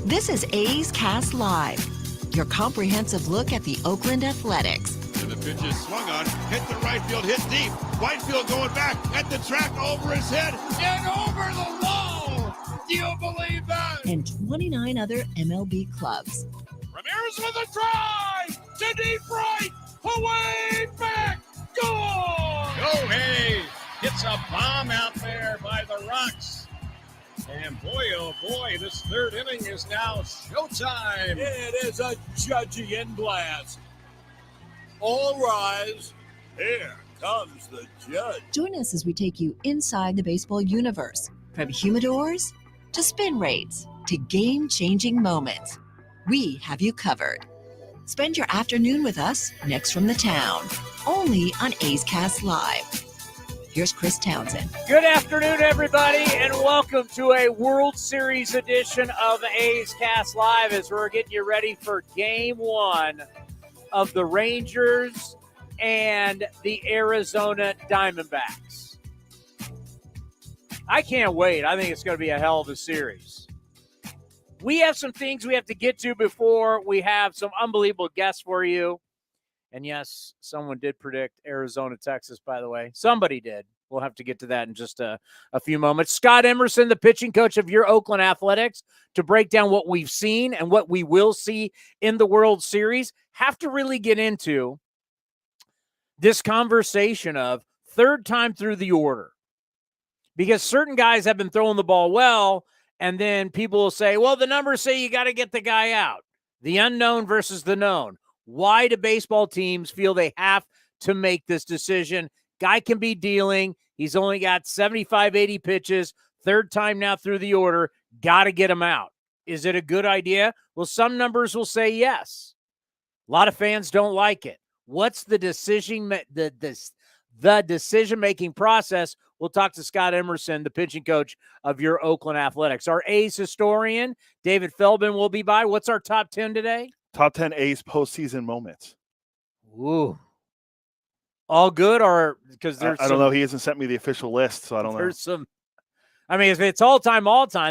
This is A's Cast Live, your comprehensive look at the Oakland Athletics. And the pitch is swung on, hit the right field, hit deep. Whitefield going back at the track, over his head, and over the wall. Do you believe that? And 29 other MLB clubs. Ramirez with a drive to deep right, away back, gone. Go Hayes, hits a bomb out there by the Rocks. And boy, oh boy, this third inning is now showtime. It is a Judgian blast. All rise. Here comes the judge. Join us as we take you inside the baseball universe, from humidors to spin rates to game-changing moments. We have you covered. Spend your afternoon with us next from the town, only on A's Cast Live. Here's Chris Townsend. Good afternoon, everybody, and welcome to a World Series edition of A's Cast Live as we're getting you ready for Game 1 of the Rangers and the Arizona Diamondbacks. I can't wait. I think it's going to be a hell of a series. We have some things we have to get to before we have some unbelievable guests for you. And yes, someone did predict Arizona, Texas, by the way. Somebody did. We'll have to get to that in just a few moments. Scott Emerson, the pitching coach of your Oakland Athletics, to break down what we've seen and what we will see in the World Series. Have to really get into this conversation of third time through the order. Because certain guys have been throwing the ball well, and then people will say, well, the numbers say you got to get the guy out. The unknown versus the known. Why do baseball teams feel they have to make this decision? Guy can be dealing. He's only got 75, 80 pitches. Third time now through the order. Got to get him out. Is it a good idea? Well, some numbers will say yes. A lot of fans don't like it. What's the decision-making process? We'll talk to Scott Emerson, the pitching coach of your Oakland Athletics. Our A's historian, David Feldman, will be by. What's our top 10 today? Top 10 A's postseason moments. Ooh. All good, or because there's I don't know. He hasn't sent me the official list, so I don't know. There's some. I mean, if it's all time,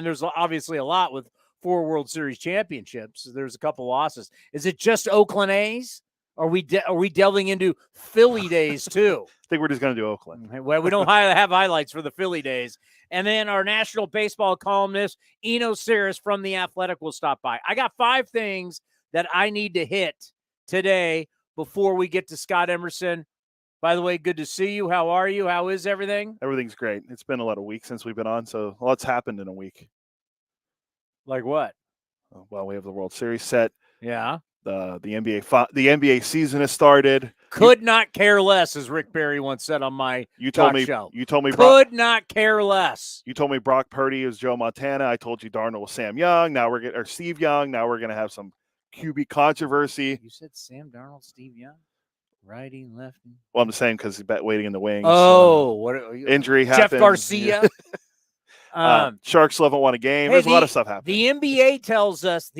there's obviously a lot with 4 World Series championships. There's a couple losses. Is it just Oakland A's? Are we delving into Philly days too? I think we're just going to do Oakland. Well, we don't have highlights for the Philly days. And then our national baseball columnist, Eno Sarris from The Athletic, will stop by. I got 5 things that I need to hit today before we get to Scott Emerson. By the way, good to see you. How are you? How is everything? Everything's great. It's been a lot of weeks since we've been on, so a lot's happened in a week. Like what? Well, we have the World Series set. Yeah. The NBA season has started. Could not care less, as Rick Barry once said on my show. You told me could not care less. You told me Brock Purdy is Joe Montana. I told you Darnold was Sam Young. Now we're getting Steve Young. Now we're gonna have some QB controversy. You said Sam Darnold, Steve Young, righty, lefty. Well, I'm just saying because he's waiting in the wings. Oh, what injury happened. Jeff Garcia. Sharks still haven't won a game. There's a lot of stuff happening. The NBA tells us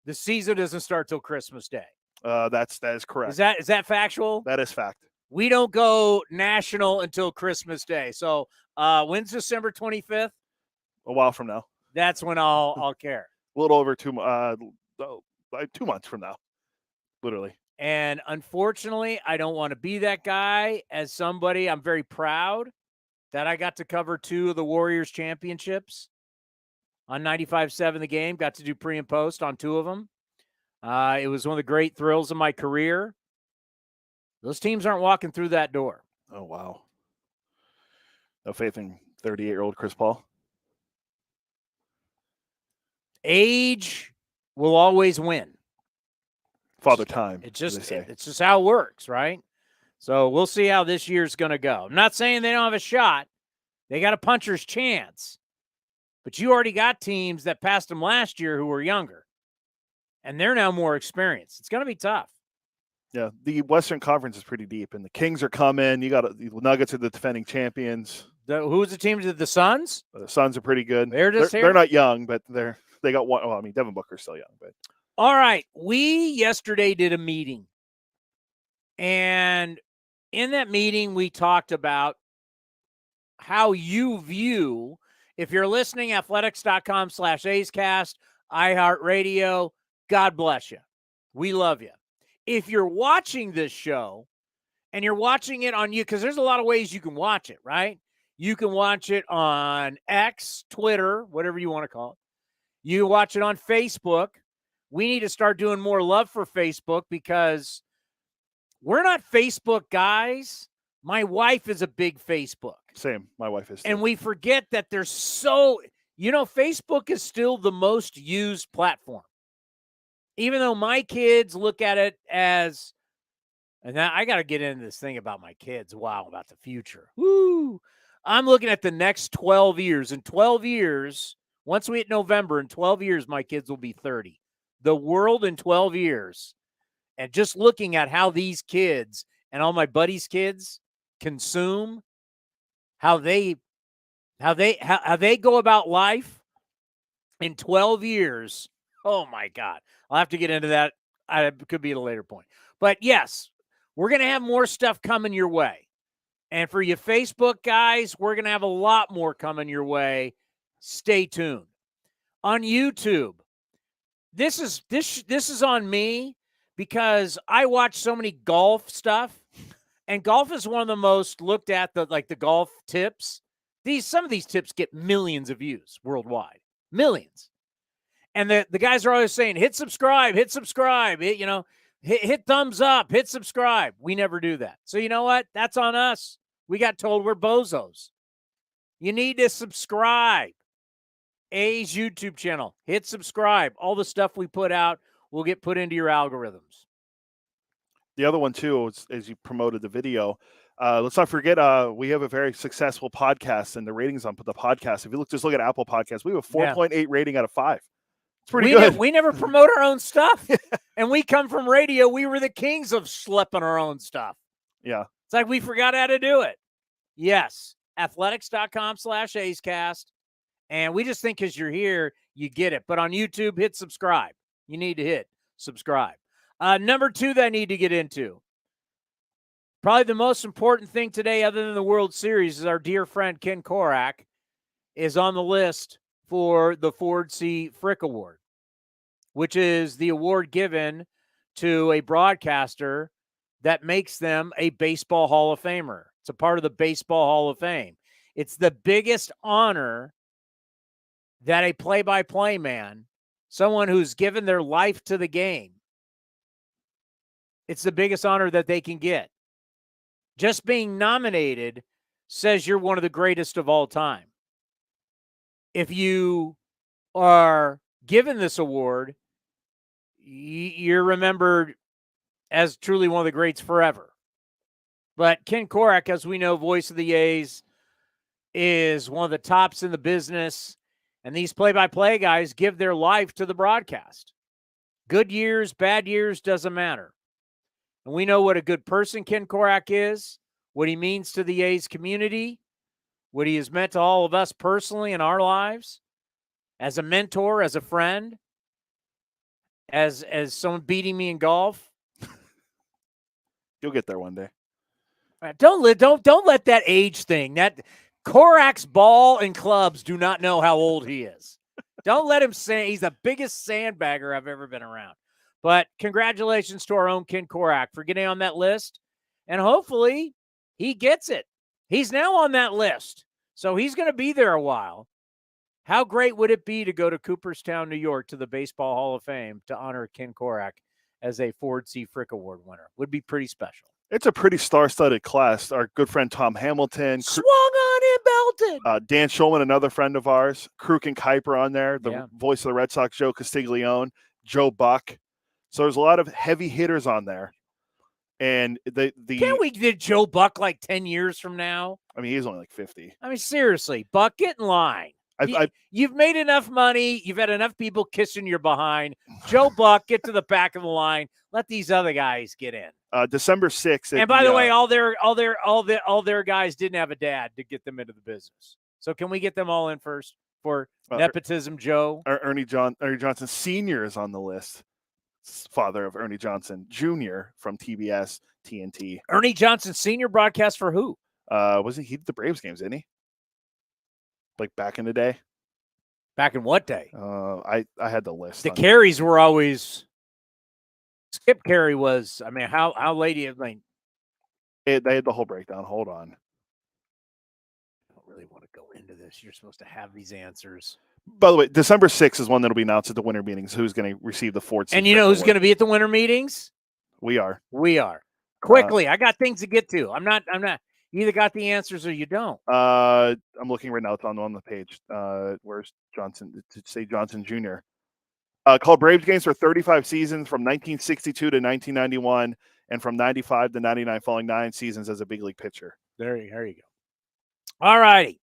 the season doesn't start till Christmas Day. That is correct. Is that factual? That is fact. We don't go national until Christmas Day. So when's December 25th? A while from now. That's when I'll care. A little over 2 months from now, literally. And unfortunately, I don't want to be that guy. As somebody, I'm very proud that I got to cover 2 of the Warriors championships on 95.7 The Game. Got to do pre and post on 2 of them. It was one of the great thrills of my career. Those teams aren't walking through that door. Oh, wow. No faith in 38-year-old Chris Paul? Age will always win. Father time. It's just how it works, right? So we'll see how this year's going to go. I'm not saying they don't have a shot. They got a puncher's chance. But you already got teams that passed them last year who were younger. And they're now more experienced. It's going to be tough. Yeah, the Western Conference is pretty deep, and the Kings are coming. You got the Nuggets are the defending champions. Who's the team? The Suns? The Suns are pretty good. They're not young, but they got one. Well, I mean, Devin Booker's still young, but all right. We yesterday did a meeting, and in that meeting we talked about how you view, if you're listening, athletics.com/A'sCast, iHeartRadio, God bless you. We love you. If you're watching this show and you're watching it on you, because there's a lot of ways you can watch it, right? You can watch it on X, Twitter, whatever you want to call it. You can watch it on Facebook. We need to start doing more love for Facebook because we're not Facebook guys. My wife is a big Facebook. Same. My wife is too. And we forget that there's Facebook is still the most used platform. Even though my kids look at it as, and now I got to get into this thing about my kids. Wow, about the future. Woo! I'm looking at the next 12 years. In 12 years, once we hit November, in 12 years, my kids will be 30. The world in 12 years. And just looking at how these kids and all my buddies' kids consume, how they go about life in 12 years. Oh my God. I'll have to get into that. It could be at a later point. But yes, we're going to have more stuff coming your way. And for you Facebook guys, we're going to have a lot more coming your way. Stay tuned. On YouTube, this is on me because I watch so many golf stuff, and golf is one of the most looked at, the golf tips. Some of these tips get millions of views worldwide, millions. And the guys are always saying, hit subscribe, hit thumbs up, hit subscribe. We never do that. So you know what? That's on us. We got told we're bozos. You need to subscribe. A's YouTube channel. Hit subscribe. All the stuff we put out will get put into your algorithms. The other one, too, as you promoted the video, let's not forget we have a very successful podcast, and the ratings on the podcast, if you just look at Apple Podcasts, we have a 4.8 rating out of 5. It's pretty good. We never promote our own stuff. And we come from radio. We were the kings of schlepping our own stuff. Yeah. It's like we forgot how to do it. Yes. Athletics.com/A'sCast. And we just think because you're here, you get it. But on YouTube, hit subscribe. You need to hit subscribe. Number 2 that I need to get into. Probably the most important thing today, other than the World Series, is our dear friend Ken Korak is on the list for the Ford C. Frick Award, which is the award given to a broadcaster that makes them a Baseball Hall of Famer. It's a part of the Baseball Hall of Fame. It's the biggest honor that a play-by-play man, someone who's given their life to the game, it's the biggest honor that they can get. Just being nominated says you're one of the greatest of all time. If you are given this award, you're remembered as truly one of the greats forever. But Ken Korak, as we know, voice of the A's, is one of the tops in the business. And these play-by-play guys give their life to the broadcast. Good years, bad years, doesn't matter. And we know what a good person Ken Korak is, what he means to the A's community, what he has meant to all of us personally in our lives, as a mentor, as a friend, as someone beating me in golf. You'll get there one day. Don't let that age thing, that Korak's ball and clubs do not know how old he is. Don't let him say he's the biggest sandbagger I've ever been around. But congratulations to our own Ken Korak for getting on that list. And hopefully he gets it. He's now on that list. So he's going to be there a while. How great would it be to go to Cooperstown, New York, to the Baseball Hall of Fame to honor Ken Korak as a Ford C. Frick Award winner? Would be pretty special. It's a pretty star-studded class. Our good friend Tom Hamilton. Swung on and belted. Dan Schulman, another friend of ours. Kruk and Kuiper on there. The voice of the Red Sox, Joe Castiglione. Joe Buck. So there's a lot of heavy hitters on there. And Can't we get Joe Buck like 10 years from now? I mean, he's only like 50. I mean, seriously, Buck, get in line. You've made enough money. You've had enough people kissing your behind. Joe Buck, get to the back of the line. Let these other guys get in. December 6th. And by the way, all their guys didn't have a dad to get them into the business. So can we get them all in first for nepotism, Joe? Ernie Johnson Sr. is on the list. Father of Ernie Johnson Jr. from TBS, TNT. Ernie Johnson Sr. broadcast for who? Wasn't he the Braves games, didn't he? like back in the day. Back in what day? I had the list. The carries were always skip carry was. I mean, how late do you mean? They had the whole breakdown. Hold on. I don't really want to go into this. You're supposed to have these answers. By the way, December 6th is one that'll be announced at the winter meetings. Who's going to receive the Ford? And you know who's going to be at the winter meetings? We are. Quickly, I got things to get to. I'm not. You either got the answers or you don't. I'm looking right now. It's on the page. Where's Johnson? To say Johnson Jr. Called Braves games for 35 seasons from 1962 to 1991, and from 95 to 99, following 9 seasons as a big league pitcher. There you go. All righty.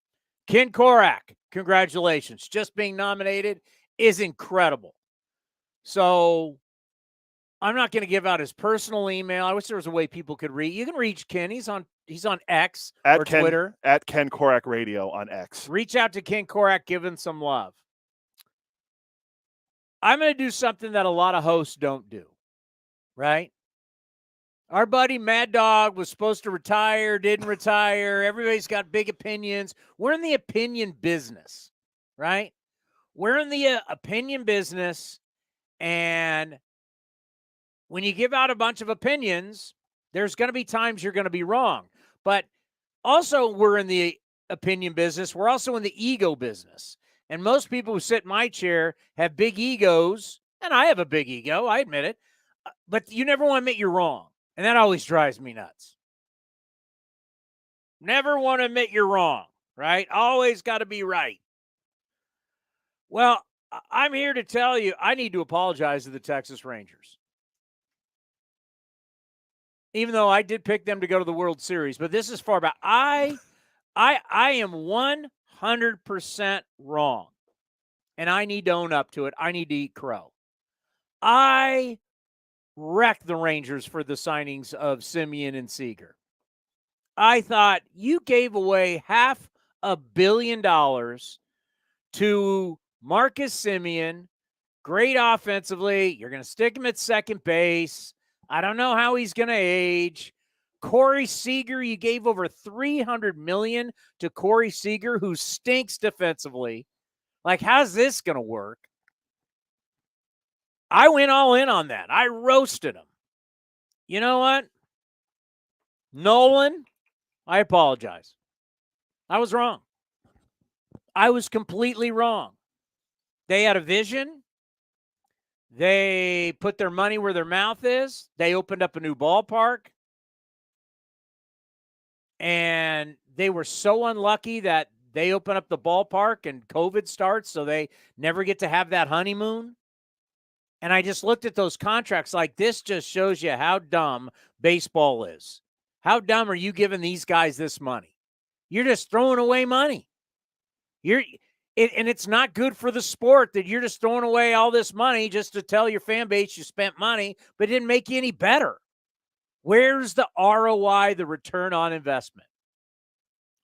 Ken Korak, congratulations. Just being nominated is incredible. So I'm not going to give out his personal email. I wish there was a way people could read. You can reach Ken. He's on X or Twitter. At Ken Korak Radio on X. Reach out to Ken Korak, give him some love. I'm going to do something that a lot of hosts don't do, right? Our buddy Mad Dog was supposed to retire, didn't retire. Everybody's got big opinions. We're in the opinion business, right? We're in the opinion business, and when you give out a bunch of opinions, there's going to be times you're going to be wrong. But also, we're in the opinion business. We're also in the ego business. And most people who sit in my chair have big egos, and I have a big ego, I admit it. But you never want to admit you're wrong. And that always drives me nuts. Never want to admit you're wrong, right? Always got to be right. Well, I'm here to tell you I need to apologize to the Texas Rangers. Even though I did pick them to go to the World Series, but this is far back. I am 100% wrong, and I need to own up to it. I need to eat crow. I wrecked the Rangers for the signings of Semien and Seager. I thought you gave away $500 million to Marcus Semien, great offensively. You're going to stick him at second base. I don't know how he's going to age. Corey Seager, you gave over $300 million to Corey Seager, who stinks defensively. Like, how's this going to work? I went all in on that. I roasted him. You know what? Nolan, I apologize. I was wrong. I was completely wrong. They had a vision. They put their money where their mouth is. They opened up a new ballpark. And they were so unlucky that they open up the ballpark and COVID starts, so they never get to have that honeymoon. And I just looked at those contracts like this just shows you how dumb baseball is. How dumb are you giving these guys this money? You're just throwing away money. And it's not good for the sport that you're just throwing away all this money just to tell your fan base you spent money, but it didn't make you any better. Where's the ROI, the return on investment?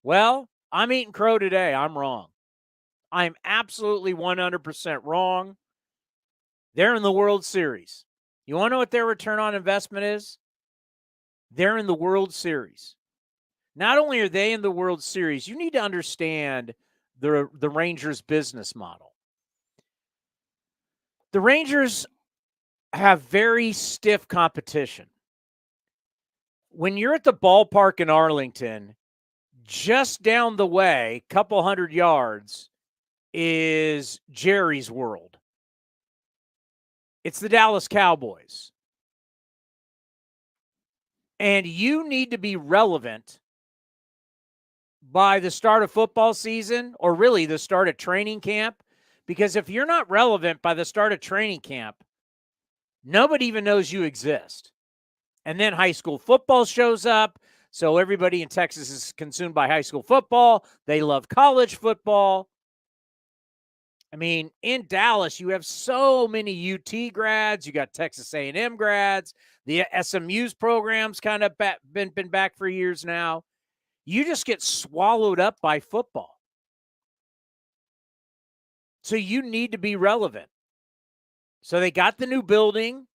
Well, I'm eating crow today. I'm wrong. I'm absolutely 100% wrong. They're in the World Series. You want to know what their return on investment is? They're in the World Series. Not only are they in the World Series, you need to understand the Rangers' business model. The Rangers have very stiff competition. When you're at the ballpark in Arlington, just down the way, a couple hundred yards, is Jerry's World. It's the Dallas Cowboys. And you need to be relevant by the start of football season, or really the start of training camp, because if you're not relevant by the start of training camp, nobody even knows you exist. And then high school football shows up, so everybody in Texas is consumed by high school football. They love college football. I mean, in Dallas, you have so many UT grads. You got Texas A&M grads. The SMU's program's kind of been back for years now. You just get swallowed up by football. So you need to be relevant. So they got the new building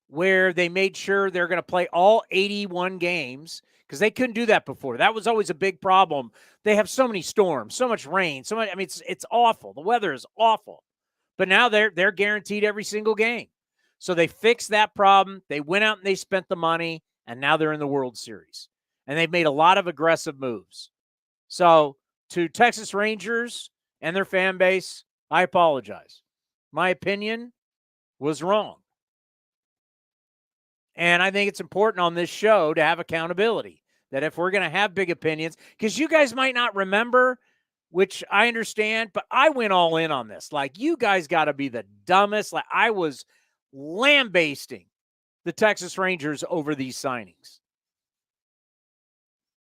where they made sure they're going to play all 81 games because they couldn't do that before. That was always a big problem. They have so many storms, so much rain, so much. I mean, it's awful. The weather is awful. But now they're guaranteed every single game. So they fixed that problem. They went out and they spent the money, and now they're in the World Series. And they've made a lot of aggressive moves. So to Texas Rangers and their fan base, I apologize. My opinion was wrong. And I think it's important on this show to have accountability, that if we're going to have big opinions, because you guys might not remember, which I understand, but I went all in on this. Like, you guys got to be the dumbest. Like, I was lambasting the Texas Rangers over these signings.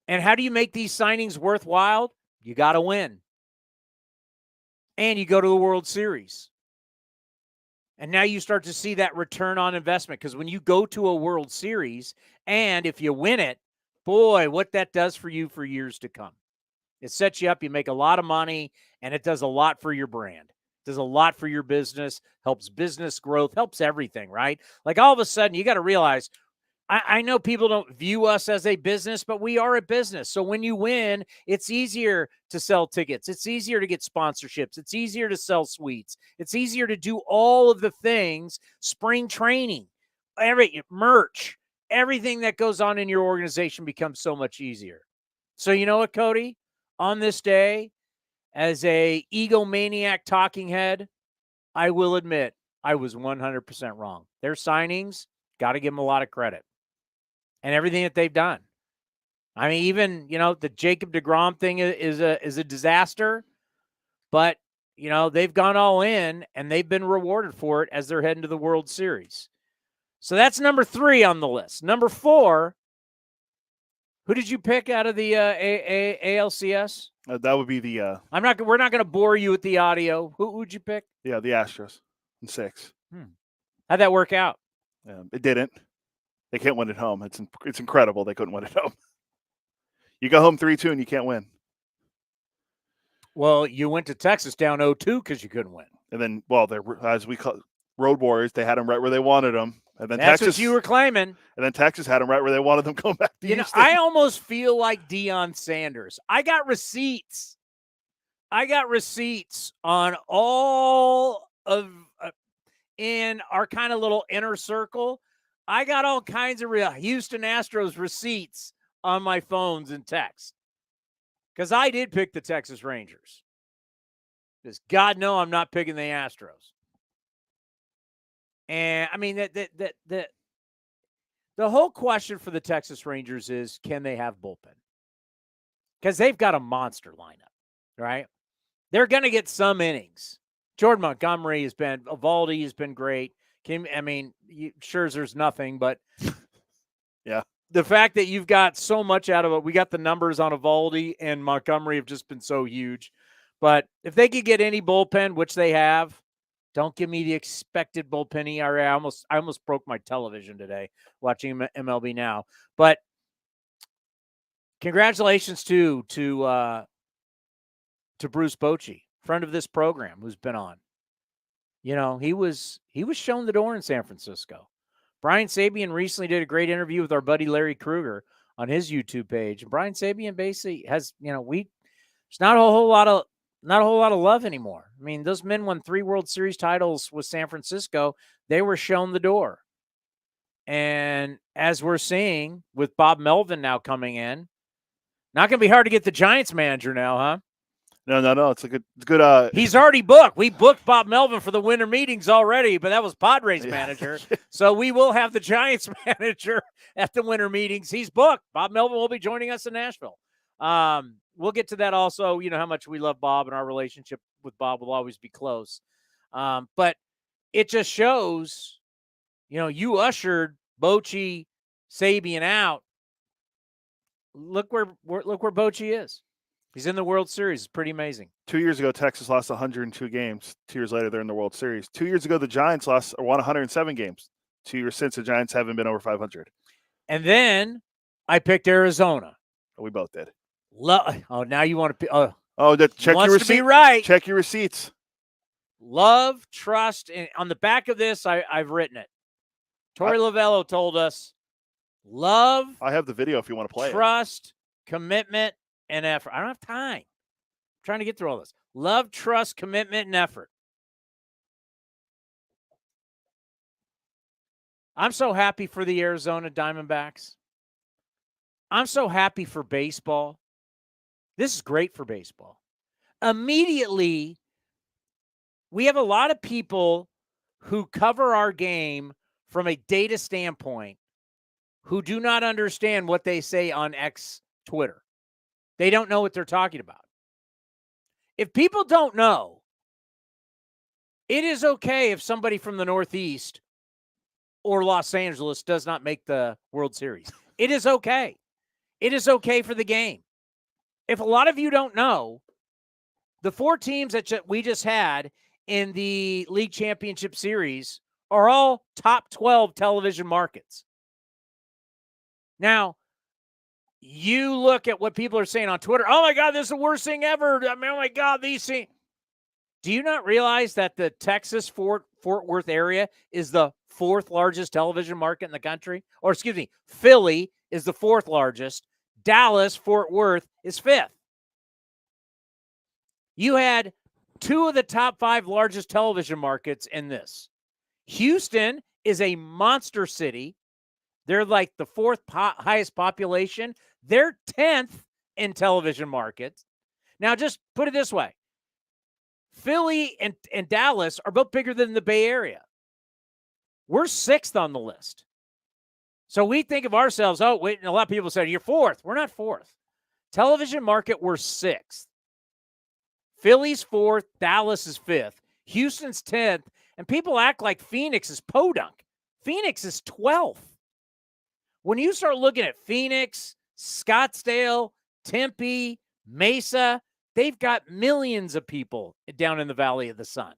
And how do you make these signings worthwhile? You got to win. And you go to the World Series. And now you start to see that return on investment, because when you go to a World Series and if you win it, boy, what that does for you for years to come. It sets you up. You make a lot of money, and it does a lot for your brand. It does a lot for your business, helps business growth, helps everything, right? Like, all of a sudden, you got to realize, I know people don't view us as a business, but we are a business. So when you win, it's easier to sell tickets. It's easier to get sponsorships. It's easier to sell suites. It's easier to do all of the things, spring training, merch, everything that goes on in your organization becomes so much easier. So you know what, Cody? On this day, as a egomaniac talking head, I will admit I was 100% wrong. Their signings, got to give them a lot of credit. And everything that they've done. I mean, even, the Jacob deGrom thing is a disaster, but, they've gone all in and they've been rewarded for it as they're heading to the World Series. So that's number 3 on the list. Number 4, who did you pick out of the ALCS? That would be the. We're not going to bore you with the audio. Who'd you pick? Yeah, the Astros in 6. How'd that work out? It didn't. They can't win at home. It's incredible they couldn't win at home. You go home 3-2 and you can't win. Well, you went to Texas down 0-2 because you couldn't win. And then, they're, as we call road warriors, they had them right where they wanted them. And then That's Texas, what you were claiming. And then Texas had them right where they wanted them going back to Houston. I almost feel like Deion Sanders. I got receipts on all of in our kind of little inner circle. I got all kinds of Houston Astros receipts on my phones and text, because I did pick the Texas Rangers. Because God no, I'm not picking the Astros. And I mean, the whole question for the Texas Rangers is, can they have bullpen? Because they've got a monster lineup, right? They're going to get some innings. Jordan Montgomery Evaldi has been great. Scherzer's nothing, but yeah, the fact that you've got so much out of it, we got the numbers on Evaldi and Montgomery have just been so huge. But if they could get any bullpen, which they have, don't give me the expected bullpen ERA. I almost broke my television today watching MLB Now. But congratulations to Bruce Bochy, friend of this program, who's been on. He was shown the door in San Francisco. Brian Sabian recently did a great interview with our buddy Larry Krueger on his YouTube page. And Brian Sabian basically has, there's not a whole lot of love anymore. I mean, those men won 3 World Series titles with San Francisco. They were shown the door. And as we're seeing with Bob Melvin now coming in, not going to be hard to get the Giants manager now, huh? No. It's a good. He's already booked. We booked Bob Melvin for the winter meetings already, but that was Padres manager. So we will have the Giants manager at the winter meetings. He's booked. Bob Melvin will be joining us in Nashville. We'll get to that also. You know how much we love Bob, and our relationship with Bob will always be close. But it just shows, you ushered Bochy, Sabian out. Look where Bochy is. He's in the World Series. It's pretty amazing. 2 years ago, Texas lost 102 games. 2 years later, they're in the World Series. 2 years ago, the Giants won 107 games. 2 years since, the Giants haven't been over 500. And then I picked Arizona. We both did. Now you want to? Check your receipts. To be right. Check your receipts. Love, trust, and on the back of this, I've written it. Torey Lovello told us, Love, I have the video if you want to play it. trust, commitment, and effort. I don't have time. I'm trying to get through all this. Love, trust, commitment, and effort. I'm so happy for the Arizona Diamondbacks. I'm so happy for baseball. This is great for baseball. Immediately, we have a lot of people who cover our game from a data standpoint who do not understand what they say on X Twitter. They don't know what they're talking about. If people don't know, it is okay if somebody from the Northeast or Los Angeles does not make the World Series. It is okay. It is okay for the game. If a lot of you don't know, the 4 teams that we just had in the League Championship Series are all top 12 television markets. Now, you look at what people are saying on Twitter. Oh, my God, this is the worst thing ever. I mean, oh, my God, these things. Do you not realize that the Texas Fort Worth area is the 4th largest television market in the country? Or, excuse me, Philly is the 4th largest. Dallas, Fort Worth is 5th. You had 2 of the top 5 largest television markets in this. Houston is a monster city. They're like the 4th highest population. They're 10th in television markets. Now, just put it this way. Philly and Dallas are both bigger than the Bay Area. We're 6th on the list. So we think of ourselves, oh, wait, and a lot of people say, you're 4th. We're not 4th. Television market, we're 6th. Philly's 4th. Dallas is 5th. Houston's 10th. And people act like Phoenix is podunk. Phoenix is 12th. When you start looking at Phoenix, Scottsdale, Tempe, Mesa, they've got millions of people down in the Valley of the Sun.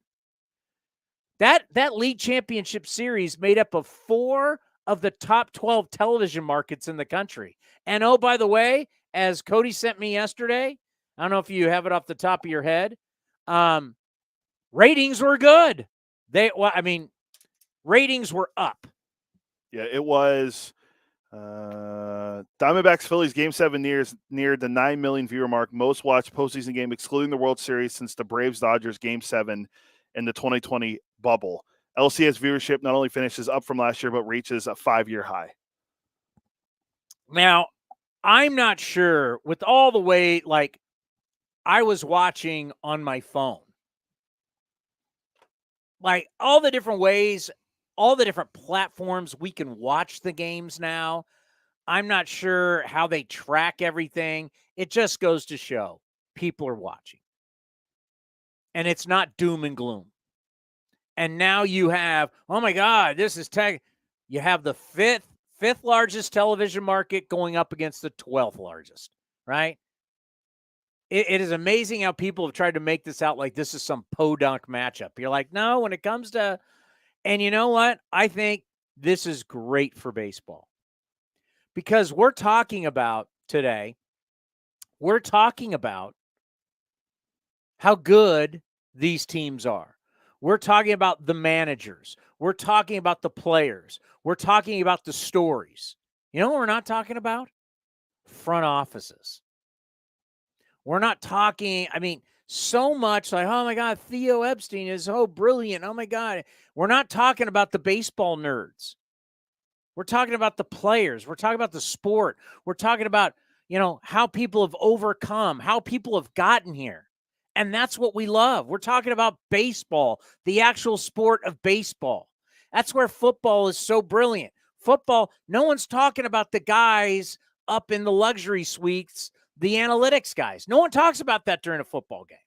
That League Championship Series made up of 4 of the top 12 television markets in the country. And oh, by the way, as Cody sent me yesterday, I don't know if you have it off the top of your head, ratings were good. Ratings were up. Yeah, it was Diamondbacks Phillies Game 7 neared the 9 million viewer mark, most watched postseason game excluding the World Series since the Braves Dodgers Game 7 in the 2020 bubble. LCS viewership not only finishes up from last year, but reaches a 5-year high. Now, I'm not sure with all the way, like, I was watching on my phone. Like, all the different ways, all the different platforms we can watch the games now. I'm not sure how they track everything. It just goes to show people are watching. And it's not doom and gloom. And now you have, oh my God, this is you have the fifth largest television market going up against the 12th largest, right? It is amazing how people have tried to make this out like this is some podunk matchup. You're like, no, when it comes to, and you know what? I think this is great for baseball because we're talking about today, we're talking about how good these teams are. We're talking about the managers. We're talking about the players. We're talking about the stories. You know what we're not talking about? Front offices. We're not talking, so much like, oh my God, Theo Epstein is so brilliant. Oh my God. We're not talking about the baseball nerds. We're talking about the players. We're talking about the sport. We're talking about, how people have overcome, how people have gotten here. And that's what we love. We're talking about baseball, the actual sport of baseball. That's where football is so brilliant. Football, no one's talking about the guys up in the luxury suites, the analytics guys. No one talks about that during a football game.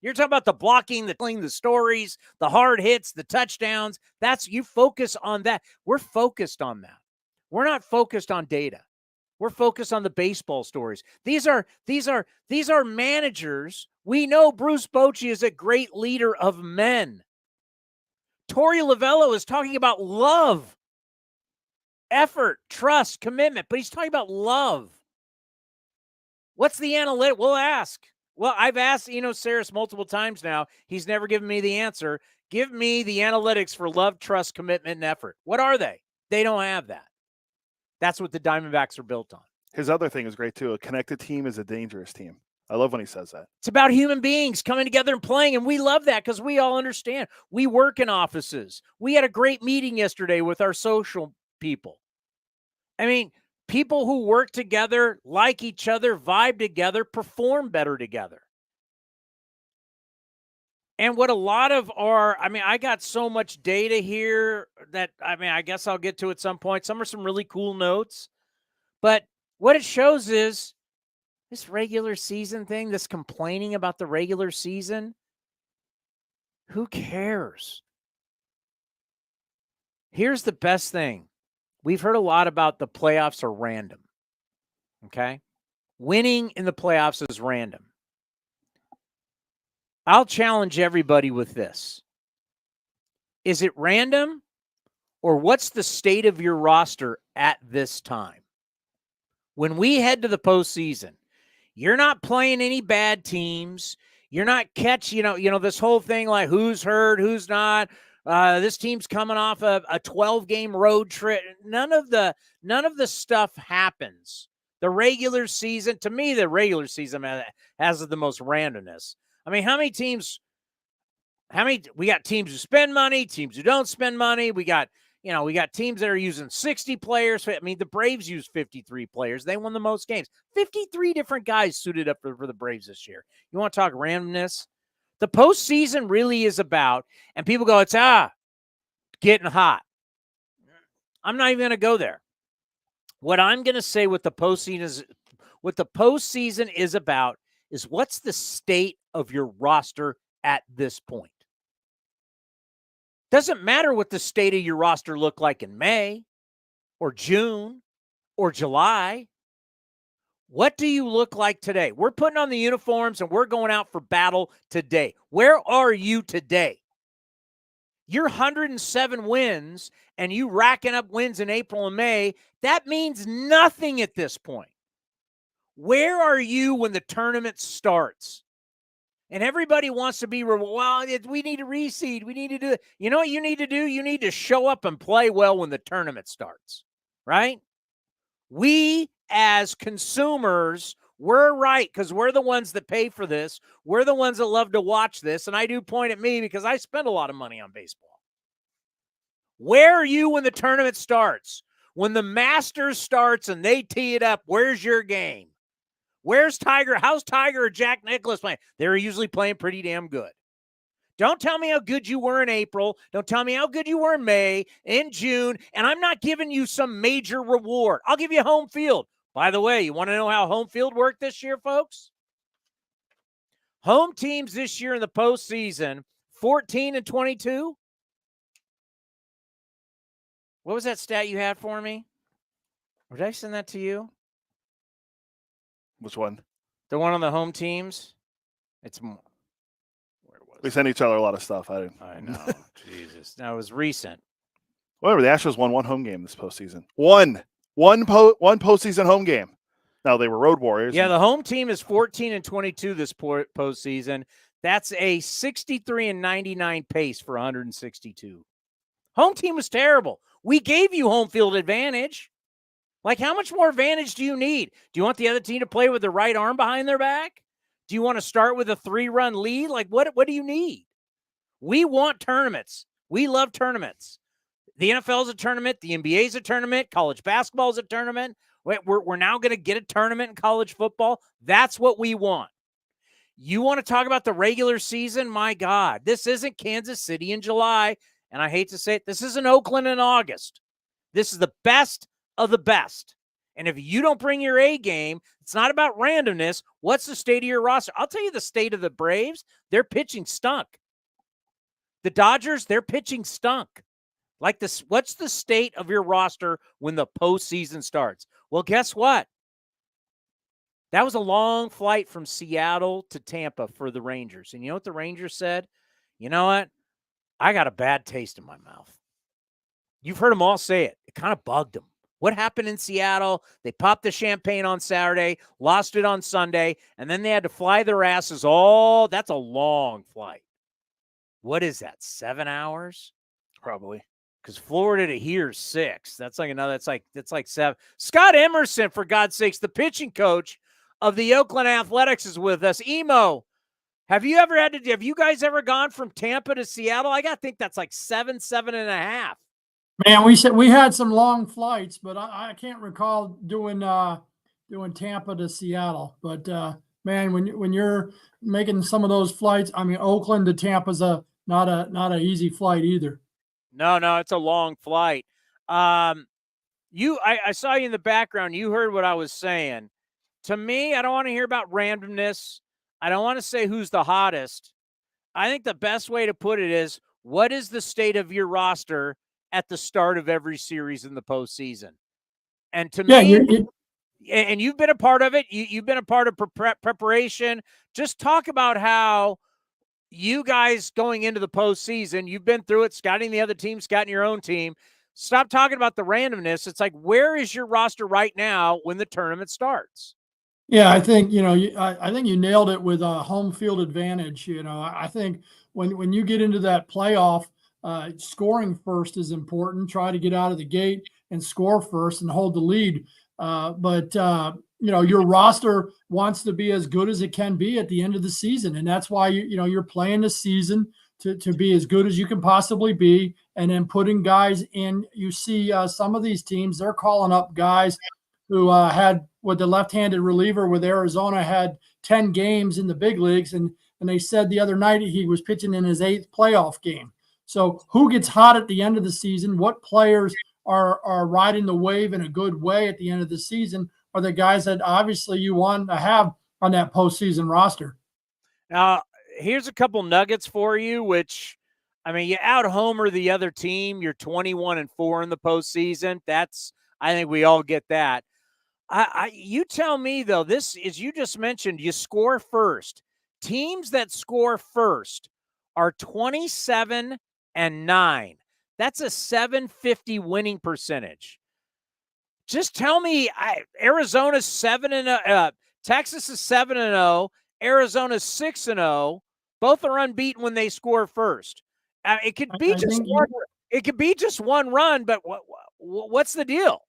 You're talking about the blocking, the stories, the hard hits, the touchdowns. You focus on that. We're focused on that. We're not focused on data. We're focused on the baseball stories. These are managers. We know Bruce Bochy is a great leader of men. Torey Lovullo is talking about love, effort, trust, commitment, but he's talking about love. What's the analytic? We'll ask. Well, I've asked Eno Sarris multiple times now. He's never given me the answer. Give me the analytics for love, trust, commitment, and effort. What are they? They don't have that. That's what the Diamondbacks are built on. His other thing is great, too. A connected team is a dangerous team. I love when he says that. It's about human beings coming together and playing, and we love that because we all understand. We work in offices. We had a great meeting yesterday with our social people. I mean, people who work together, like each other, vibe together, perform better together. And what a lot of I got so much data here that, I guess I'll get to at some point. Some are some really cool notes. But what it shows is this regular season thing, this complaining about the regular season, who cares? Here's the best thing. We've heard a lot about the playoffs are random. Okay? Winning in the playoffs is random. I'll challenge everybody with this. Is it random, or what's the state of your roster at this time? When we head to the postseason, you're not playing any bad teams. You're not catching, this whole thing like who's hurt, who's not. This team's coming off a 12-game road trip. None of the stuff happens. The regular season, to me, the regular season has the most randomness. I mean, we got teams who spend money, teams who don't spend money. We got teams that are using 60 players. I mean, the Braves used 53 players. They won the most games. 53 different guys suited up for the Braves this year. You want to talk randomness? The postseason really is about, and people go, it's getting hot. I'm not even going to go there. What I'm going to say what the postseason is about is what's the state of your roster at this point. Doesn't matter what the state of your roster looked like in May or June or July. What do you look like today? We're putting on the uniforms and we're going out for battle today. Where are you today? You're 107 wins and you racking up wins in April and May. That means nothing at this point. Where are you when the tournament starts? And everybody wants to be, we need to reseed. We need to do it. You know what you need to do? You need to show up and play well when the tournament starts, right? We as consumers, we're right because we're the ones that pay for this. We're the ones that love to watch this. And I do point at me because I spend a lot of money on baseball. Where are you when the tournament starts? When the Masters starts and they tee it up, where's your game? Where's Tiger? How's Tiger or Jack Nicklaus playing? They're usually playing pretty damn good. Don't tell me how good you were in April. Don't tell me how good you were in May, in June, and I'm not giving you some major reward. I'll give you home field. By the way, you want to know how home field worked this year, folks? Home teams this year in the postseason, 14-22. What was that stat you had for me? Or did I send that to you? Which one? The one on the home teams? It's more. Where was We send each other a lot of stuff. I know. Jesus. Now, it was recent. Whatever. The Astros won one home game this postseason. One postseason home game. Now, they were road warriors. Yeah, the home team is 14-22 this postseason. That's a 63-99 pace for 162. Home team was terrible. We gave you home field advantage. Like, how much more advantage do you need? Do you want the other team to play with the right arm behind their back? Do you want to start with a 3-run lead? Like, what do you need? We want tournaments. We love tournaments. The NFL is a tournament. The NBA is a tournament. College basketball is a tournament. We're now going to get a tournament in college football. That's what we want. You want to talk about the regular season? My God, this isn't Kansas City in July. And I hate to say it, this isn't Oakland in August. This is the best of the best. And if you don't bring your A game, it's not about randomness. What's the state of your roster? I'll tell you the state of the Braves. Their pitching stunk. The Dodgers, their pitching stunk. Like this, what's the state of your roster when the postseason starts? Well, guess what? That was a long flight from Seattle to Tampa for the Rangers. And you know what the Rangers said? You know what? I got a bad taste in my mouth. You've heard them all say it. It kind of bugged them. What happened in Seattle? They popped the champagne on Saturday, lost it on Sunday, and then they had to fly their asses that's a long flight. What is that, 7 hours? Probably. because Florida to here is 6. That's like another. That's like 7. Scott Emerson, for God's sakes, the pitching coach of the Oakland Athletics, is with us. Emo, have you guys ever gone from Tampa to Seattle? I think that's like 7.5. Man, we had some long flights, but I can't recall doing Tampa to Seattle. But man, when you're making some of those flights, I mean, Oakland to Tampa's not an easy flight either. No, it's a long flight. I saw you in the background. You heard what I was saying. To me, I don't want to hear about randomness. I don't want to say who's the hottest. I think the best way to put it is, what is the state of your roster at the start of every series in the postseason? And to me, and you've been a part of it. You've been a part of preparation. Just talk about how you guys going into the postseason, you've been through it, scouting the other team, scouting your own team. Stop talking about the randomness. It's like, where is your roster right now when the tournament starts? Yeah, I think, I think you nailed it with a home field advantage. I think when you get into that playoff, scoring first is important. Try to get out of the gate and score first and hold the lead. But your roster wants to be as good as it can be at the end of the season. And that's why, you're playing the season to be as good as you can possibly be. And then putting guys in, you see some of these teams, they're calling up guys who had, with the left-handed reliever with Arizona, had 10 games in the big leagues. And they said the other night he was pitching in his 8th playoff game. So who gets hot at the end of the season? What players are riding the wave in a good way at the end of the season are the guys that obviously you want to have on that postseason roster. Now, here's a couple nuggets for you, which, I mean, you out-homer the other team. You're 21-4 in the postseason. I think we all get that. You tell me, though, this is, you just mentioned you score first. Teams that score first are 27-9. That's a 750 winning percentage. Just tell me, Arizona's 7-0, Texas is 7-0, Arizona's 6-0. Both are unbeaten when they score first. It could be just one run, but what's the deal?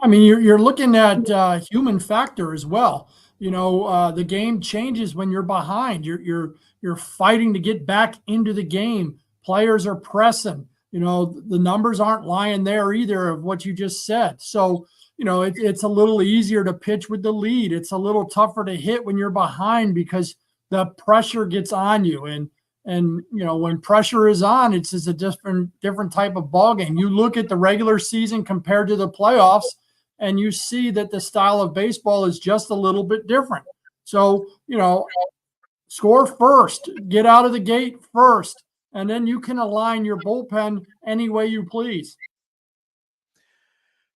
I mean, you're looking at human factor as well. The game changes when you're behind. You're fighting to get back into the game. Players are pressing. The numbers aren't lying there either of what you just said. So, it's a little easier to pitch with the lead. It's a little tougher to hit when you're behind because the pressure gets on you. And when pressure is on, it's just a different type of ball game. You look at the regular season compared to the playoffs, and you see that the style of baseball is just a little bit different. So, score first, get out of the gate first, and then you can align your bullpen any way you please.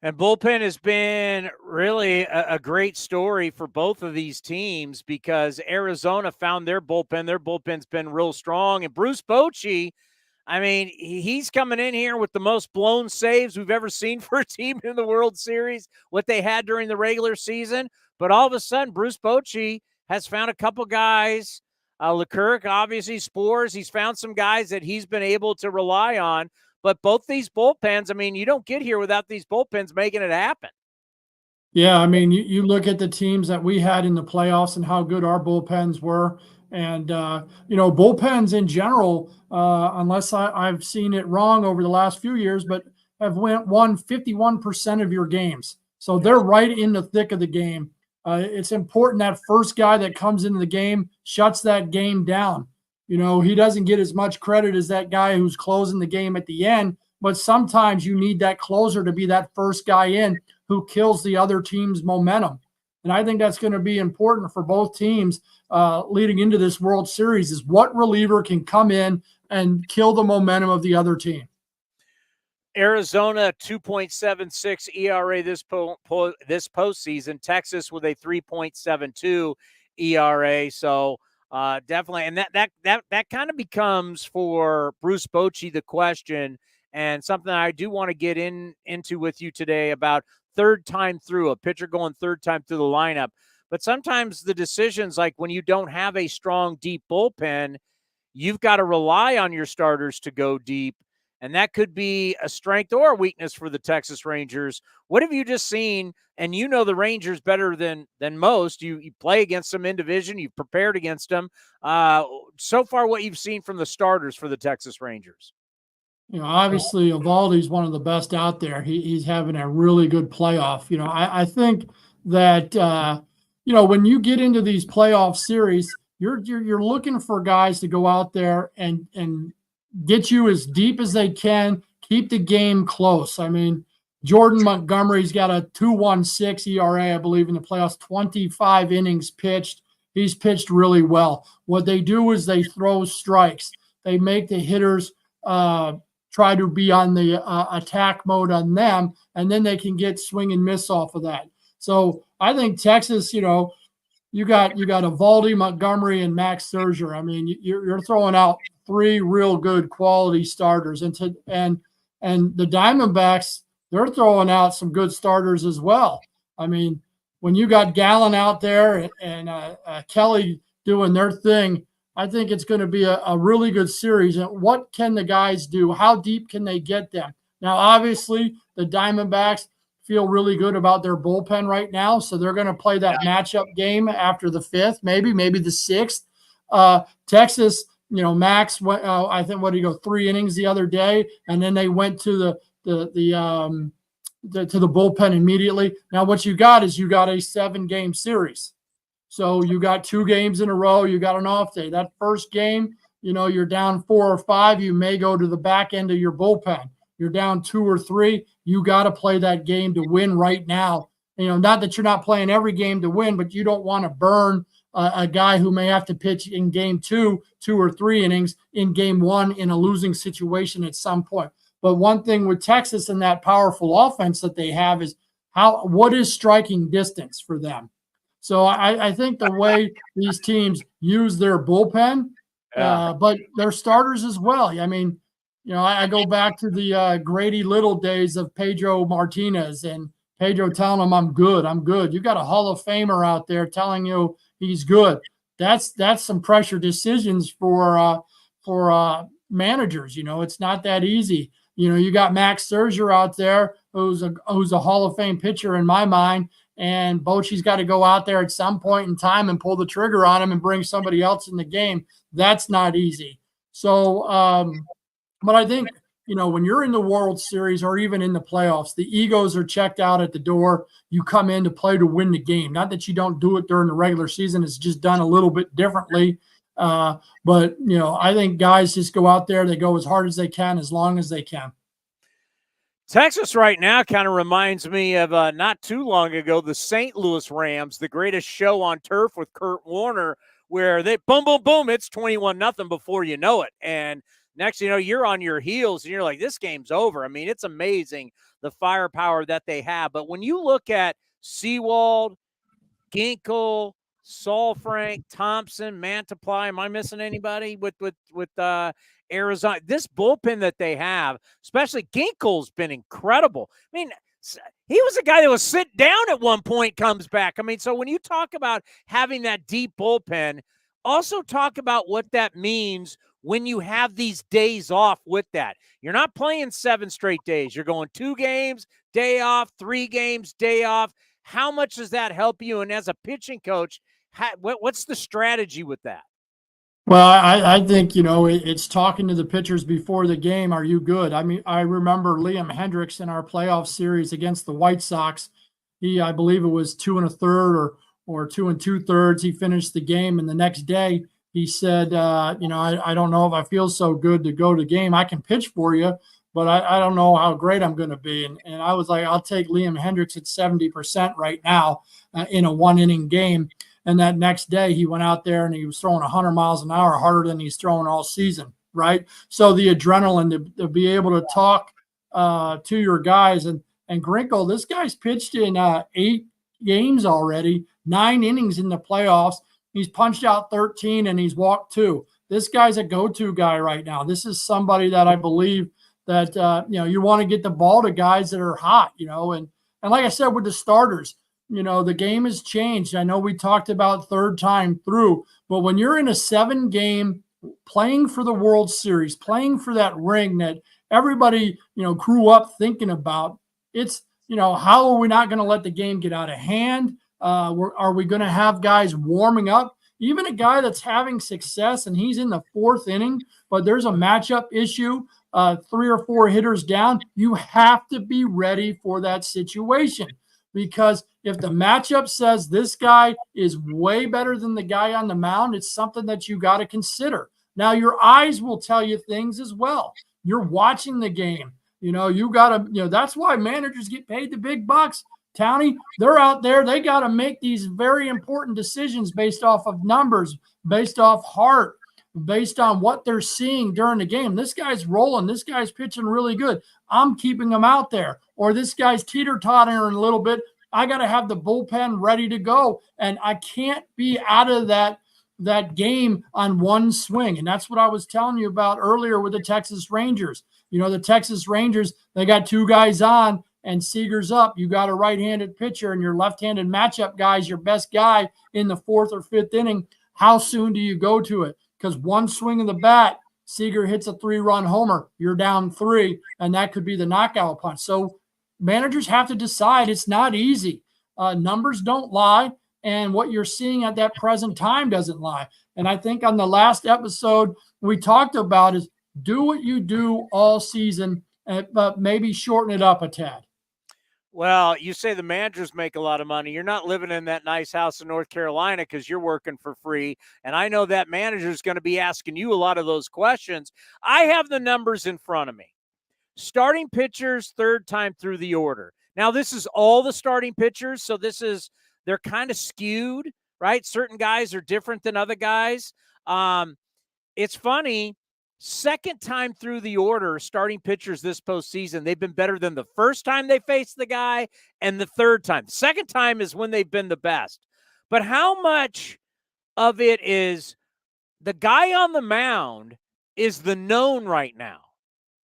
And bullpen has been really a great story for both of these teams because Arizona found their bullpen. Their bullpen's been real strong. And Bruce Bochy, I mean, he's coming in here with the most blown saves we've ever seen for a team in the World Series, what they had during the regular season. But all of a sudden, Bruce Bochy has found a couple guys, Leclerc, obviously, Spores. He's found some guys that he's been able to rely on. But both these bullpens, I mean, you don't get here without these bullpens making it happen. Yeah, I mean, you look at the teams that we had in the playoffs and how good our bullpens were. And, bullpens in general, unless I've seen it wrong over the last few years, but have won 51% of your games. So they're right in the thick of the game. It's important that first guy that comes into the game shuts that game down. He doesn't get as much credit as that guy who's closing the game at the end, but sometimes you need that closer to be that first guy in who kills the other team's momentum. And I think that's going to be important for both teams leading into this World Series is what reliever can come in and kill the momentum of the other team. Arizona, 2.76 ERA this postseason. Texas with a 3.72 ERA. So definitely, and that kind of becomes for Bruce Bochy the question, and something I do want to get into with you today about third time through, a pitcher going third time through the lineup. But sometimes the decisions, like when you don't have a strong, deep bullpen, you've got to rely on your starters to go deep. and that could be a strength or a weakness for the Texas Rangers. What have you just seen? And you know the Rangers better than most. You play against them in division. You've prepared against them. So far, what you've seen from the starters for the Texas Rangers? Obviously, Eovaldi's one of the best out there. He's having a really good playoff. I think that when you get into these playoff series, you're looking for guys to go out there and get you as deep as they can, keep the game close. I mean, Jordan Montgomery's got a 2.16 ERA, I believe, in the playoffs, 25 innings pitched. He's pitched really well. What they do is they throw strikes. They make the hitters try to be on the attack mode on them, and then they can get swing and miss off of that. So I think Texas, you got Eovaldi, Montgomery, and Max Scherzer. I mean, you're throwing out 3 real good quality starters, and the Diamondbacks, they're throwing out some good starters as well. I mean, when you got Gallen out there and Kelly doing their thing, I think it's going to be a really good series. And what can the guys do? How deep can they get them? Now, obviously, the Diamondbacks feel really good about their bullpen right now, so they're going to play that matchup game after the 5th, maybe the 6th. Texas, Max, I think, 3 innings the other day, and then they went to the bullpen immediately. Now, what you got is a 7-game series. So you got 2 games in a row. You got an off day. That first game, you're down 4 or 5. You may go to the back end of your bullpen. You're down 2 or 3. You got to play that game to win right now. Not that you're not playing every game to win, but you don't want to burn a guy who may have to pitch in game 2 or 3 innings in game 1 in a losing situation at some point. But one thing with Texas and that powerful offense that they have is what is striking distance for them? So I think the way these teams use their bullpen, but their starters as well. I mean, I go back to the Grady Little days of Pedro Martinez and Pedro telling him, I'm good. You got a Hall of Famer out there telling you he's good. That's some pressure decisions for managers. It's not that easy. You got Max Scherzer out there who's a Hall of Fame pitcher in my mind. And Bochy's got to go out there at some point in time and pull the trigger on him and bring somebody else in the game. That's not easy. So, but I think, when you're in the World Series or even in the playoffs, the egos are checked out at the door. You come in to play to win the game. Not that you don't do it during the regular season. It's just done a little bit differently. But, I think guys just go out there. They go as hard as they can, as long as they can. Texas right now kind of reminds me of not too long ago, the St. Louis Rams, the greatest show on turf with Kurt Warner, where they boom, boom, boom, it's 21-0 before you know it. And next, you're on your heels and you're like, this game's over. I mean, it's amazing the firepower that they have. But when you look at Sewald, Ginkel, Saul Frank, Thompson, Mantiply, am I missing anybody with Arizona? This bullpen that they have, especially Ginkel's been incredible. I mean, he was a guy that was sit down at one point, comes back. I mean, so when you talk about having that deep bullpen, also talk about what that means when you have these days off with that. You're not playing 7 straight days. You're going 2 games, day off, 3 games, day off. How much does that help you? And as a pitching coach, what's the strategy with that? Well, I think, it's talking to the pitchers before the game. Are you good? I mean, I remember Liam Hendriks in our playoff series against the White Sox. I believe it was 2 1/3 or 2 2/3. He finished the game, and the next day he said, I don't know if I feel so good to go to the game. I can pitch for you, but I don't know how great I'm going to be. And I was like, I'll take Liam Hendriks at 70% right now in a 1-inning game. And that next day he went out there and he was throwing 100 miles an hour harder than he's thrown all season, right? So the adrenaline to be able to talk to your guys. And Grinkle, this guy's pitched in 8 games already, 9 innings in the playoffs. He's punched out 13 and he's walked 2. This guy's a go-to guy right now. This is somebody that I believe that, you want to get the ball to guys that are hot, and like I said, with the starters, the game has changed. I know we talked about third time through, but when you're in a 7-game playing for the World Series, playing for that ring that everybody, grew up thinking about. It's, how are we not going to let the game get out of hand? Are we going to have guys warming up? Even a guy that's having success and he's in the 4th inning, but there's a matchup issue, 3 or 4 hitters down, you have to be ready for that situation. Because if the matchup says this guy is way better than the guy on the mound, it's something that you got to consider. Now, your eyes will tell you things as well. You're watching the game. You got to, that's why managers get paid the big bucks. Townie, they're out there. They got to make these very important decisions based off of numbers, based off heart, based on what they're seeing during the game. This guy's rolling. This guy's pitching really good. I'm keeping him out there. Or this guy's teeter-tottering a little bit. I got to have the bullpen ready to go. And I can't be out of that game on one swing. And that's what I was telling you about earlier with the Texas Rangers. The Texas Rangers, they got 2 guys on and Seager's up. You got a right-handed pitcher and your left-handed matchup guy is your best guy in the 4th or 5th inning. How soon do you go to it? Because one swing of the bat, Seager hits a 3-run homer. You're down 3, and that could be the knockout punch. So managers have to decide. It's not easy. Numbers don't lie, and what you're seeing at that present time doesn't lie. And I think on the last episode we talked about is do what you do all season, but maybe shorten it up a tad. Well, you say the managers make a lot of money. You're not living in that nice house in North Carolina because you're working for free. And I know that manager is going to be asking you a lot of those questions. I have the numbers in front of me. Starting pitchers, 3rd time through the order. Now, this is all the starting pitchers, so they're kind of skewed, right? Certain guys are different than other guys. It's funny. 2nd time through the order, starting pitchers this postseason, they've been better than the 1st time they faced the guy and the 3rd time. 2nd time is when they've been the best. But how much of it is the guy on the mound is the known right now?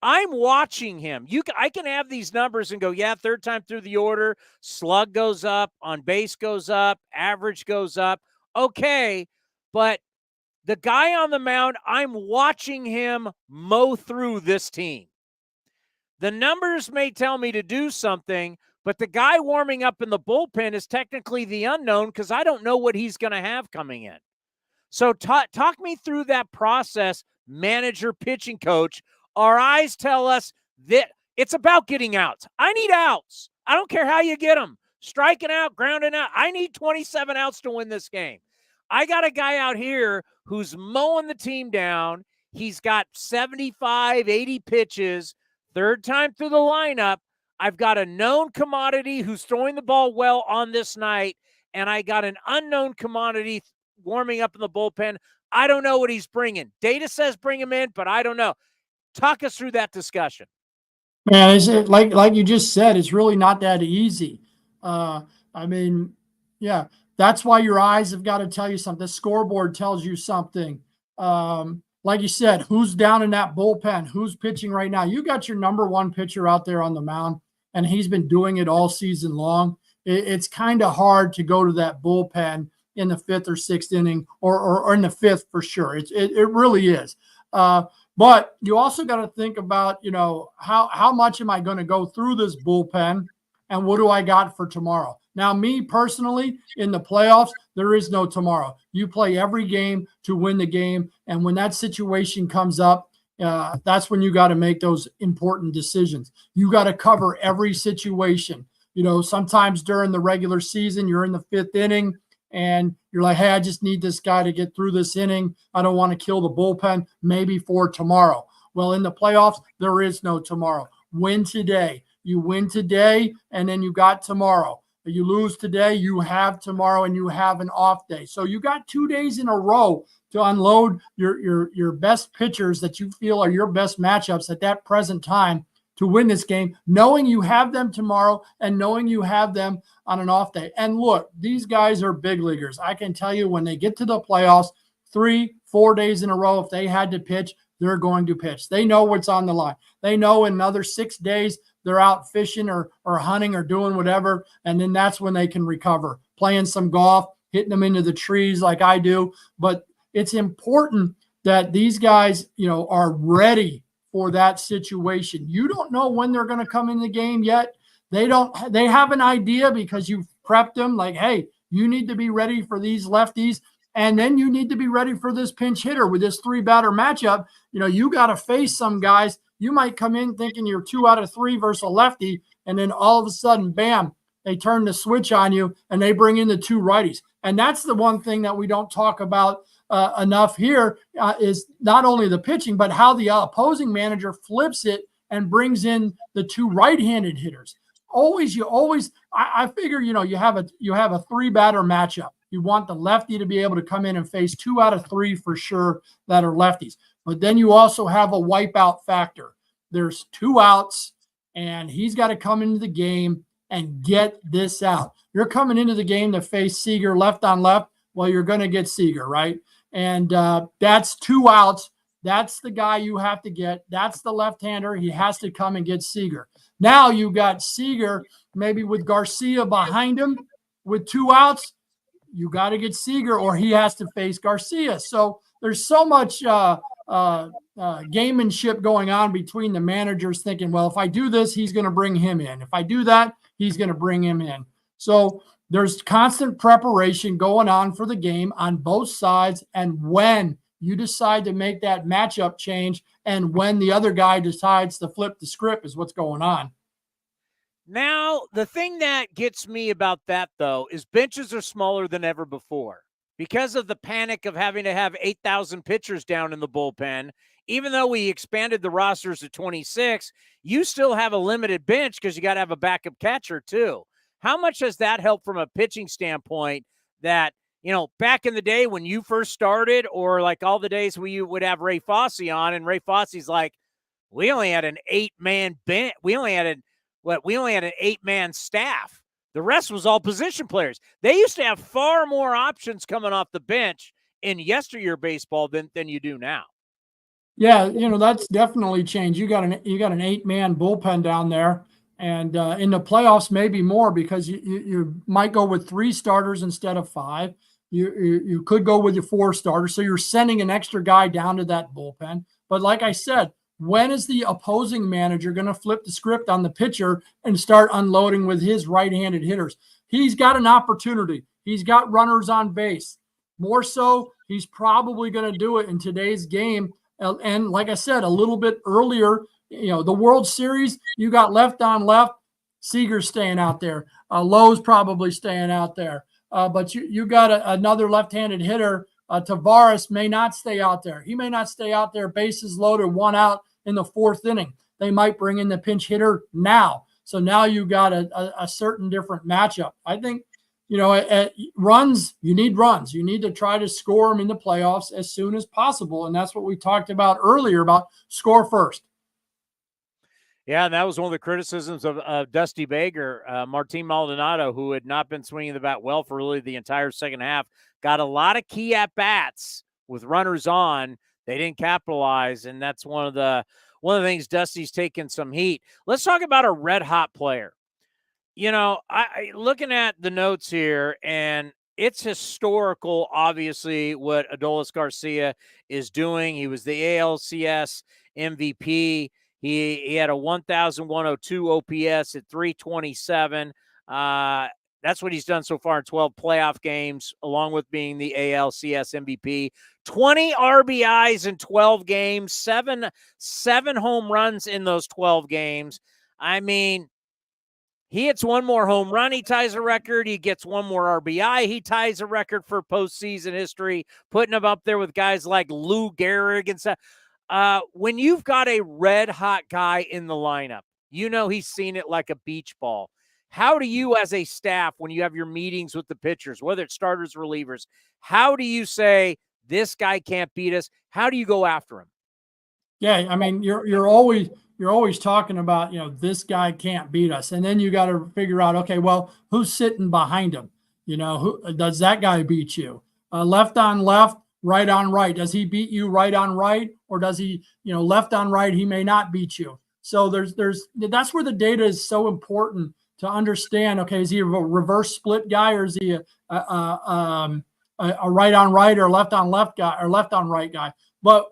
I'm watching him. I can have these numbers and go, yeah, 3rd time through the order, slug goes up, on base goes up, average goes up. Okay, but the guy on the mound, I'm watching him mow through this team. The numbers may tell me to do something, but the guy warming up in the bullpen is technically the unknown because I don't know what he's going to have coming in. So talk me through that process, manager, pitching coach. Our eyes tell us that it's about getting outs. I need outs. I don't care how you get them. Striking out, grounding out. I need 27 outs to win this game. I got a guy out here who's mowing the team down. He's got 75, 80 pitches, 3rd time through the lineup. I've got a known commodity who's throwing the ball well on this night, and I got an unknown commodity warming up in the bullpen. I don't know what he's bringing. Data says bring him in, but I don't know. Talk us through that discussion. Man, is it like you just said, it's really not that easy. That's why your eyes have got to tell you something. The scoreboard tells you something. Like you said, who's down in that bullpen? Who's pitching right now? You got your number 1 pitcher out there on the mound, and he's been doing it all season long. It's kind of hard to go to that bullpen in the 5th or 6th inning or in the 5th for sure. It really is. But you also got to think about, how much am I going to go through this bullpen and what do I got for tomorrow? Now, me personally, in the playoffs, there is no tomorrow. You play every game to win the game. And when that situation comes up, that's when you got to make those important decisions. You got to cover every situation. Sometimes during the regular season, you're in the 5th inning and you're like, hey, I just need this guy to get through this inning. I don't want to kill the bullpen, maybe for tomorrow. Well, in the playoffs, there is no tomorrow. Win today. You win today, and then you got tomorrow. You lose today, you have tomorrow, and you have an off day. So you got 2 days in a row to unload your best pitchers that you feel are your best matchups at that present time to win this game, knowing you have them tomorrow and knowing you have them on an off day. And look, these guys are big leaguers. I can tell you when they get to the playoffs, 3-4 days in a row, if they had to pitch, they're going to pitch. They know what's on the line. They know in another 6 days they're out fishing or hunting or doing whatever, and then that's when they can recover, playing some golf, hitting them into the trees like I do. But it's important that these guys, are ready for that situation. You don't know when they're going to come in the game yet. They have an idea because you've prepped them like, hey, you need to be ready for these lefties. And then you need to be ready for this pinch hitter with this 3-batter matchup. You got to face some guys. You might come in thinking you're 2 out of 3 versus a lefty. And then all of a sudden, bam, they turn the switch on you and they bring in the 2 righties. And that's the one thing that we don't talk about enough here is not only the pitching, but how the opposing manager flips it and brings in the 2 right-handed hitters. I figure, you have a 3-batter matchup. You want the lefty to be able to come in and face 2 out of 3 for sure that are lefties. But then you also have a wipeout factor. There's 2 outs, and he's got to come into the game and get this out. You're coming into the game to face Seager left on left. Well, you're going to get Seager, right? And that's 2 outs. That's the guy you have to get. That's the left-hander. He has to come and get Seager. Now you got Seager maybe with Garcia behind him with 2 outs. You got to get Seager or he has to face Garcia. So there's so much gamemanship going on between the managers thinking, well, if I do this, he's going to bring him in. If I do that, he's going to bring him in. So there's constant preparation going on for the game on both sides. And when you decide to make that matchup change and when the other guy decides to flip the script is what's going on. Now, the thing that gets me about that, though, is benches are smaller than ever before. Because of the panic of having to have 8,000 pitchers down in the bullpen, even though we expanded the rosters to 26, you still have a limited bench because you got to have a backup catcher, too. How much has that helped from a pitching standpoint that, back in the day when you first started or like all the days where you would have Ray Fosse on and Ray Fosse's like, we only had an 8-man bench. We only had an 8-man staff. The rest was all position players. They used to have far more options coming off the bench in yesteryear baseball than you do now. Yeah, that's definitely changed. You got an 8-man bullpen down there, and in the playoffs maybe more because you might go with 3 starters instead of 5. You could go with your 4 starters, so you're sending an extra guy down to that bullpen. But like I said, when is the opposing manager going to flip the script on the pitcher and start unloading with his right-handed hitters? He's got an opportunity. He's got runners on base. More so, he's probably going to do it in today's game. And like I said, a little bit earlier, the World Series, you got left on left, Seager's staying out there. Lowe's probably staying out there. But you got another left-handed hitter. Tavares may not stay out there. He may not stay out there, bases loaded, 1 out in the 4th inning. They might bring in the pinch hitter now. So now you got a certain different matchup. I think, at runs, you need runs. You need to try to score them in the playoffs as soon as possible. And that's what we talked about earlier about score first. Yeah, and that was one of the criticisms of Dusty Baker. Martin Maldonado, who had not been swinging the bat well for really the entire second half, got a lot of key at-bats with runners on. They didn't capitalize, and that's one of the things Dusty's taken some heat. Let's talk about a red-hot player. I looking at the notes here, and it's historical, obviously, what Adolis Garcia is doing. He was the ALCS MVP. He had a 1,102 OPS at 327. That's what he's done so far in 12 playoff games, along with being the ALCS MVP. 20 RBIs in 12 games, seven home runs in those 12 games. I mean, he hits 1 more home run, he ties a record. He gets 1 more RBI, he ties a record for postseason history, putting him up there with guys like Lou Gehrig and stuff. When you've got a red-hot guy in the lineup, he's seen it like a beach ball. How do you as a staff, when you have your meetings with the pitchers, whether it's starters, relievers, how do you say this guy can't beat us? How do you go after him? Yeah, I mean, you're always talking about, this guy can't beat us. And then you got to figure out, okay, well, who's sitting behind him? Who does that guy beat you? Left on left, right on right. Does he beat you right on right? Or does he, left on right, he may not beat you. So that's where the data is so important to understand. Okay, is he a reverse split guy, or is he a right on right or left on left guy or left on right guy? But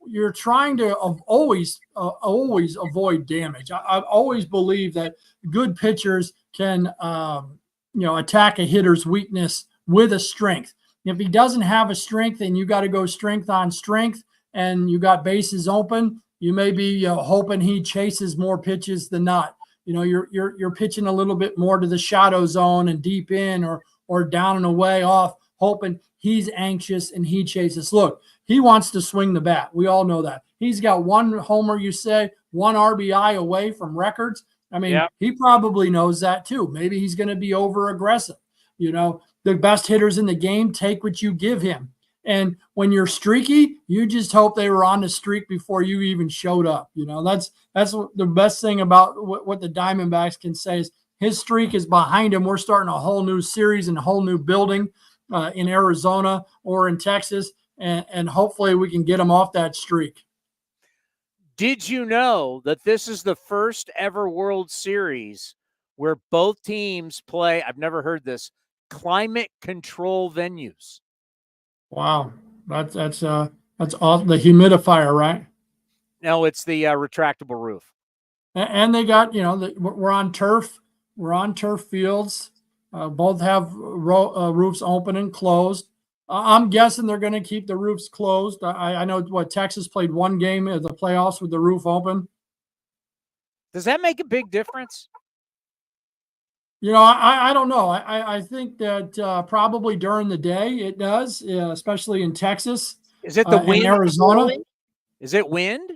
you're trying to always avoid damage. I've always believed that good pitchers can attack a hitter's weakness with a strength. If he doesn't have a strength and you got to go strength on strength and you got bases open, you may be hoping he chases more pitches than not. You're pitching a little bit more to the shadow zone and deep in or down and away off, hoping he's anxious and he chases. Look, he wants to swing the bat. We all know that. He's got one homer, you say, one RBI away from records. I mean, He probably knows that too. Maybe he's going to be over aggressive. The best hitters in the game take what you give him. And when you're streaky, you just hope they were on the streak before you even showed up. That's the best thing about what the Diamondbacks can say is his streak is behind him. We're starting a whole new series and a whole new building in Arizona or in Texas, and hopefully we can get him off that streak. Did you know that this is the first ever World Series where both teams play, I've never heard this, climate control venues? Wow. That's awesome. The humidifier, right? No, it's the retractable roof. And they got, we're on turf. We're on turf fields. Both have roofs open and closed. I'm guessing they're going to keep the roofs closed. I know Texas played one game of the playoffs with the roof open. Does that make a big difference? I don't know. I think that probably during the day it does, especially in Texas. Is it the wind? In Arizona? Is it wind?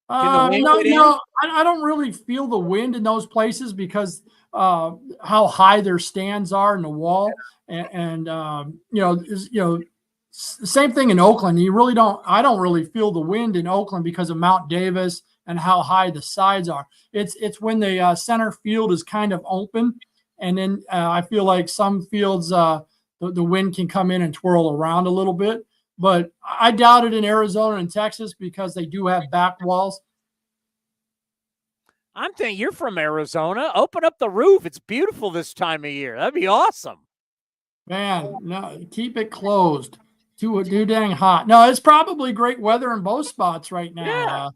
No, I don't really feel the wind in those places because how high their stands are in the wall, and same thing in Oakland. I don't really feel the wind in Oakland because of Mount Davis and how high the sides are. It's when the center field is kind of open, and then I feel like some fields the wind can come in and twirl around a little bit. But I doubt it in Arizona and Texas because they do have back walls. I'm thinking you're from Arizona. Open up the roof. It's beautiful this time of year. That'd be awesome. Man, no, keep it closed. Too dang hot. No, it's probably great weather in both spots right now.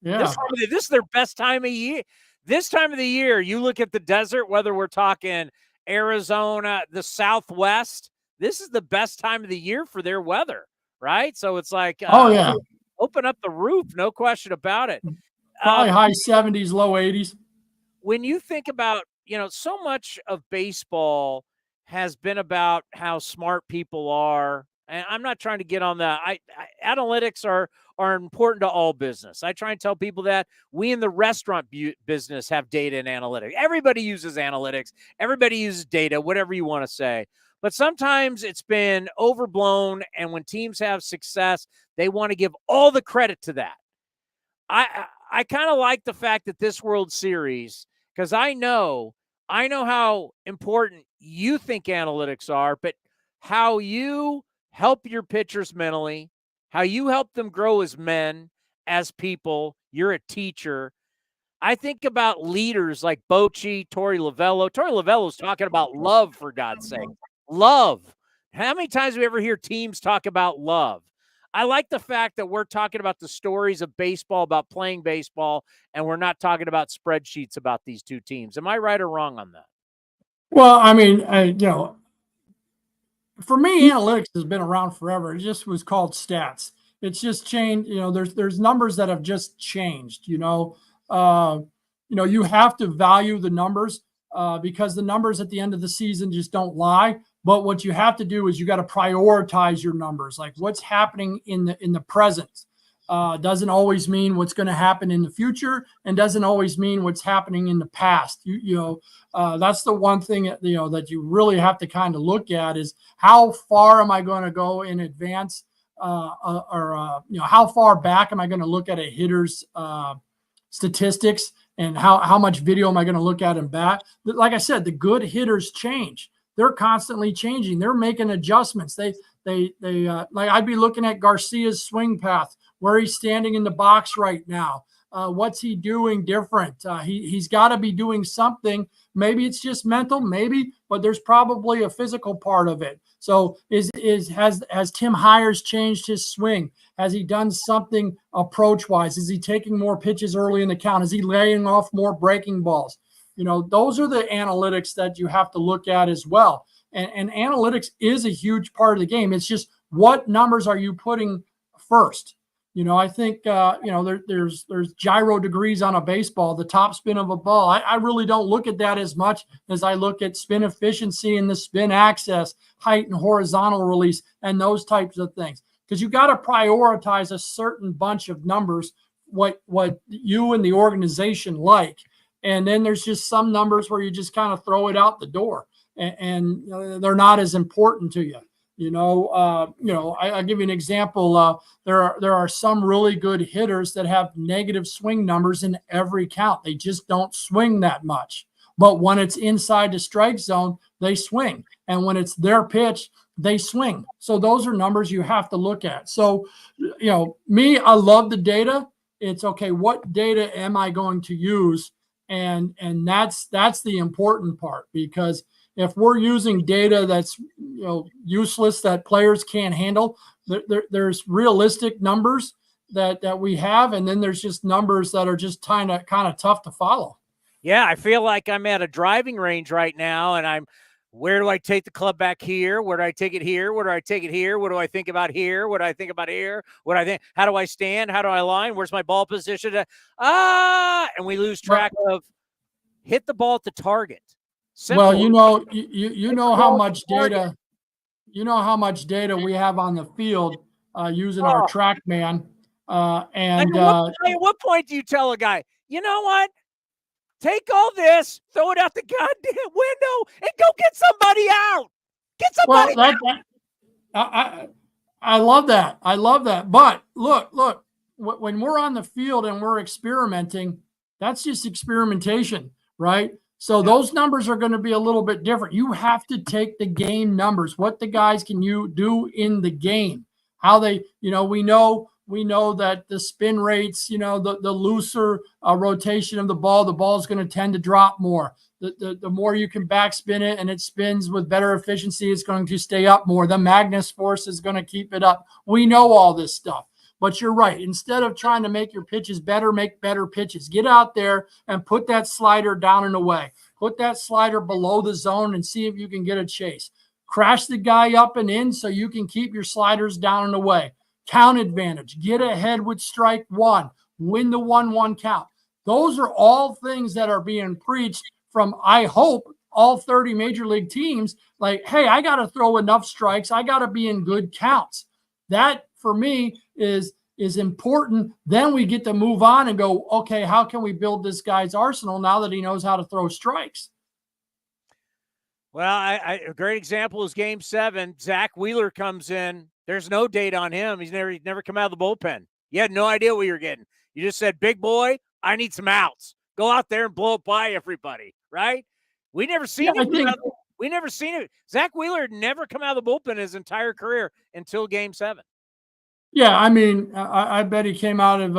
Yeah. This is their best time of year. This time of the year, you look at the desert, whether we're talking Arizona, the Southwest, this is the best time of the year for their weather, right? So it's like, open up the roof, no question about it. Probably high 70s, low 80s. When you think about, so much of baseball has been about how smart people are. And I'm not trying to get on that. Analytics are important to all business. I try and tell people that we in the restaurant business have data and analytics. Everybody uses analytics. Everybody uses data, whatever you want to say. But sometimes it's been overblown. And when teams have success, they want to give all the credit to that. I kind of like the fact that this World Series, because I know how important you think analytics are, but how you help your pitchers mentally, how you help them grow as men, as people. You're a teacher. I think about leaders like Bochy, Torey Lovullo. Torey Lovullo's talking about love, for God's sake. Love. How many times do we ever hear teams talk about love? I like the fact that we're talking about the stories of baseball, about playing baseball, and we're not talking about spreadsheets about these two teams. Am I right or wrong on that? Well, I mean, for me, analytics has been around forever. It just was called stats. It's just changed. There's numbers that have just changed. You have to value the numbers because the numbers at the end of the season just don't lie. But what you have to do is you got to prioritize your numbers, like what's happening in the present. Doesn't always mean what's going to happen in the future, and doesn't always mean what's happening in the past. That's the one thing that you really have to kind of look at is how far am I going to go in advance, or how far back am I going to look at a hitter's statistics, and how much video am I going to look at in bat? Like I said, the good hitters change. They're constantly changing. They're making adjustments. They like I'd be looking at Garcia's swing path, where he's standing in the box right now. What's he doing different? He's got to be doing something. Maybe it's just mental, maybe, but there's probably a physical part of it. So has Tim Hires changed his swing? Has he done something approach-wise? Is he taking more pitches early in the count? Is he laying off more breaking balls? Those are the analytics that you have to look at as well. And analytics is a huge part of the game. It's just what numbers are you putting first? I think there's gyro degrees on a baseball, the top spin of a ball. I really don't look at that as much as I look at spin efficiency and the spin access, height and horizontal release, and those types of things. Because you got to prioritize a certain bunch of numbers, what you and the organization like. And then there's just some numbers where you just kind of throw it out the door, and they're not as important to you. I'll give you an example. There are some really good hitters that have negative swing numbers in every count. They just don't swing that much. But when it's inside the strike zone, they swing. And when it's their pitch, they swing. So those are numbers you have to look at. So, me, I love the data. It's okay, what data am I going to use? And that's the important part, because if we're using data that's useless, that players can't handle, there's realistic numbers that we have, and then there's just numbers that are just kind of tough to follow. Yeah, I feel like I'm at a driving range right now, and where do I take the club back here? Where do I take it here? Where do I take it here? What do I think about here? What do I think about here? How do I stand? How do I line? Where's my ball position? And we lose track of hit the ball at the target. Simple. Well, you know how much data we have on the field using our TrackMan. And at what point do you tell a guy, you know what? Take all this, throw it out the goddamn window, and go get somebody out. Get somebody out. I love that. I love that. But look, when we're on the field and we're experimenting, that's just experimentation, right? So those numbers are going to be a little bit different. You have to take the game numbers. What the guys can you do in the game? How they, we know that the spin rates, the looser rotation of the ball is going to tend to drop more. The more you can backspin it and it spins with better efficiency, it's going to stay up more. The Magnus force is going to keep it up. We know all this stuff. But you're right. Instead of trying to make your pitches better, make better pitches. Get out there and put that slider down and away. Put that slider below the zone and see if you can get a chase. Crash the guy up and in so you can keep your sliders down and away. Count advantage. Get ahead with strike one. Win the 1-1 count. Those are all things that are being preached from, I hope, all 30 major league teams. Like, hey, I got to throw enough strikes. I got to be in good counts. That, for me, is important. Then we get to move on and go, okay, how can we build this guy's arsenal now that he knows how to throw strikes? Well, a great example is Game 7. Zach Wheeler comes in. There's no data on him. He's never come out of the bullpen. You had no idea what you were getting. You just said, big boy, I need some outs. Go out there and blow it by everybody, right? We never seen him. We never seen it. Zach Wheeler had never come out of the bullpen his entire career until Game 7. Yeah, I mean, I bet he came out of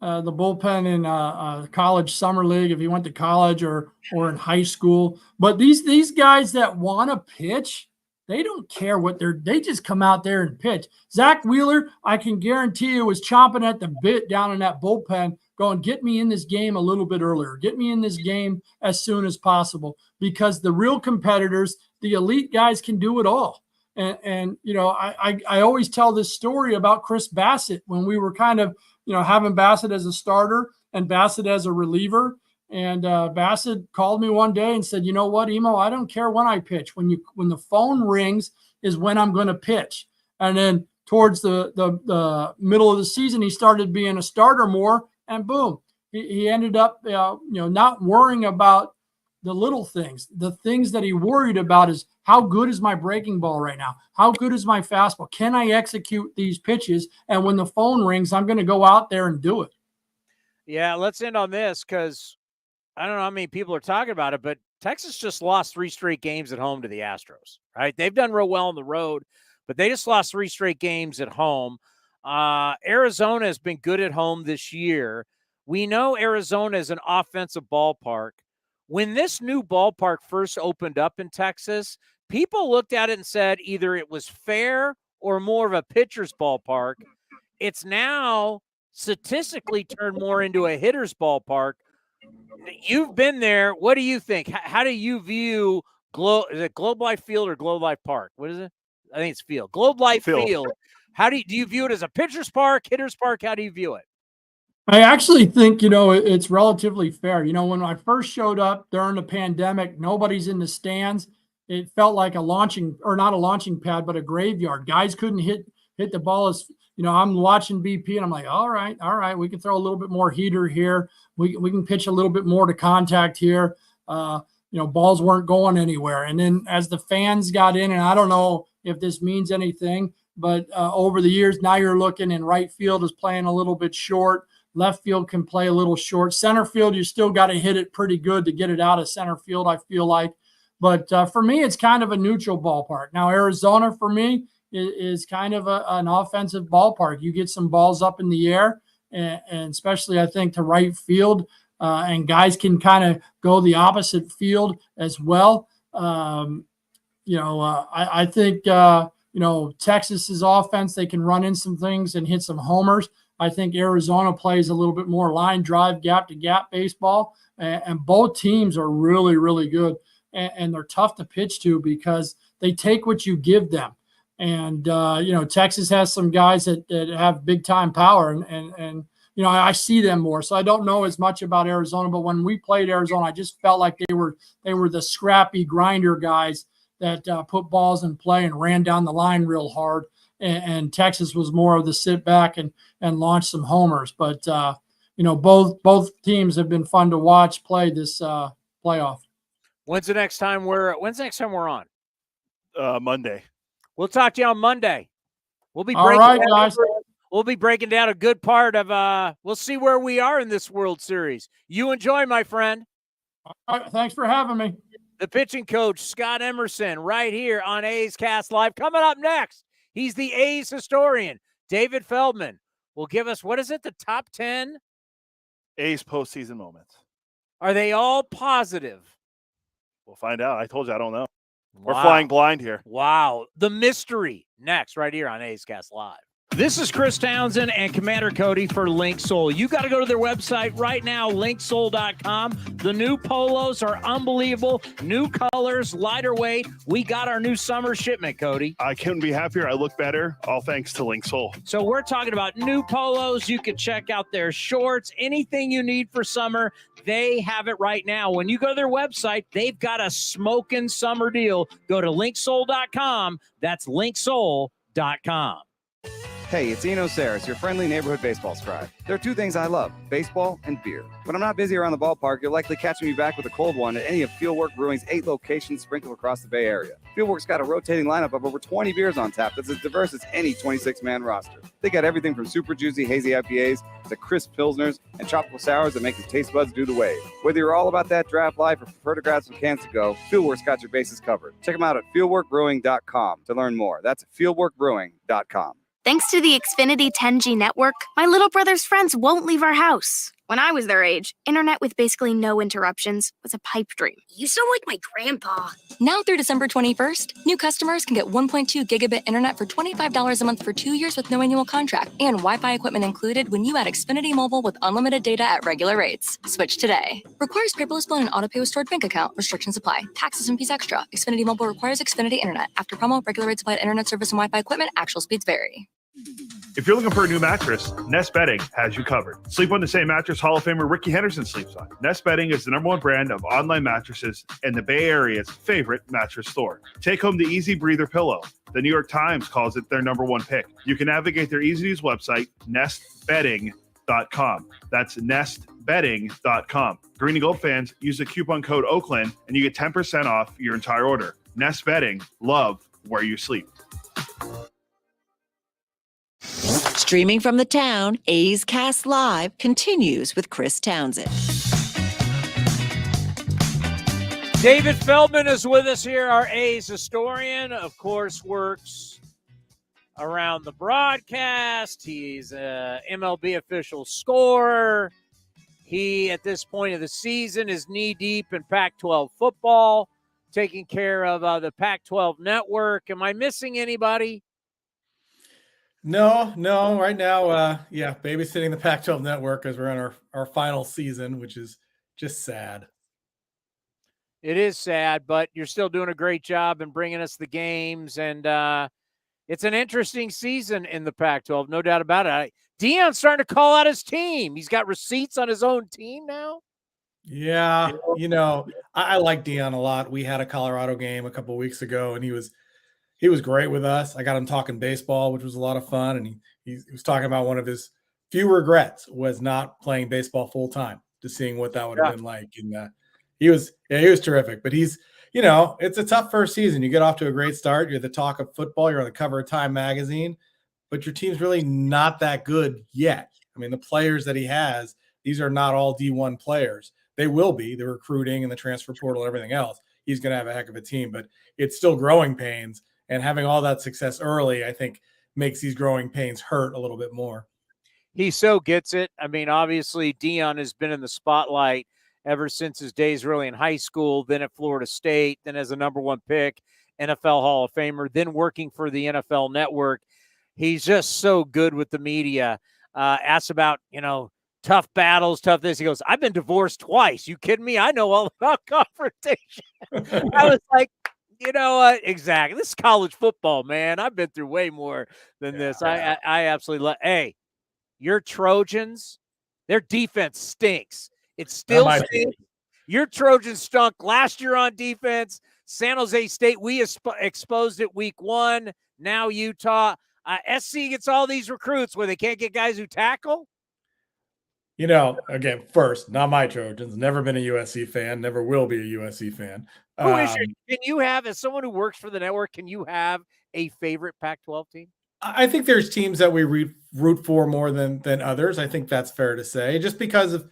the bullpen in college summer league if he went to college or in high school. But these guys that want to pitch, they don't care they just come out there and pitch. Zach Wheeler, I can guarantee you, was chomping at the bit down in that bullpen going, get me in this game a little bit earlier. Get me in this game as soon as possible, because the real competitors, the elite guys, can do it all. And I always tell this story about Chris Bassett when we were kind of, having Bassett as a starter and Bassett as a reliever. And Bassett called me one day and said, you know what, Emo, I don't care when I pitch. When the phone rings is when I'm going to pitch. And then towards the middle of the season, he started being a starter more, and boom, he ended up, not worrying about the little things. The things that he worried about is, how good is my breaking ball right now? How good is my fastball? Can I execute these pitches? And when the phone rings, I'm going to go out there and do it. Yeah, let's end on this, because I don't know how many people are talking about it, but Texas just lost 3 straight games at home to the Astros, right? They've done real well on the road, but they just lost 3 straight games at home. Arizona has been good at home this year. We know Arizona is an offensive ballpark. When this new ballpark first opened up in Texas, people looked at it and said either it was fair or more of a pitcher's ballpark. It's now statistically turned more into a hitter's ballpark. You've been there. What do you think? How do you view is it Globe Life Field or Globe Life Park? What is it? I think it's Field. Globe Life Field. How do you view it as a pitcher's park, hitter's park? How do you view it? I actually think, it's relatively fair. When I first showed up during the pandemic, nobody's in the stands. It felt like not a launching pad, but a graveyard. Guys couldn't hit the ball as, I'm watching BP and I'm like, all right, we can throw a little bit more heater here. We can pitch a little bit more to contact here. Balls weren't going anywhere. And then as the fans got in, and I don't know if this means anything, but over the years, now you're looking and right field is playing a little bit short. Left field can play a little short. Center field, you still got to hit it pretty good to get it out of center field, I feel like. But for me, it's kind of a neutral ballpark. Now, Arizona, for me, is kind of an offensive ballpark. You get some balls up in the air, and especially, I think, to right field, and guys can kind of go the opposite field as well. I think, Texas's offense, they can run in some things and hit some homers. I think Arizona plays a little bit more line drive, gap-to-gap baseball, and both teams are really, really good. And they're tough to pitch to because they take what you give them. And, Texas has some guys that have big-time power, and I see them more. So I don't know as much about Arizona, but when we played Arizona, I just felt like they were the scrappy grinder guys that put balls in play and ran down the line real hard. And Texas was more of the sit back and launch some homers. But, both teams have been fun to watch play this playoff. When's the next time we're on? Monday. We'll talk to you on Monday. We'll be all right, guys. We'll be breaking down a good part of we'll see where we are in this World Series. You enjoy, my friend. All right, thanks for having me. The pitching coach, Scott Emerson, right here on A's Cast Live. Coming up next, he's the A's historian, David Feldman, will give us, the top 10? A's postseason moments. Are they all positive? We'll find out. I told you I don't know. Wow. We're flying blind here. Wow. The mystery next right here on A's Cast Live. This is Chris Townsend and Commander Cody for Link Soul. You got to go to their website right now, linksoul.com. The new polos are unbelievable. New colors, lighter weight. We got our new summer shipment, Cody. I couldn't be happier. I look better. All thanks to Link Soul. So we're talking about new polos. You can check out their shorts. Anything you need for summer, they have it right now. When you go to their website, they've got a smoking summer deal. Go to linksoul.com. That's linksoul.com. Hey, it's Eno Sarris, your friendly neighborhood baseball scribe. There are two things I love, baseball and beer. When I'm not busy around the ballpark, you'll likely catch me back with a cold one at any of Fieldwork Brewing's 8 locations sprinkled across the Bay Area. Fieldwork's got a rotating lineup of over 20 beers on tap that's as diverse as any 26-man roster. They got everything from super juicy, hazy IPAs to crisp pilsners and tropical sours that make your taste buds do the wave. Whether you're all about that draft life or prefer to grab some cans to go, Fieldwork's got your bases covered. Check them out at fieldworkbrewing.com to learn more. That's fieldworkbrewing.com. Thanks to the Xfinity 10G network, my little brother's friends won't leave our house. When I was their age, internet with basically no interruptions was a pipe dream. You sound like my grandpa. Now through December 21st, new customers can get 1.2 gigabit internet for $25 a month for 2 years with no annual contract and Wi-Fi equipment included when you add Xfinity Mobile with unlimited data at regular rates. Switch today. Requires paperless bill and auto-pay with stored bank account. Restrictions apply. Taxes and fees extra. Xfinity Mobile requires Xfinity internet. After promo, regular rates apply to internet service and Wi-Fi equipment. Actual speeds vary. If you're looking for a new mattress, Nest Bedding has you covered. Sleep on the same mattress Hall of Famer Ricky Henderson sleeps on. Nest Bedding is the #1 brand of online mattresses and the Bay Area's favorite mattress store. Take home the Easy Breather pillow. The New York Times calls it their #1 pick. You can navigate their easy-to-use website, nestbedding.com. That's nestbedding.com. Green and Gold fans, use the coupon code Oakland and you get 10% off your entire order. Nest Bedding, love where you sleep. Streaming from the town, A's Cast Live continues with Chris Townsend. David Feldman is with us here, our A's historian. Of course, works around the broadcast. He's a MLB official scorer. He, at this point of the season, is knee-deep in Pac-12 football. taking care of the Pac-12 network. Am I missing anybody? No. Right now, babysitting the Pac-12 network as we're in our final season, which is just sad. It is sad, but you're still doing a great job in bringing us the games, and it's an interesting season in the Pac-12, no doubt about it. Deion's starting to call out his team. He's got receipts on his own team now. Yeah, I like Deion a lot. We had a Colorado game a couple of weeks ago, and he was great with us. I got him talking baseball, which was a lot of fun, and he was talking about one of his few regrets was not playing baseball full time, just seeing what that would have been like. And he was terrific. But he's, it's a tough first season. You get off to a great start. You're the talk of football. You're on the cover of Time magazine, but your team's really not that good yet. I mean, the players that he has, these are not all D1 players. They will be, the recruiting and the transfer portal and everything else. He's going to have a heck of a team, but it's still growing pains. And having all that success early, I think, makes these growing pains hurt a little bit more. He so gets it. I mean, obviously, Deion has been in the spotlight ever since his days really in high school, then at Florida State, then as a number one pick, NFL Hall of Famer, then working for the NFL Network. He's just so good with the media. Asks about, tough battles, tough this. He goes, I've been divorced twice. You kidding me? I know all about confrontation. I was like, you know what? Exactly. This is college football, man. I've been through way more than this. I absolutely love. Hey, your Trojans, their defense stinks. It still stinks. Your Trojans stunk last year on defense. San Jose State, we exposed it week 1. Now Utah. SC gets all these recruits where they can't get guys who tackle. Again, first, not my Trojans. Never been a USC fan. Never will be a USC fan. Who is can you have, as someone who works for the network, can you have a favorite Pac-12 team? I think there's teams that we root for more than others. I think that's fair to say, just because of,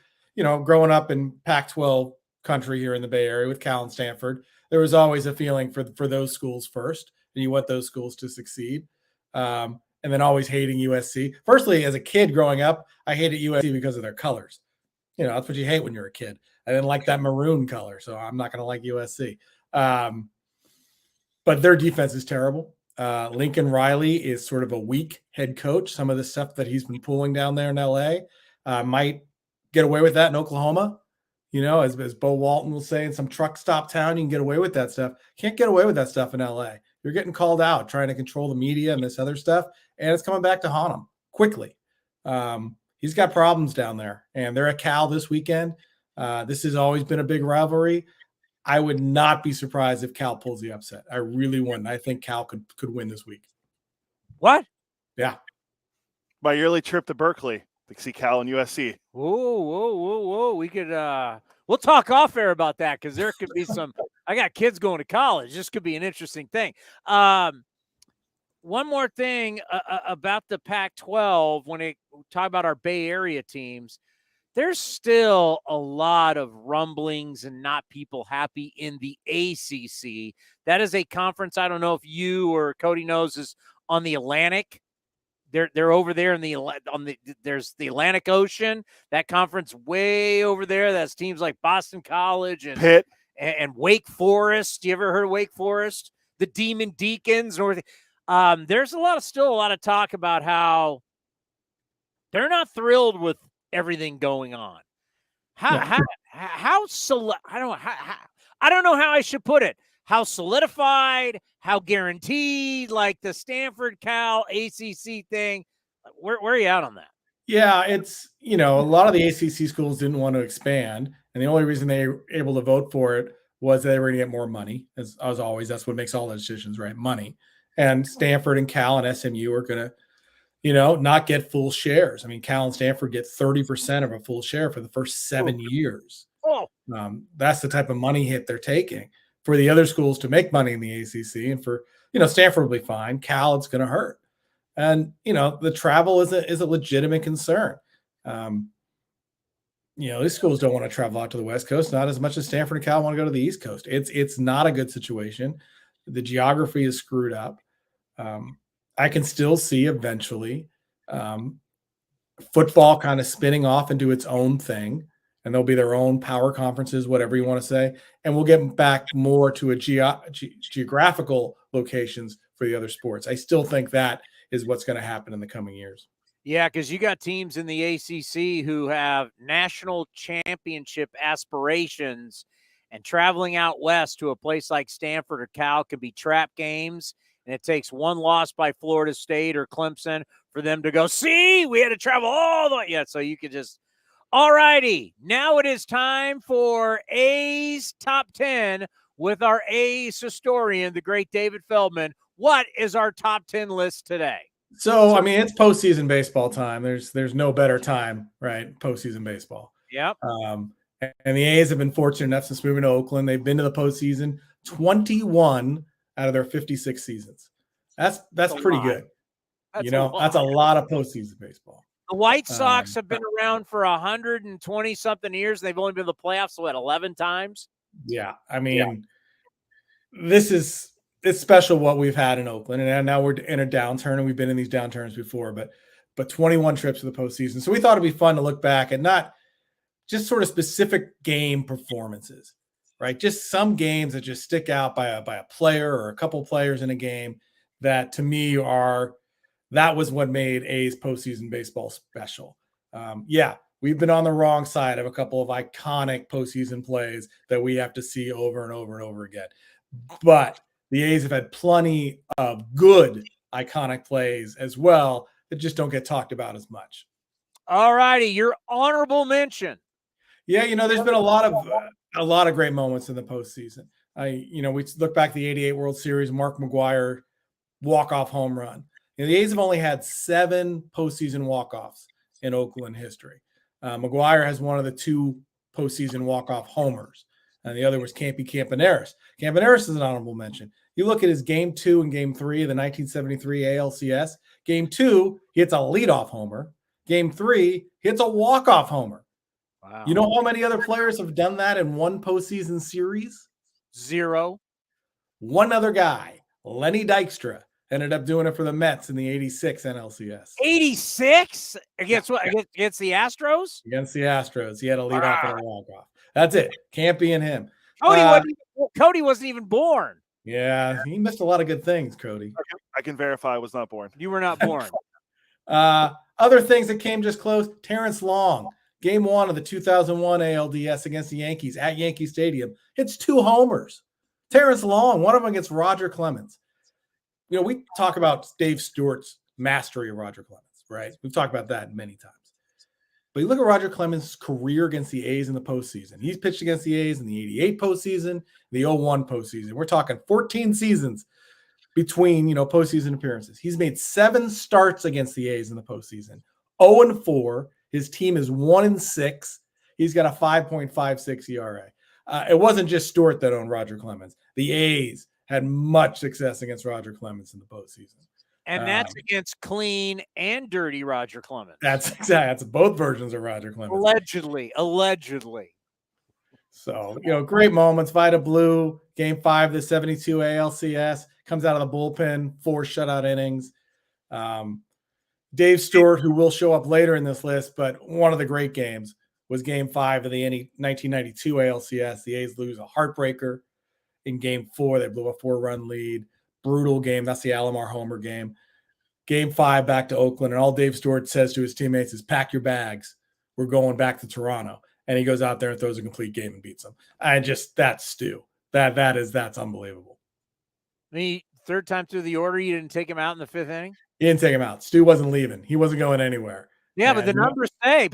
growing up in Pac-12 country here in the Bay Area with Cal and Stanford, there was always a feeling for those schools first, and you want those schools to succeed. And then always hating USC. Firstly, as a kid growing up, I hated USC because of their colors. That's what you hate when you're a kid. I didn't like that maroon color, so I'm not going to like USC. But their defense is terrible. Lincoln Riley is sort of a weak head coach. Some of the stuff that he's been pulling down there in LA might get away with that in Oklahoma. As Bo Walton will say, in some truck stop town, you can get away with that stuff. Can't get away with that stuff in LA. You're getting called out trying to control the media and this other stuff, and it's coming back to haunt him quickly. He's got problems down there, and they're at Cal this weekend. This has always been a big rivalry. I would not be surprised if Cal pulls the upset. I really wouldn't. I think Cal could win this week. What? Yeah. My yearly trip to Berkeley to see Cal and USC. Whoa. We could we'll talk off air about that, because there could be some I got kids going to college. This could be an interesting thing. One more thing about the Pac-12, when we talk about our Bay Area teams, there's still a lot of rumblings and not people happy in the ACC. That is a conference, I don't know if you or Cody knows, is on the Atlantic. They're over there there's the Atlantic Ocean. That conference way over there. That's teams like Boston College and Pitt and Wake Forest. You ever heard of Wake Forest? The Demon Deacons. There's still a lot of talk about how they're not thrilled with everything going on. I don't know how I should put it. How solidified, how guaranteed, like the Stanford Cal ACC thing. Where are you at on that? Yeah, it's, a lot of the ACC schools didn't want to expand, and the only reason they were able to vote for it was they were going to get more money. As always, that's what makes all the decisions, right? Money. And Stanford and Cal and SMU are going to, not get full shares. I mean, Cal and Stanford get 30% of a full share for the first 7 years. Oh. That's the type of money hit they're taking. For the other schools to make money in the ACC, and for, Stanford will be fine. Cal, it's going to hurt. And, the travel is a legitimate concern. These schools don't want to travel out to the West Coast, not as much as Stanford and Cal want to go to the East Coast. It's not a good situation. The geography is screwed up. I can still see eventually football kind of spinning off into its own thing, and there'll be their own power conferences, whatever you want to say. And we'll get back more to a geographical locations for the other sports. I still think that is what's going to happen in the coming years. Yeah, because you got teams in the ACC who have national championship aspirations, and traveling out west to a place like Stanford or Cal can be trap games, and it takes one loss by Florida State or Clemson for them to go, see, we had to travel all the way. Yeah, so you could just – all righty. Now it is time for A's Top 10 with our A's historian, the great David Feldman. What is our top 10 list today? So, I mean, it's postseason baseball time. There's no better time, right? Postseason baseball. Yep. And the A's have been fortunate enough since moving to Oakland. They've been to the postseason 21 out of their 56 seasons. That's pretty good. That's a lot of postseason baseball. The White Sox have been around for 120 something years. They've only been to the playoffs, so 11 times. Yeah. I mean, it's special what we've had in Oakland, and now we're in a downturn, and we've been in these downturns before, but 21 trips to the postseason. So we thought it'd be fun to look back at not just sort of specific game performances, right? Just some games that just stick out by a player or a couple players in a game that to me that was what made A's postseason baseball special. We've been on the wrong side of a couple of iconic postseason plays that we have to see over and over and over again. But the A's have had plenty of good iconic plays as well that just don't get talked about as much. All righty, your honorable mention. Yeah, there's been a lot of great moments in the postseason. We look back at the '88 World Series, Mark McGwire walk-off home run. The A's have only had 7 postseason walk-offs in Oakland history. McGwire has one of the 2 postseason walk-off homers, and the other was Campy Campaneris. Campaneris is an honorable mention. You look at his Game 2 and Game 3 of the 1973 ALCS. Game 2, he hits a leadoff homer. Game 3, he hits a walk-off homer. Wow. You know how many other players have done that in one postseason series? 0. One other guy, Lenny Dykstra, ended up doing it for the Mets in the '86 NLCS. 86 against what? Against the Astros? Against the Astros, he had a leadoff and a walk-off. That's it. Campy and him. Cody wasn't even born. Yeah, he missed a lot of good things, Cody. I can verify I was not born. You were not born. Other things that came just close, Terrence Long, Game 1 of the 2001 ALDS against the Yankees at Yankee Stadium. Hits 2 homers. Terrence Long, one of them against Roger Clemens. We talk about Dave Stewart's mastery of Roger Clemens, right? We've talked about that many times. But you look at Roger Clemens' career against the A's in the postseason. He's pitched against the A's in the '88 postseason, the '01 postseason. We're talking 14 seasons between, postseason appearances. He's made 7 starts against the A's in the postseason. 0-4. His team is 1-6. He's got a 5.56 ERA. It wasn't just Stewart that owned Roger Clemens. The A's had much success against Roger Clemens in the postseason. And that's against clean and dirty Roger Clemens. That's exactly. That's both versions of Roger Clemens. Allegedly. So, great moments. Vida Blue, Game 5 of the '72 ALCS, comes out of the bullpen, 4 shutout innings. Dave Stewart, who will show up later in this list, but one of the great games was Game 5 of the 1992 ALCS. The A's lose a heartbreaker in Game 4. They blew a 4-run lead. Brutal game. That's the Alomar homer game. Game 5 back to Oakland, and all Dave Stewart says to his teammates is, pack your bags. We're going back to Toronto. And he goes out there and throws a complete game and beats them. That's Stu. That's unbelievable. Third time through the order, you didn't take him out in the 5th inning? He didn't take him out. Stu wasn't leaving. He wasn't going anywhere. Yeah, but the numbers say.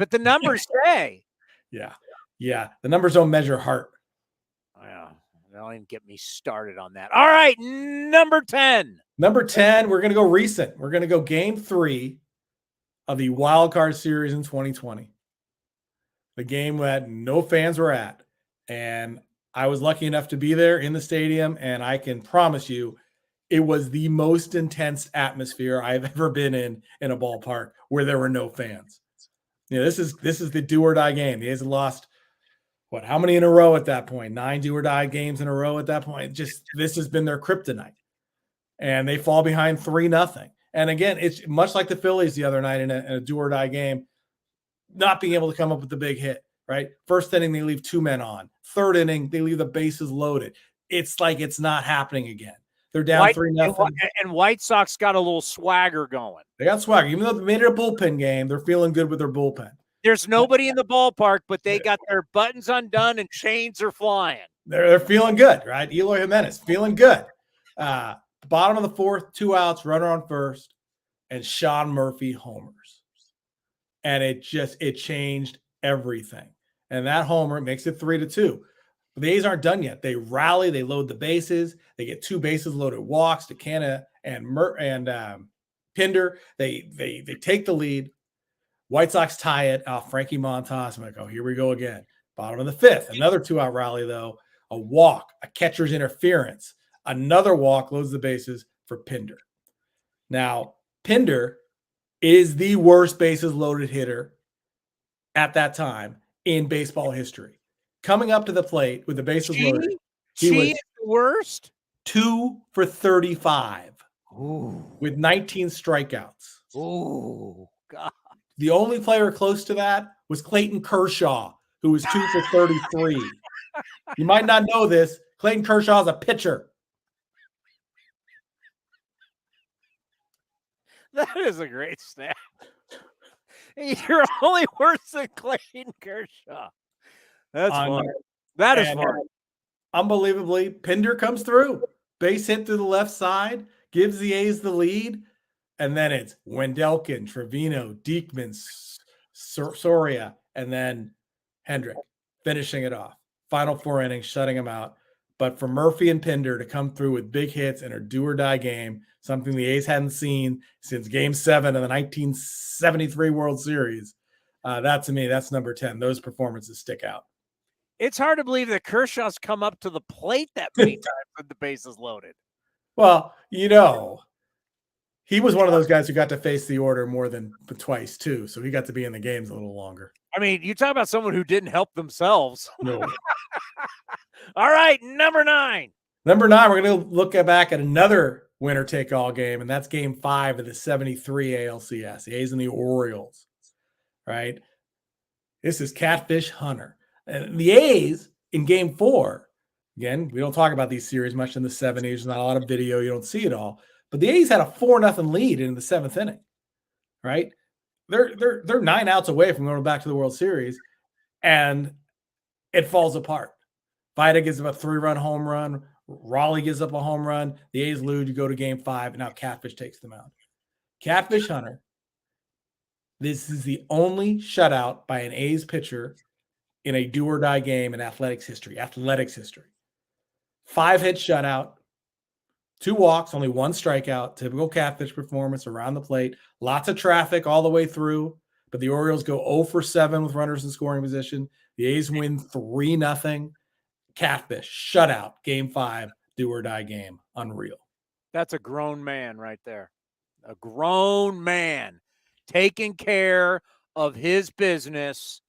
Yeah. The numbers don't measure heart. Yeah. Don't even get me started on that. All right, number 10. Number 10, we're going to go recent. We're going to go Game 3 of the Wild Card Series in 2020. The game that no fans were at. And I was lucky enough to be there in the stadium, and I can promise you it was the most intense atmosphere I've ever been in a ballpark where there were no fans. This is the do or die game. The A's lost how many in a row at that point? 9 do or die games in a row at that point. This has been their kryptonite. And they fall behind 3-0. And again, it's much like the Phillies the other night in a do or die game, not being able to come up with the big hit, right? First inning, they leave 2 men on. Third inning, they leave the bases loaded. It's like it's not happening again. They're down 3-0. And White Sox got a little swagger going. They got swagger. Even though they made it a bullpen game, they're feeling good with their bullpen. There's nobody in the ballpark, but they got their buttons undone and chains are flying. They're feeling good, right? Eloy Jimenez feeling good. Bottom of the fourth, 2 outs, runner on first, and Sean Murphy homers. And it changed everything. And that homer makes it 3-2. But the A's aren't done yet. They rally, they load the bases, they get 2 bases loaded walks to Canna and Pinder. They take the lead. White Sox tie it. Frankie Montas. I'm like, oh, here we go again. Bottom of the fifth, another 2-out rally though. A walk, a catcher's interference, another walk loads the bases for Pinder. Now, Pinder is the worst bases loaded hitter at that time in baseball history. Coming up to the plate with the bases loaded, he was the worst. 2 for 35 Ooh. with 19 strikeouts. Oh, God. The only player close to that was Clayton Kershaw, who was 2 for 33. You might not know this. Clayton Kershaw is a pitcher. That is a great stat. You're only worse than Clayton Kershaw. That's fun. That is fun. Unbelievably, Pinder comes through. Base hit through the left side, gives the A's the lead, and then it's Wendelken, Trevino, Diekman, Soria, and then Hendrick finishing it off. Final 4 innings, shutting him out. But for Murphy and Pinder to come through with big hits in a do-or-die game, something the A's hadn't seen since Game 7 of the 1973 World Series, that to me, that's number 10. Those performances stick out. It's hard to believe that Kershaw's come up to the plate that many times with the bases loaded. Well, he was one of those guys who got to face the order more than twice, too. So he got to be in the games a little longer. I mean, you talk about someone who didn't help themselves. No. All right, number 9. Number 9, we're going to look back at another winner-take-all game, and that's Game 5 of the 73 ALCS, the A's and the Orioles, right? This is Catfish Hunter. And the A's in Game 4, again, we don't talk about these series much in the 70s. There's not a lot of video. You don't see it all. But the A's had a 4-0 lead in the 7th inning, right? They're 9 outs away from going back to the World Series, and it falls apart. Vida gives up a 3-run home run. Raleigh gives up a home run. The A's lose. You go to Game 5, and now Catfish takes them out. Catfish Hunter, this is the only shutout by an A's pitcher in a do-or-die game in athletics history. 5-hit shutout, 2 walks, only 1 strikeout, typical Catfish performance around the plate, lots of traffic all the way through, but the Orioles go 0 for 7 with runners in scoring position. The A's win 3-0. Catfish, shutout, Game 5, do-or-die game. Unreal. That's a grown man right there. A grown man taking care of his business.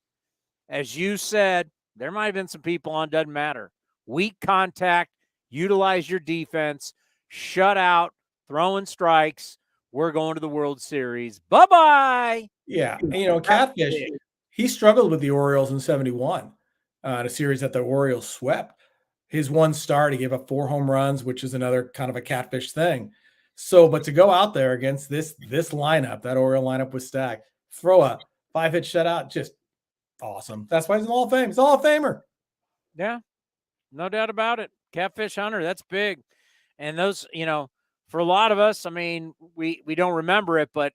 As you said, there might have been some people on, doesn't matter. Weak contact, utilize your defense, shut out, throwing strikes. We're going to the World Series. Bye-bye. Yeah. And, Catfish, he struggled with the Orioles in 71, a series that the Orioles swept. His one start, he gave up 4 home runs, which is another kind of a Catfish thing. So, but to go out there against this lineup, that Oriole lineup was stacked, throw a 5-hit shutout, just awesome. That's why he's in the Hall of Fame. He's a Hall of Famer. Yeah, no doubt about it. Catfish Hunter, that's big. And those, for a lot of us, I mean, we don't remember it, but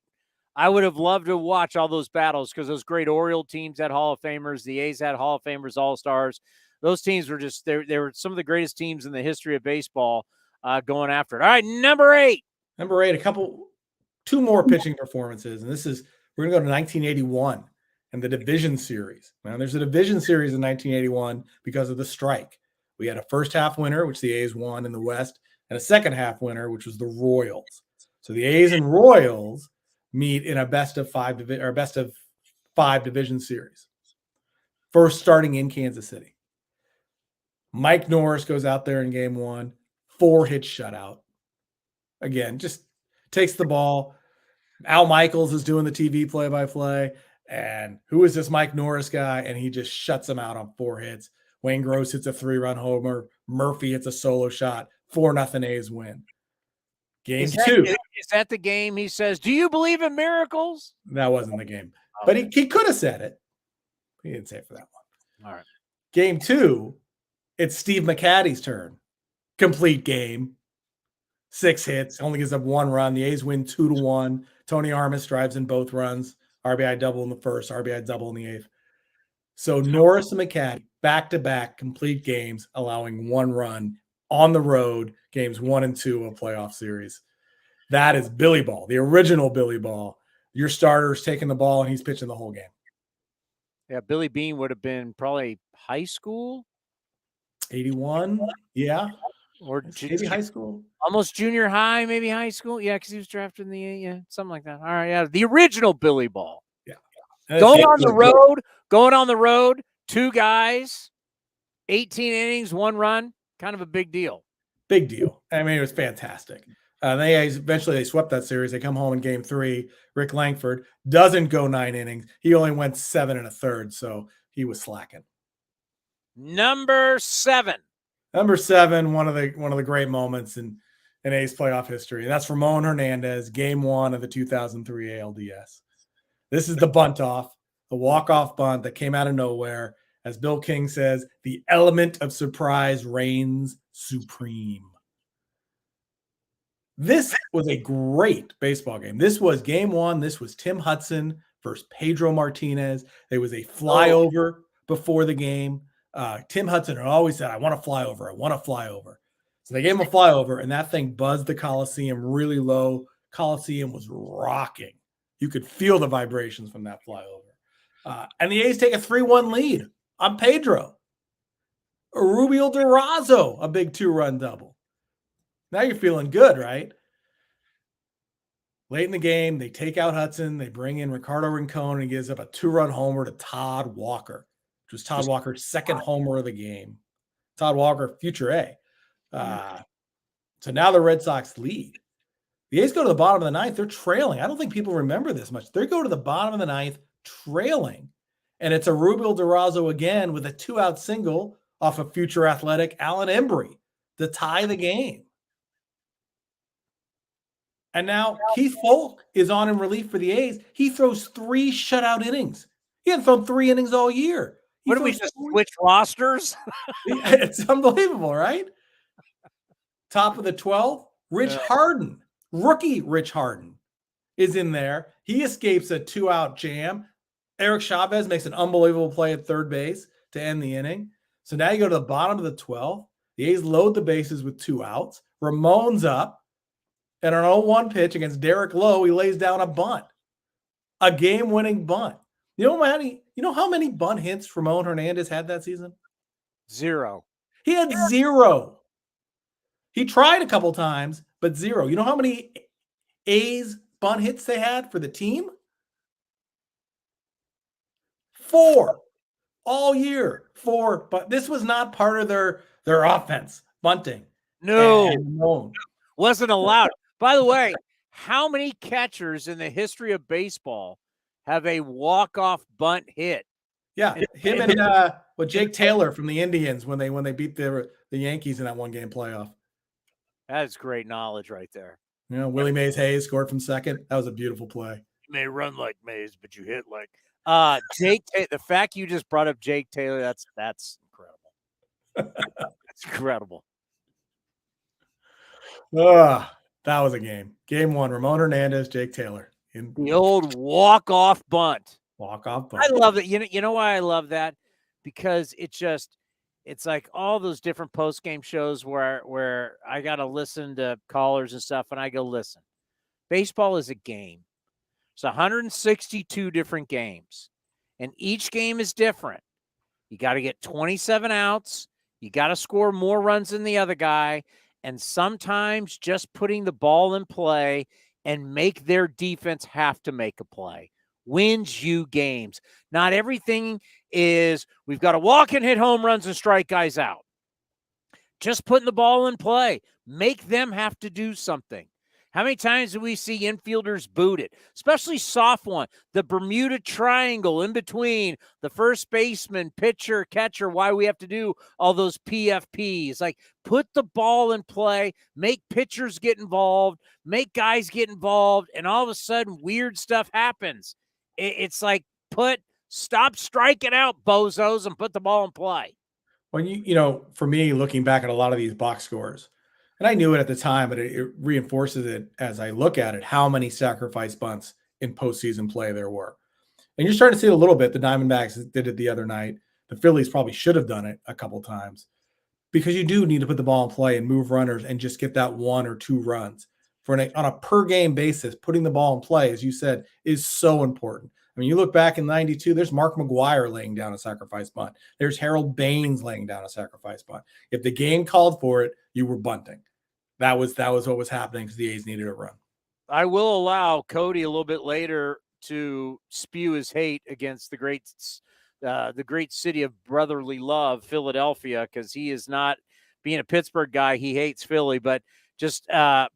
I would have loved to watch all those battles because those great Oriole teams had Hall of Famers. The A's had Hall of Famers, All-Stars. Those teams were just, they were some of the greatest teams in the history of baseball going after it. All right, number 8. Number 8, 2 more pitching performances. And we're going to go to 1981 and the division series. Now, there's a division series in 1981 because of the strike. We had a first-half winner, which the A's won in the West, and a second-half winner, which was the Royals. So the A's and Royals meet in a best of 5 division series. First starting in Kansas City. Mike Norris goes out there in Game 1, 4-hit shutout. Again, just takes the ball. Al Michaels is doing the TV play-by-play. And who is this Mike Norris guy? And he just shuts him out on 4 hits. Wayne Gross hits a 3-run homer. Murphy hits a solo shot. 4-0 A's win. Game 2. Is that the game he says, do you believe in miracles? That wasn't the game. But he could have said it. He didn't say it for that one. All right. Game 2, it's Steve McCaddy's turn. Complete game. 6 hits. Only gives up 1 run. The A's win 2-1. Tony Armas drives in both runs. RBI double in the first, RBI double in the 8th. So Norris and McCaddy, back-to-back complete games, allowing 1 run on the road, games 1 and 2 of a playoff series. That is Billy Ball, the original Billy Ball. Your starter's taking the ball, and he's pitching the whole game. Yeah, Billy Bean would have been probably high school. 81, yeah. Or maybe high school. Almost junior high, maybe high school. Yeah, because he was drafted in the something like that. All right, yeah, the original Billy Ball. Yeah. Going on the road, 2 guys, 18 innings, 1 run, kind of a big deal. Big deal. I mean, it was fantastic. Eventually they swept that series. They come home in game 3. Rick Langford doesn't go 9 innings. He only went 7 1/3, so he was slacking. Number 7, one of the great moments in A's playoff history. And that's Ramon Hernandez, game 1 of the 2003 ALDS. This is the bunt off, the walk-off bunt that came out of nowhere. As Bill King says, the element of surprise reigns supreme. This was a great baseball game. This was game 1. This was Tim Hudson versus Pedro Martinez. There was a flyover before the game. Tim Hudson had always said, I want to fly over. I want to fly over. So they gave him a flyover, and that thing buzzed the Coliseum really low. Coliseum was rocking. You could feel the vibrations from that flyover. And the A's take a 3-1 lead on Pedro. Rubio Durazo, a big 2-run double. Now you're feeling good, right? Late in the game, they take out Hudson. They bring in Ricardo Rincon, and he gives up a 2-run homer to Todd Walker, which was Todd Walker's 2nd homer of the game. Todd Walker, future A. So now the Red Sox lead. The A's go to the bottom of the 9th. They're trailing. I don't think people remember this much. They go to the bottom of the 9th trailing, and it's a Rubio Durazo again with a 2-out single off of future athletic Alan Embry to tie the game. And now Keith Folk is on in relief for the A's. He throws 3 shutout innings. He hadn't thrown 3 innings all year. What do we just switch rosters? It's unbelievable, right? Top of the 12th, Rich Harden, rookie Rich Harden is in there. He escapes a 2-out jam. Eric Chavez makes an unbelievable play at third base to end the inning. So now you go to the bottom of the 12th. The A's load the bases with 2 outs. Ramon's up. And an 0-1 pitch against Derek Lowe, he lays down a bunt, a game-winning bunt. You know how many bunt hits Ramon Hernandez had that season? 0. He had 0. He tried a couple times, but 0. You know how many A's bunt hits they had for the team? 4 all year. 4, but this was not part of their offense, bunting. No, wasn't allowed. By the way, how many catchers in the history of baseball have a walk-off bunt hit? Yeah, him and Jake Taylor from the Indians when they beat the Yankees in that 1-game playoff. That's great knowledge right there. You know, Willie Mays Hayes scored from second. That was a beautiful play. You may run like Mays, but you hit like Jake. The fact you just brought up Jake Taylor, that's incredible. That's incredible. That was a game. Game 1, Ramon Hernandez, Jake Taylor. The old walk-off bunt. Walk-off bunt. I love it. You know why I love that? Because it's like all those different post-game shows where I got to listen to callers and stuff, and I go, listen, baseball is a game. It's 162 different games, and each game is different. You got to get 27 outs. You got to score more runs than the other guy. And sometimes just putting the ball in play and make their defense have to make a play wins you games. Not everything is we've got to walk and hit home runs and strike guys out. Just putting the ball in play. Make them have to do something. How many times do we see infielders booted, especially soft one, the Bermuda Triangle in between the first baseman, pitcher, catcher, why we have to do all those PFPs. Like, put the ball in play, make pitchers get involved, make guys get involved, and all of a sudden weird stuff happens. It's like, stop striking out, bozos, and put the ball in play. When for me, looking back at a lot of these box scores, and I knew it at the time, but it reinforces it as I look at it, how many sacrifice bunts in postseason play there were. And you're starting to see it a little bit. The Diamondbacks did it the other night. The Phillies probably should have done it a couple times, because you do need to put the ball in play and move runners and just get that 1 or 2 runs. On a per game basis, putting the ball in play, as you said, is so important. I mean, you look back in 92, there's Mark McGwire laying down a sacrifice bunt. There's Harold Baines laying down a sacrifice bunt. If the game called for it, you were bunting. That was what was happening because the A's needed a run. I will allow Cody a little bit later to spew his hate against the great city of brotherly love, Philadelphia, because he is not, being a Pittsburgh guy, he hates Philly. But just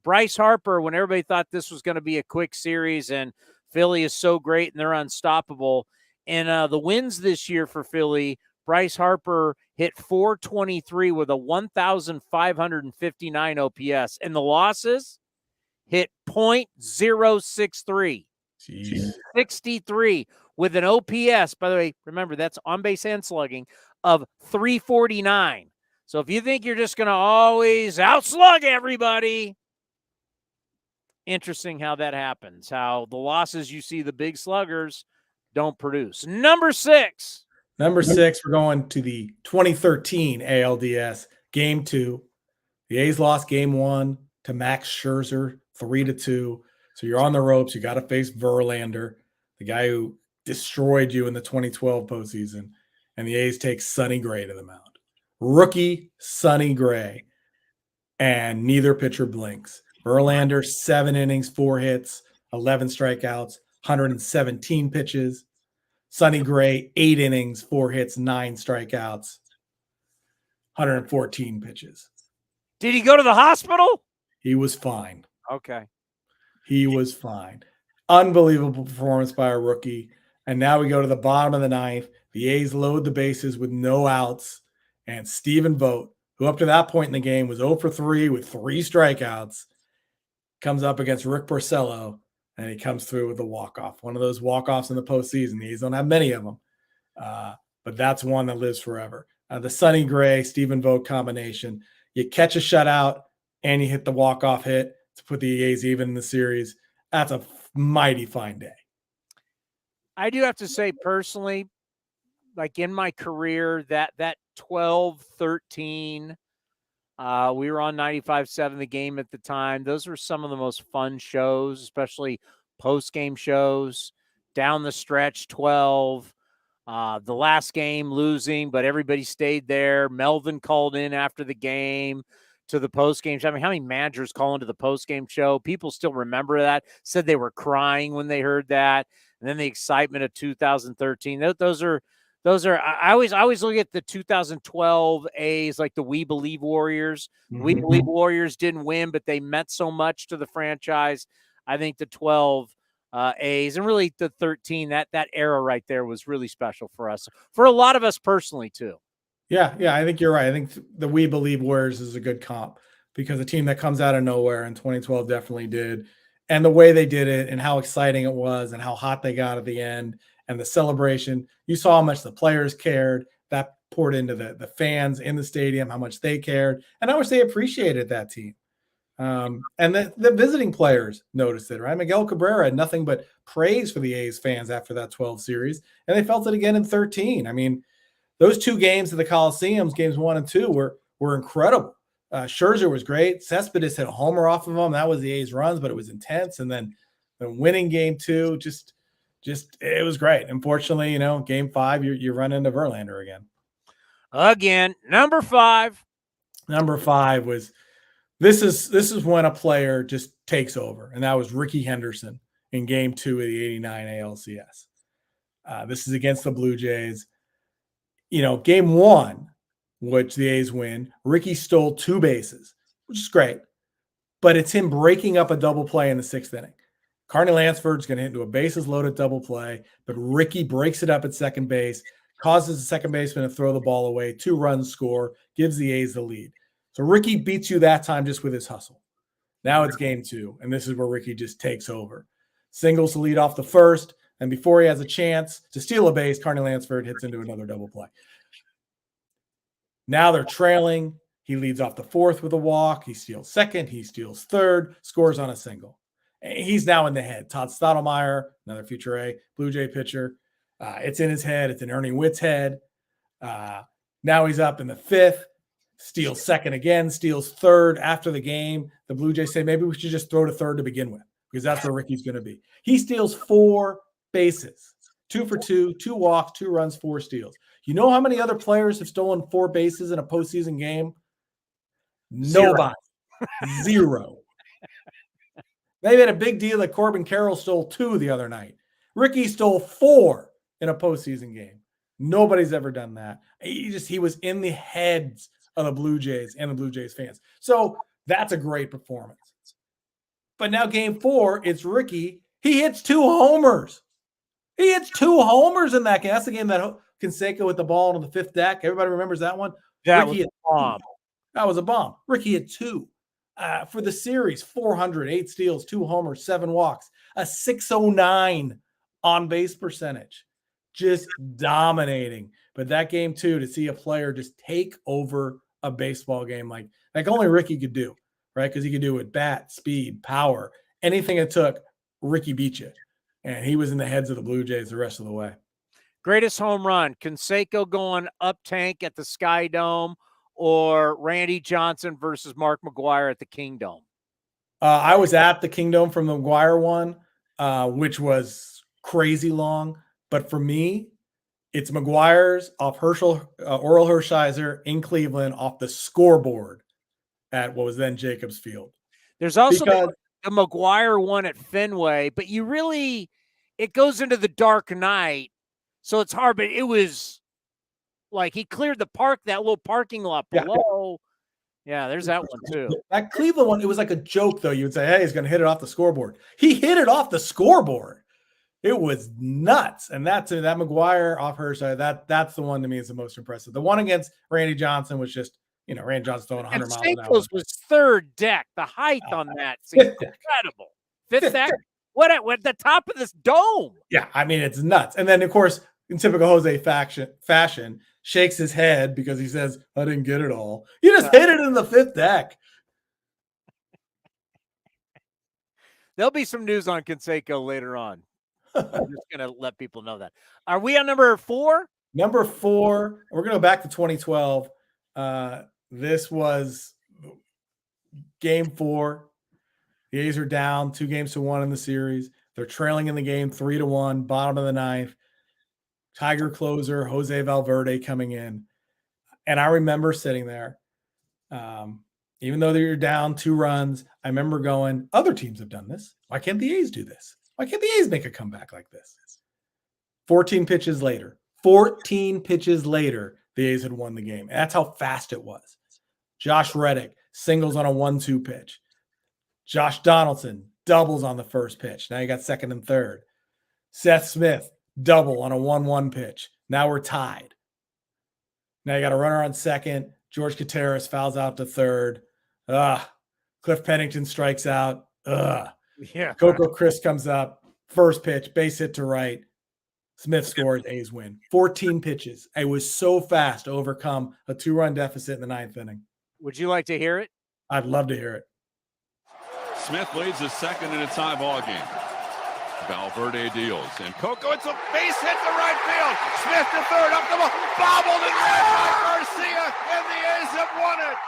Bryce Harper, when everybody thought this was going to be a quick series and Philly is so great and they're unstoppable. And the wins this year for Philly, Bryce Harper hit .423 with a 1,559 OPS. And the losses hit .063. Jeez. 63 with an OPS. By the way, remember, that's on base and slugging of 349. So if you think you're just going to always outslug everybody, interesting how that happens, how the losses you see, the big sluggers don't produce. Number 6. Number 6, we're going to the 2013 ALDS Game 2. The A's lost Game 1 to Max Scherzer, 3-2. So you're on the ropes. You got to face Verlander, the guy who destroyed you in the 2012 postseason. And the A's take Sonny Gray to the mound. Rookie Sonny Gray. And neither pitcher blinks. Verlander, 7 innings, 4 hits, 11 strikeouts, 117 pitches. Sonny Gray, 8 innings, 4 hits, 9 strikeouts, 114 pitches. Did he go to the hospital? He was fine. Okay. He was fine. Unbelievable performance by a rookie. And now we go to the bottom of the 9th. The A's load the bases with no outs. And Stephen Vogt, who up to that point in the game was 0 for 3 with 3 strikeouts, comes up against Rick Porcello, and he comes through with a walk-off. One of those walk-offs in the postseason. The A's don't have many of them, but that's one that lives forever. The Sonny Gray, Stephen Vogt combination. You catch a shutout, and you hit the walk-off hit to put the A's even in the series. That's a mighty fine day. I do have to say, personally, like in my career, that 12-13, we were on 95.7 The Game at the time. Those were some of the most fun shows, especially post-game shows. Down the stretch, 12. The last game losing, but everybody stayed there. Melvin called in after the game to the post-game show. I mean, how many managers call into the post-game show? People still remember that, said they were crying when they heard that. And then the excitement of 2013. Those are I always look at the 2012 A's like the We Believe Warriors. Mm-hmm. We Believe Warriors didn't win, but they meant so much to the franchise. I think the 12 A's and really the 13, that era right there was really special for us, for a lot of us personally too. Yeah, I think you're right. I think the We Believe Warriors is a good comp because a team that comes out of nowhere in 2012 definitely did. And the way they did it and how exciting it was and how hot they got at the end and the celebration, you saw how much the players cared. That poured into the fans in the stadium, how much they cared and how much they appreciated that team. And the visiting players noticed it, right? Miguel Cabrera had nothing but praise for the A's fans after that 12 series, and they felt it again in 13. I mean, those 2 games at the Coliseums, games 1 and 2, were incredible. Scherzer was great. Cespedes hit a homer off of him. That was the A's runs, but it was intense. And then winning game 2, just it was great. Unfortunately, game 5, you run into Verlander again. Again, number 5. Number 5 was this is when a player just takes over, and that was Ricky Henderson in game 2 of the 89 ALCS. This is against the Blue Jays. Game 1, which the A's win, Ricky stole 2 bases, which is great. but it's him breaking up a double play in the 6th inning. Carney Lansford's going to hit into a bases-loaded double play, but Ricky breaks it up at second base, causes the second baseman to throw the ball away, 2 runs score, gives the A's the lead. So Ricky beats you that time just with his hustle. Now it's game 2, and this is where Ricky just takes over. Singles to lead off the first, and before he has a chance to steal a base, Carney Lansford hits into another double play. Now they're trailing. He leads off the 4th with a walk. He steals 2nd. He steals 3rd, scores on a single. He's now in the head. Todd Stottlemyre, another future A, Blue Jay pitcher. It's in his head. It's in Ernie Witt's head. Now he's up in the 5th, steals 2nd again, steals 3rd. After the game, the Blue Jays say maybe we should just throw to 3rd to begin with because that's where Ricky's going to be. He steals 4 bases, 2 for 2, 2 walks, 2 runs, 4 steals. You know how many other players have stolen 4 bases in a postseason game? Nobody. 0. They had a big deal that Corbin Carroll stole 2 the other night. Ricky stole 4 in a postseason game. Nobody's ever done that. He was in the heads of the Blue Jays and the Blue Jays fans. So that's a great performance. But now game 4, it's Ricky. He hits 2 homers. He hits 2 homers in that game. That's the game that Canseco with the ball on the 5th deck. Everybody remembers that one? That was a bomb. That was a bomb. Ricky hit 2. For the series, 400, 8 steals, 2 homers, 7 walks, a 609 on-base percentage. Just dominating. But that game, too, to see a player just take over a baseball game like only Ricky could do, right? Because he could do it with bat, speed, power, anything it took, Ricky beat you. And he was in the heads of the Blue Jays the rest of the way. Greatest home run, Canseco going up tank at the Sky Dome, or Randy Johnson versus Mark McGwire at the Kingdome? I was at the Kingdome from the McGwire one, which was crazy long. But for me, it's McGwire's off Oral Hershiser in Cleveland off the scoreboard at what was then Jacobs Field. There's also the McGwire one at Fenway, but it goes into the dark night, so it's hard, but it was like he cleared the park, that little parking lot below. Yeah, there's that one too. That Cleveland one, it was like a joke, though. You would say, hey, he's going to hit it off the scoreboard. He hit it off the scoreboard. It was nuts. And that McGwire off her side, that's the one to me is the most impressive. The one against Randy Johnson was just, Randy Johnson throwing 100 miles an hour. Was 3rd deck. The height on that's incredible. 5th deck? What at the top of this dome? Yeah, I mean, it's nuts. And then, of course, in typical Jose fashion, shakes his head because he says, I didn't get it all. You just hit it in the 5th deck. There'll be some news on Canseco later on. I'm just going to let people know that. Are we on number 4? Number 4. We're going to go back to 2012. This was game 4. The A's are down 2-1 in the series. They're trailing in the game 3-1, bottom of the 9th. Tiger closer, Jose Valverde coming in. And I remember sitting there, even though you're down 2 runs, I remember going, other teams have done this. Why can't the A's do this? Why can't the A's make a comeback like this? 14 pitches later, the A's had won the game. And that's how fast it was. Josh Reddick singles on a 1-2 pitch. Josh Donaldson doubles on the first pitch. Now you got 2nd and 3rd. Seth Smith double on a 1-1 pitch. Now we're tied. Now you got a runner on 2nd. George Coteras fouls out to 3rd. Cliff Pennington strikes out. Yeah. Coco Chris comes up. First pitch, base hit to right. Smith scores. A's win. 14 pitches. It was so fast to overcome a 2-run deficit in the 9th inning. Would you like to hear it? I'd love to hear it. Smith leads the 2nd in a tie ball game. Valverde deals, and Coco, it's a base hit to right field. Smith to 3rd, up the ball, bobbled and right by Garcia, and the A's have won it.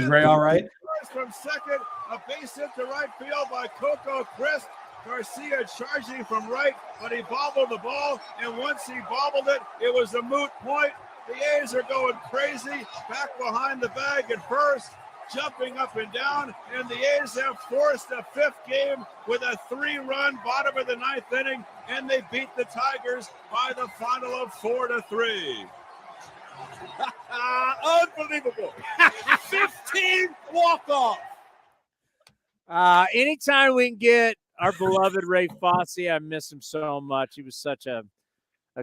Is Ray all right? From 2nd, a base hit to right field by Coco Chris. Garcia charging from right, but he bobbled the ball, and once he bobbled it, it was a moot point. The A's are going crazy, back behind the bag at first, jumping up and down, and the A's have forced a 5th game with a 3-run bottom of the 9th inning, and they beat the Tigers by the final of 4-3. Unbelievable. 15 walk-off. Anytime we can get our beloved Ray Fosse, I miss him so much. He was such a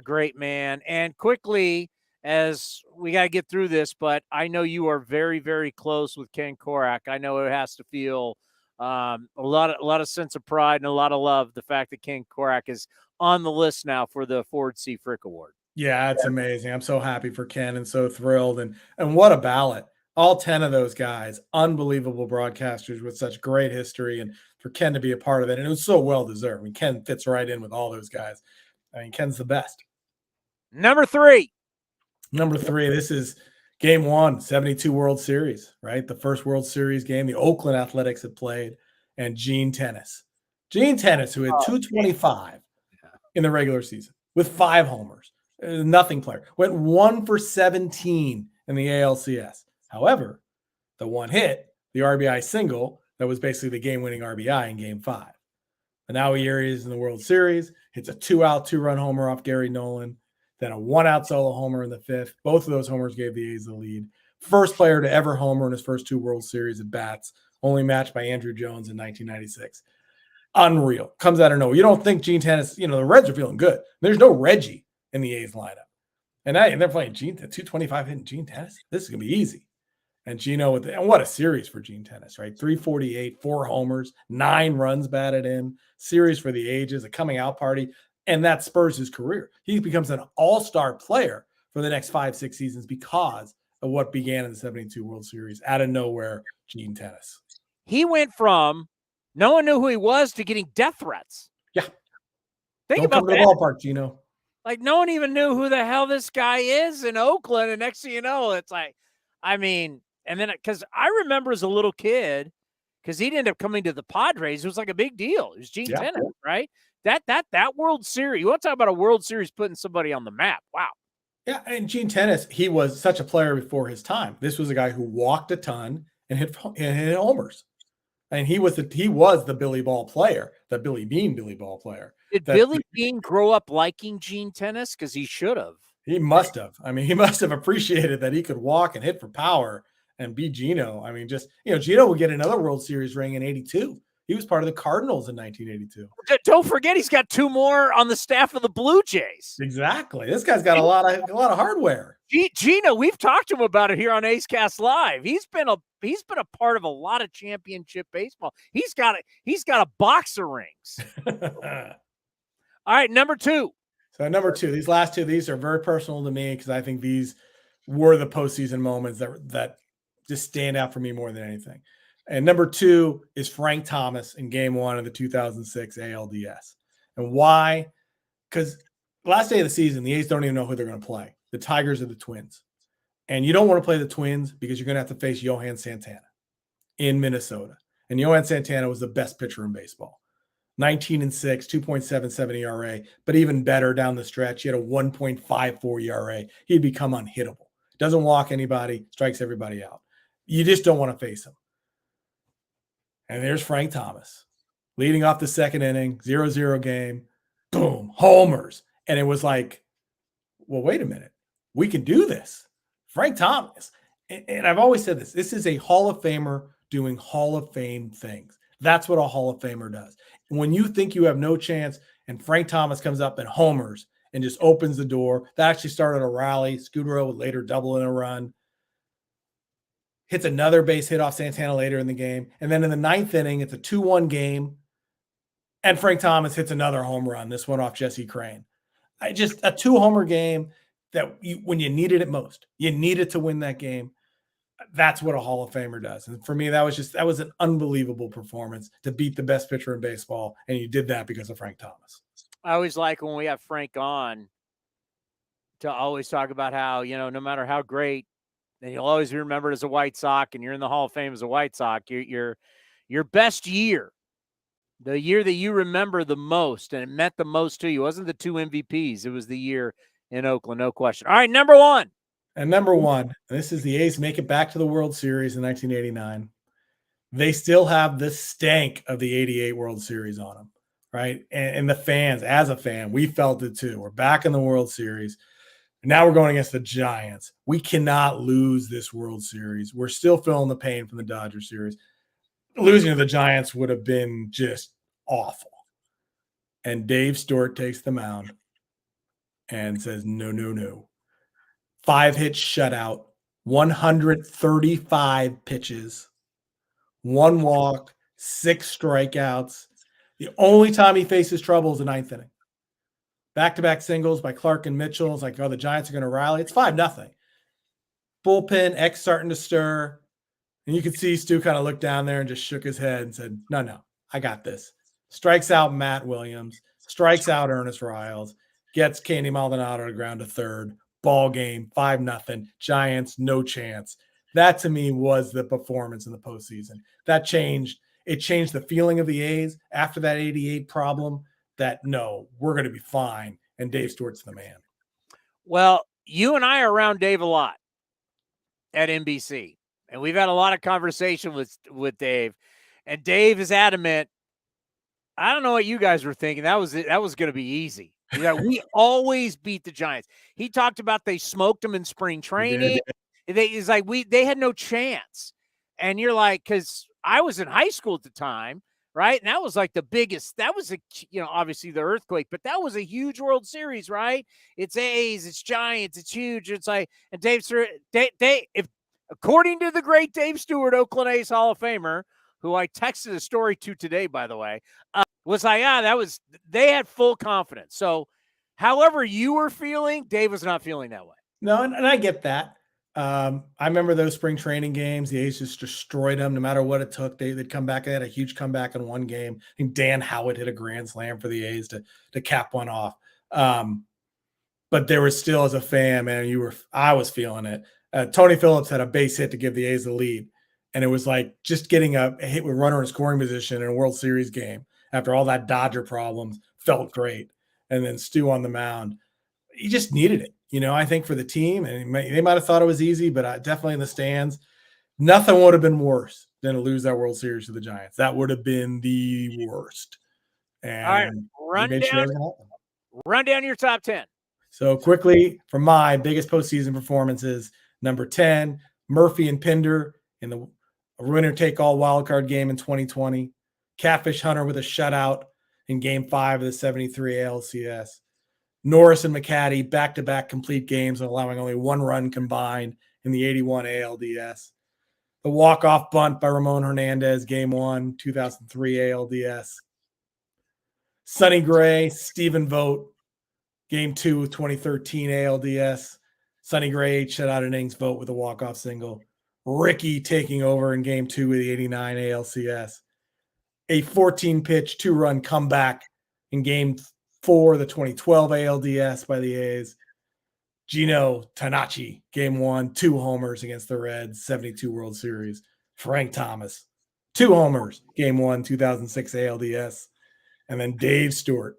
great man. And quickly, as we got to get through this, but I know you are very, very close with Ken Korak. I know it has to feel a lot of sense of pride and a lot of love, the fact that Ken Korak is on the list now for the Ford C. Frick Award. Yeah, it's amazing. I'm so happy for Ken and so thrilled. And what a ballot. All 10 of those guys, unbelievable broadcasters with such great history, and for Ken to be a part of it. And it was so well deserved. I mean, Ken fits right in with all those guys. I mean, Ken's the best. Number three, this is game 1, 72 World Series, right? The first World Series game the Oakland Athletics had played, and Gene Tennis, who had 225 in the regular season with 5 homers. Nothing player. Went 1 for 17 in the ALCS. However, the one hit, the RBI single, that was basically the game-winning RBI in Game 5. And now here he is in the World Series. Hits a 2-out, 2-run homer off Gary Nolan. Then a 1-out solo homer in the 5th. Both of those homers gave the A's the lead. First player to ever homer in his first 2 World Series at bats, only matched by Andrew Jones in 1996. Unreal. Comes out of nowhere. You don't think Gene Tennis, the Reds are feeling good. There's no Reggie in the A's lineup. And they're playing Gene, 225 hitting Gene Tennis. This is going to be easy. And Gino and what a series for Gene Tennis, right? 348, 4 homers, 9 runs batted in, series for the ages, a coming out party, and that spurs his career. He becomes an all-star player for the next 5-6 seasons because of what began in the 72 World Series out of nowhere, Gene Tennis. He went from no one knew who he was to getting death threats. Yeah. Think about that. Come to the ballpark, Gino. Like, no one even knew who the hell this guy is in Oakland. And next thing you know, it's like, I mean, and then because I remember as a little kid, because he'd end up coming to the Padres, it was like a big deal. It was Gene Tennis, right? That World Series. You want to talk about a World Series putting somebody on the map? Wow. Yeah, and Gene Tennis, he was such a player before his time. This was a guy who walked a ton and hit homers. And he was the Billy Ball player, the Billy Bean Billy Ball player. Did Billy Bean grow up liking Gene Tennis? Because he should have. He must have. I mean, he must have appreciated that he could walk and hit for power and be Gino. I mean, just, Gino would get another World Series ring in 82. He was part of the Cardinals in 1982. Don't forget, he's got 2 more on the staff of the Blue Jays. Exactly. This guy's got a lot of hardware. Gino, we've talked to him about it here on A's Cast Live. He's been a part of a lot of championship baseball. He's got a box of rings. All right, number 2. So number 2, these last 2, these are very personal to me because I think these were the postseason moments that just stand out for me more than anything. And number 2 is Frank Thomas in Game 1 of the 2006 ALDS. And why? Because last day of the season, the A's don't even know who they're going to play. The Tigers or the Twins. And you don't want to play the Twins because you're going to have to face Johan Santana in Minnesota. And Johan Santana was the best pitcher in baseball. 19-6, 2.77 ERA, but even better down the stretch. He had a 1.54 ERA. He'd become unhittable. Doesn't walk anybody, strikes everybody out. You just don't want to face him. And there's Frank Thomas leading off the second inning, 0-0 game, boom, homers. And it was like, well, wait a minute. We can do this. Frank Thomas. And I've always said this is a Hall of Famer doing Hall of Fame things. That's what a Hall of Famer does. When you think you have no chance and Frank Thomas comes up and homers and just opens the door, that actually started a rally. Scudero would later double in a run. Hits another base hit off Santana later in the game. And then in the 9th inning, it's a 2-1 game. And Frank Thomas hits another home run, this one off Jesse Crane. Just a 2-homer game that when you needed it most, you needed to win that game. That's what a Hall of Famer does. And for me, that was an unbelievable performance to beat the best pitcher in baseball. And you did that because of Frank Thomas. I always like when we have Frank on to always talk about how, no matter how great, and you'll always be remembered as a White Sox, and you're in the Hall of Fame as a White Sox, your best year, the year that you remember the most, and it meant the most to you, wasn't the 2 MVPs. It was the year in Oakland, no question. All right, number 1. And number 1, this is the A's make it back to the World Series in 1989. They still have the stank of the 88 World Series on them, right? And the fans, as a fan, we felt it too. We're back in the World Series. And now we're going against the Giants. We cannot lose this World Series. We're still feeling the pain from the Dodgers series. Losing to the Giants would have been just awful. And Dave Stewart takes the mound and says, no, no, no. 5-hit shutout, 135 pitches, 1 walk, 6 strikeouts. The only time he faces trouble is the 9th inning. Back-to-back singles by Clark and Mitchell. It's like, oh, the Giants are going to rally. It's 5-0. Bullpen, X starting to stir. And you could see Stu kind of looked down there and just shook his head and said, no, I got this. Strikes out Matt Williams, strikes out Ernest Riles, gets Candy Maldonado to ground to third. Ball game, 5-0. Giants, no chance. That to me was the performance in the postseason. That changed. It changed the feeling of the A's after that 88 problem that, no, we're going to be fine. And Dave Stewart's the man. Well, you and I are around Dave a lot at NBC. And we've had a lot of conversation with Dave. And Dave is adamant. I don't know what you guys were thinking. That was going to be easy. We always beat the Giants. He talked about they smoked them in spring training. They had no chance. And you're like, because I was in high school at the time, right? And that was like the biggest. That was obviously the earthquake, but that was a huge World Series, right? It's A's, it's Giants, it's huge. It's like, and if according to the great Dave Stewart, Oakland A's Hall of Famer, who I texted a story to today, by the way, was like, they had full confidence. So however you were feeling, Dave was not feeling that way. No, and I get that. I remember those spring training games. The A's just destroyed them no matter what it took. They'd come back. They had a huge comeback in one game. I think Dan Howard hit a grand slam for the A's to cap one off. But there was still, as a fan, man, I was feeling it. Tony Phillips had a base hit to give the A's the lead. And it was like just getting a hit with runner in scoring position in a World Series game after all that Dodger problems felt great. And then Stu on the mound, he just needed it, I think for the team. And they might have thought it was easy, but definitely in the stands, nothing would have been worse than to lose that World Series to the Giants. That would have been the worst. And all right, run down your top 10. So quickly, for my biggest postseason performances, number 10, Murphy and Pinder in the winner-take-all wildcard game in 2020. Catfish Hunter with a shutout in Game 5 of the 73 ALCS. Norris and McCaddy back-to-back complete games and allowing only 1 run combined in the 81 ALDS. The walk-off bunt by Ramon Hernandez, Game 1, 2003 ALDS. Sonny Gray, Stephen Vogt, Game 2, 2013 ALDS. Sonny Gray, 8 shutout innings, Vogt with a walk-off single. Ricky taking over in Game 2 of the 89 ALCS. A 14-pitch, 2-run comeback in Game 4 of the 2012 ALDS by the A's. Gino Tanachi, Game 1, 2 homers against the Reds, 72 World Series. Frank Thomas, 2 homers, Game 1, 2006 ALDS. And then Dave Stewart,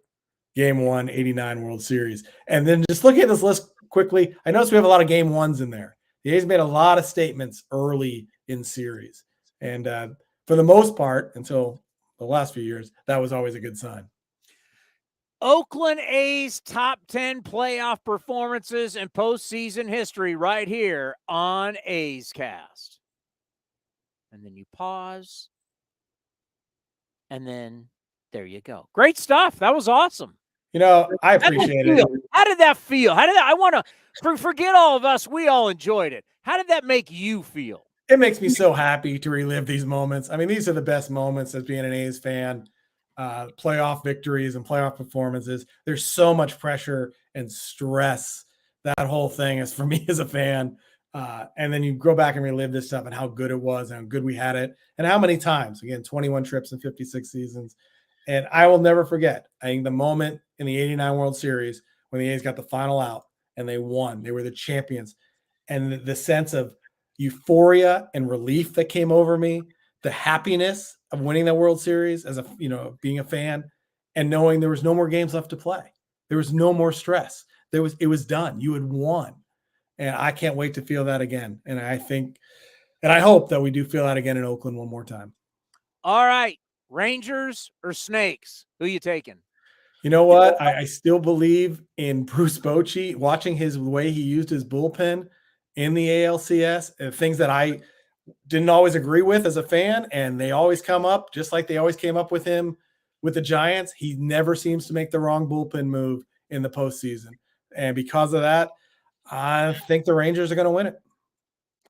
Game 1, 89 World Series. And then just looking at this list quickly, I noticed we have a lot of Game 1s in there. The A's made a lot of statements early in series. And for the most part, until the last few years, that was always a good sign. Oakland A's top 10 playoff performances in postseason history right here on A's Cast. And then you pause. And then there you go. Great stuff. That was awesome. I appreciate it. How did that feel? I want to forget all of us. We all enjoyed it. How did that make you feel? It makes me so happy to relive these moments. I mean, these are the best moments as being an A's fan. Playoff victories and playoff performances. There's so much pressure and stress. That whole thing is for me as a fan. And then you go back and relive this stuff and how good it was and how good we had it and how many times. Again, 21 trips in 56 seasons. And I will never forget, I think, the moment in the 89 World Series when the A's got the final out and they won. They were the champions. And the sense of euphoria and relief that came over me, the happiness of winning that World Series as being a fan and knowing there was no more games left to play. There was no more stress. It was done. You had won. And I can't wait to feel that again. And I hope that we do feel that again in Oakland one more time. All right. Rangers or Snakes? Who you taking? You know what? I still believe in Bruce Bochy, watching his way he used his bullpen in the ALCS, things that I didn't always agree with as a fan, and they always come up just like they always came up with him with the Giants. He never seems to make the wrong bullpen move in the postseason. And because of that, I think the Rangers are going to win it.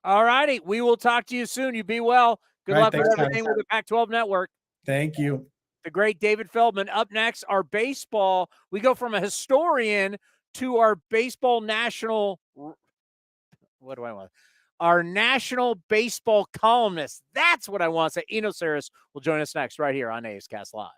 All righty. We will talk to you soon. You be well. Good luck with everything guys. with the Pac-12 Network. Thank you. The great David Feldman. Up next, our baseball. We go from a historian to our baseball national. What do I want? Our national baseball columnist. That's what I want to say. Eno Sarris will join us next right here on A's Cast Live.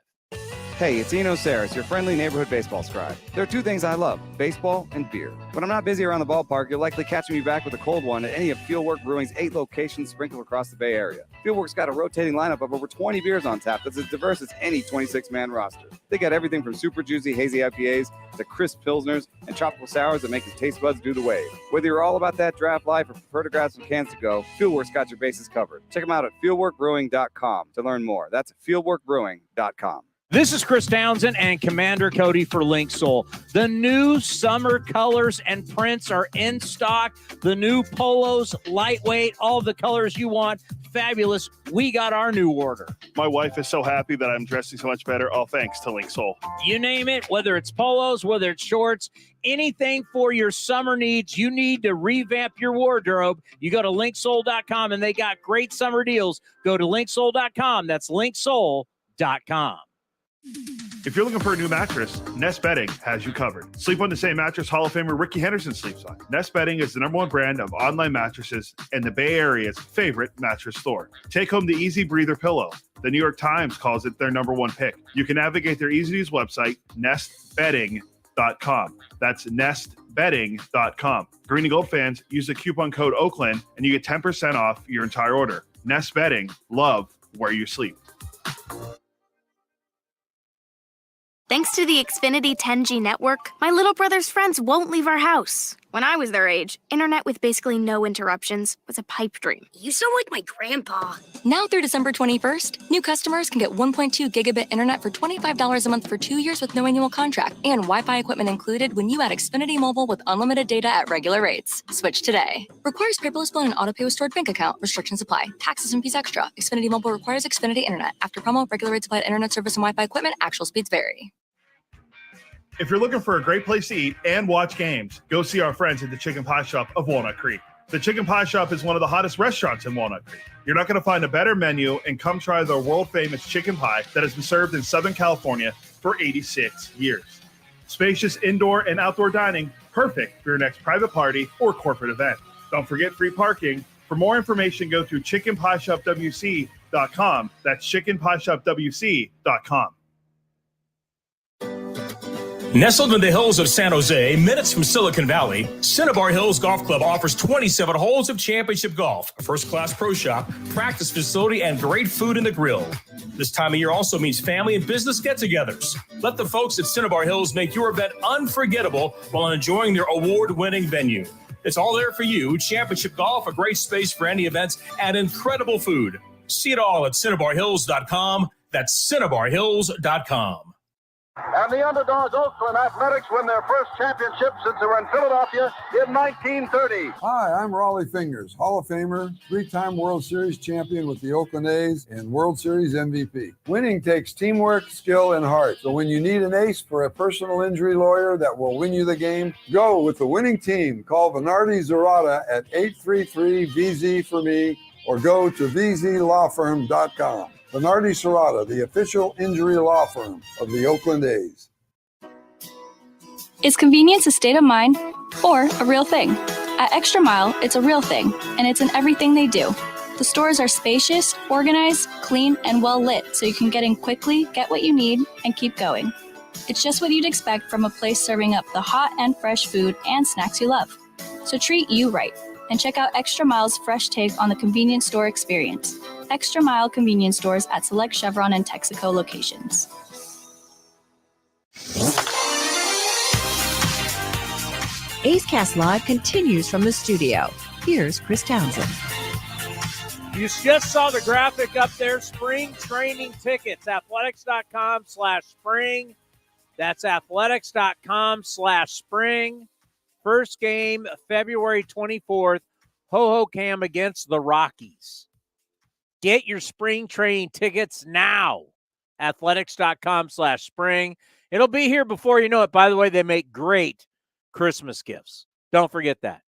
Hey, it's Eno Sarris, your friendly neighborhood baseball scribe. There are two things I love, baseball and beer. When I'm not busy around the ballpark, you'll likely catch me back with a cold one at any of Fieldwork Brewing's 8 locations sprinkled across the Bay Area. Fieldwork's got a rotating lineup of over 20 beers on tap that's as diverse as any 26-man roster. They got everything from super juicy hazy IPAs to crisp pilsners and tropical sours that make your taste buds do the wave. Whether you're all about that draft life or prefer to grab some cans to go, Fieldwork's got your bases covered. Check them out at fieldworkbrewing.com to learn more. That's fieldworkbrewing.com. This is Chris Townsend and Commander Cody for Link Soul. The new summer colors and prints are in stock. The new polos, lightweight, all the colors you want. Fabulous. We got our new order. My wife is so happy that I'm dressing so much better. All thanks to Link Soul. You name it, whether it's polos, whether it's shorts, anything for your summer needs, you need to revamp your wardrobe. You go to linksoul.com and they got great summer deals. Go to linksoul.com. That's linksoul.com. If you're looking for a new mattress, Nest Bedding has you covered. Sleep on the same mattress Hall of Famer Ricky Henderson sleeps on. Nest Bedding is the #1 brand of online mattresses and the Bay Area's favorite mattress store. Take home the Easy Breather pillow. The New York Times calls it their #1 pick. You can navigate their easy-to-use website, nestbedding.com. That's nestbedding.com. Green and Gold fans, use the coupon code Oakland and you get 10% off your entire order. Nest Bedding, love where you sleep. Thanks to the Xfinity 10G network, my little brother's friends won't leave our house. When I was their age, internet with basically no interruptions was a pipe dream. You sound like my grandpa. Now through December 21st, new customers can get 1.2 gigabit internet for $25 a month for 2 years with no annual contract and Wi-Fi equipment included when you add Xfinity Mobile with unlimited data at regular rates. Switch today. Requires paperless bill and auto pay with stored bank account. Restrictions apply. Taxes and fees extra. Xfinity Mobile requires Xfinity internet. After promo, regular rates applied internet service and Wi-Fi equipment. Actual speeds vary. If you're looking for a great place to eat and watch games, go see our friends at the Chicken Pie Shop of Walnut Creek. The Chicken Pie Shop is one of the hottest restaurants in Walnut Creek. You're not going to find a better menu, and come try the world-famous chicken pie that has been served in Southern California for 86 years. Spacious indoor and outdoor dining, perfect for your next private party or corporate event. Don't forget free parking. For more information, go to chickenpieshopwc.com. That's chickenpieshopwc.com. Nestled in the hills of San Jose, minutes from Silicon Valley, Cinnabar Hills Golf Club offers 27 holes of championship golf, a first-class pro shop, practice facility, and great food in the grill. This time of year also means family and business get-togethers. Let the folks at Cinnabar Hills make your event unforgettable while enjoying their award-winning venue. It's all there for you. Championship golf, a great space for any events, and incredible food. See it all at CinnabarHills.com. That's CinnabarHills.com. And the underdogs, Oakland Athletics, win their first championship since they were in Philadelphia in 1930. Hi, I'm Raleigh Fingers, Hall of Famer, 3-time World Series champion with the Oakland A's and World Series MVP. Winning takes teamwork, skill, and heart. So when you need an ace for a personal injury lawyer that will win you the game, go with the winning team. Call Venardi Zerata at 833-VZ-FOR-ME or go to vzlawfirm.com. Venardi Serrata, the official injury law firm of the Oakland A's. Is convenience a state of mind or a real thing? At Extra Mile, it's a real thing, and it's in everything they do. The stores are spacious, organized, clean, and well lit, so you can get in quickly, get what you need, and keep going. It's just what you'd expect from a place serving up the hot and fresh food and snacks you love. So treat you right, and check out Extra Mile's fresh take on the convenience store experience. Extra Mile convenience stores at select Chevron and Texaco locations. A's Cast Live continues from the studio. Here's Chris Townsend. You just saw the graphic up there. Spring training tickets, athletics.com/spring. That's athletics.com/spring. First game, February 24th, Hohokam against the Rockies. Get your spring training tickets now. Athletics.com/spring. It'll be here before you know it. By the way, they make great Christmas gifts. Don't forget that.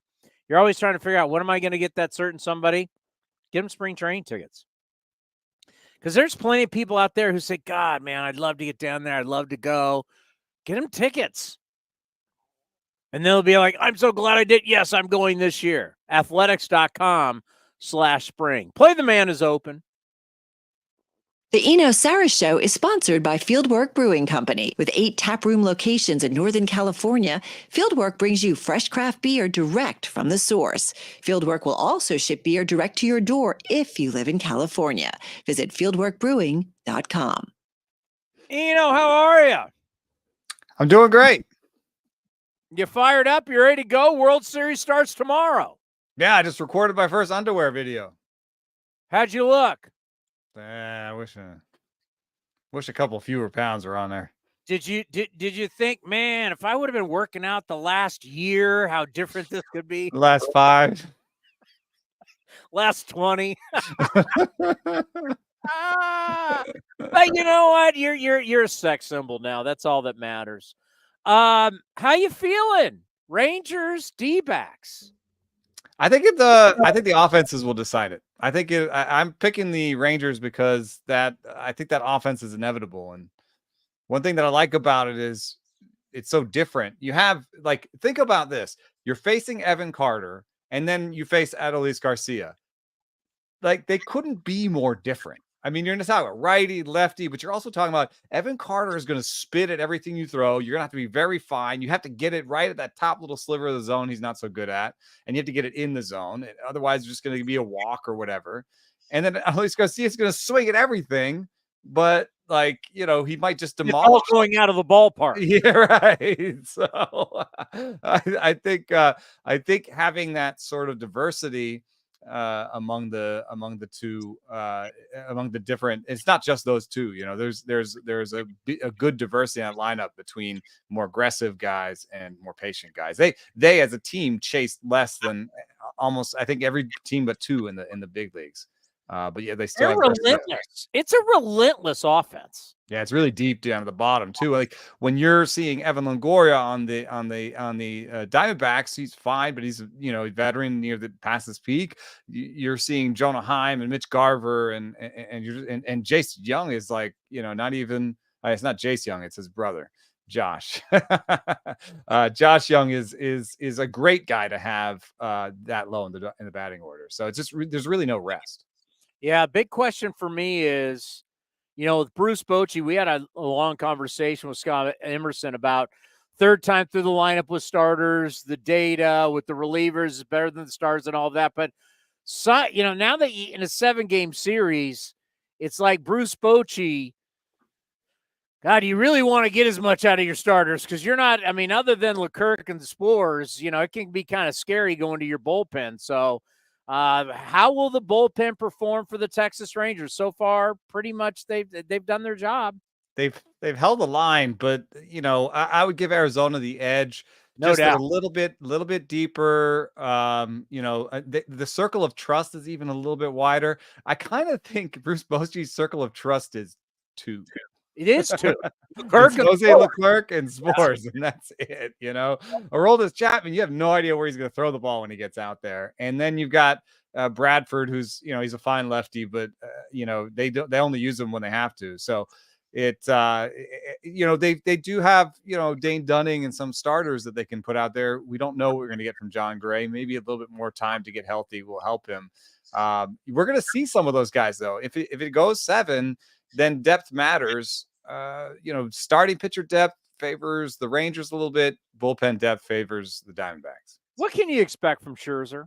You're always trying to figure out, what am I going to get that certain somebody? Get them spring training tickets. Because there's plenty of people out there who say, God, man, I'd love to get down there. I'd love to go. Get them tickets. And they'll be like, I'm so glad I did. Yes, I'm going this year. Athletics.com/spring. Play the Man is open. The Eno Sarris Show is sponsored by Fieldwork Brewing Company. With 8 taproom locations in Northern California, Fieldwork brings you fresh craft beer direct from the source. Fieldwork will also ship beer direct to your door if you live in California. Visit fieldworkbrewing.com. Eno, how are you? I'm doing great. You fired up? You ready to go? World Series starts tomorrow. Yeah, I just recorded my first underwear video. How'd you look? I wish a couple fewer pounds were on there. Did you think, man, if I would have been working out the last year, how different this could be? Last 5. Last 20. But you know what? You're a sex symbol now. That's all that matters. How you feeling? Rangers, D-backs. I think the offenses will decide it. I'm picking the Rangers because I think that offense is inevitable. And one thing that I like about it is it's so different. You have, think about this. You're facing Evan Carter, and then you face Adolis Garcia. They couldn't be more different. I mean, you're going to talk about righty, lefty, but you're also talking about Evan Carter is going to spit at everything you throw. You're going to have to be very fine. You have to get it right at that top little sliver of the zone he's not so good at, and you have to get it in the zone. Otherwise, it's just going to be a walk or whatever. And then Adolis Garcia is going to swing at everything, but he might just demolish going out of the ballpark. Yeah, right. So I think having that sort of diversity among the different, it's not just those two, there's a good diversity in that lineup between more aggressive guys and more patient guys. They as a team chased less than almost, I think, every team but 2 in the big leagues. But yeah, they're relentless. It's a relentless offense. Yeah, it's really deep down at the bottom too. Like when you're seeing Evan Longoria on the Diamondbacks, he's fine, but he's a veteran near the past his peak. You're seeing Jonah Heim and Mitch Garver and Jace Young is not even. It's not Jace Young, it's his brother Josh. Josh Young is a great guy to have that low in the batting order. So it's just there's really no rest. Yeah, big question for me is, with Bruce Bochy, we had a long conversation with Scott Emerson about third time through the lineup with starters, the data with the relievers is better than the stars and all of that. But, now that in a 7-game series, it's like Bruce Bochy, God, you really want to get as much out of your starters because you're not, other than Leclerc and the Spores, it can be kind of scary going to your bullpen. So, how will the bullpen perform for the Texas Rangers? So far, pretty much they've done their job. They've held the line, but I would give Arizona the edge. No doubt. A little bit deeper. The circle of trust is even a little bit wider. I kind of think Bruce Bochy's circle of trust is 2. It is 2. Jose Leclerc and Spores, and that's it. Aroldis Chapman, you have no idea where he's going to throw the ball when he gets out there. And then you've got Bradford, who's he's a fine lefty, but they only use him when they have to. So they do have Dane Dunning and some starters that they can put out there. We don't know what we're going to get from John Gray. Maybe a little bit more time to get healthy will help him. We're going to see some of those guys though. If it goes 7, then depth matters. Starting pitcher depth favors the Rangers a little bit. Bullpen depth favors the Diamondbacks. What can you expect from Scherzer?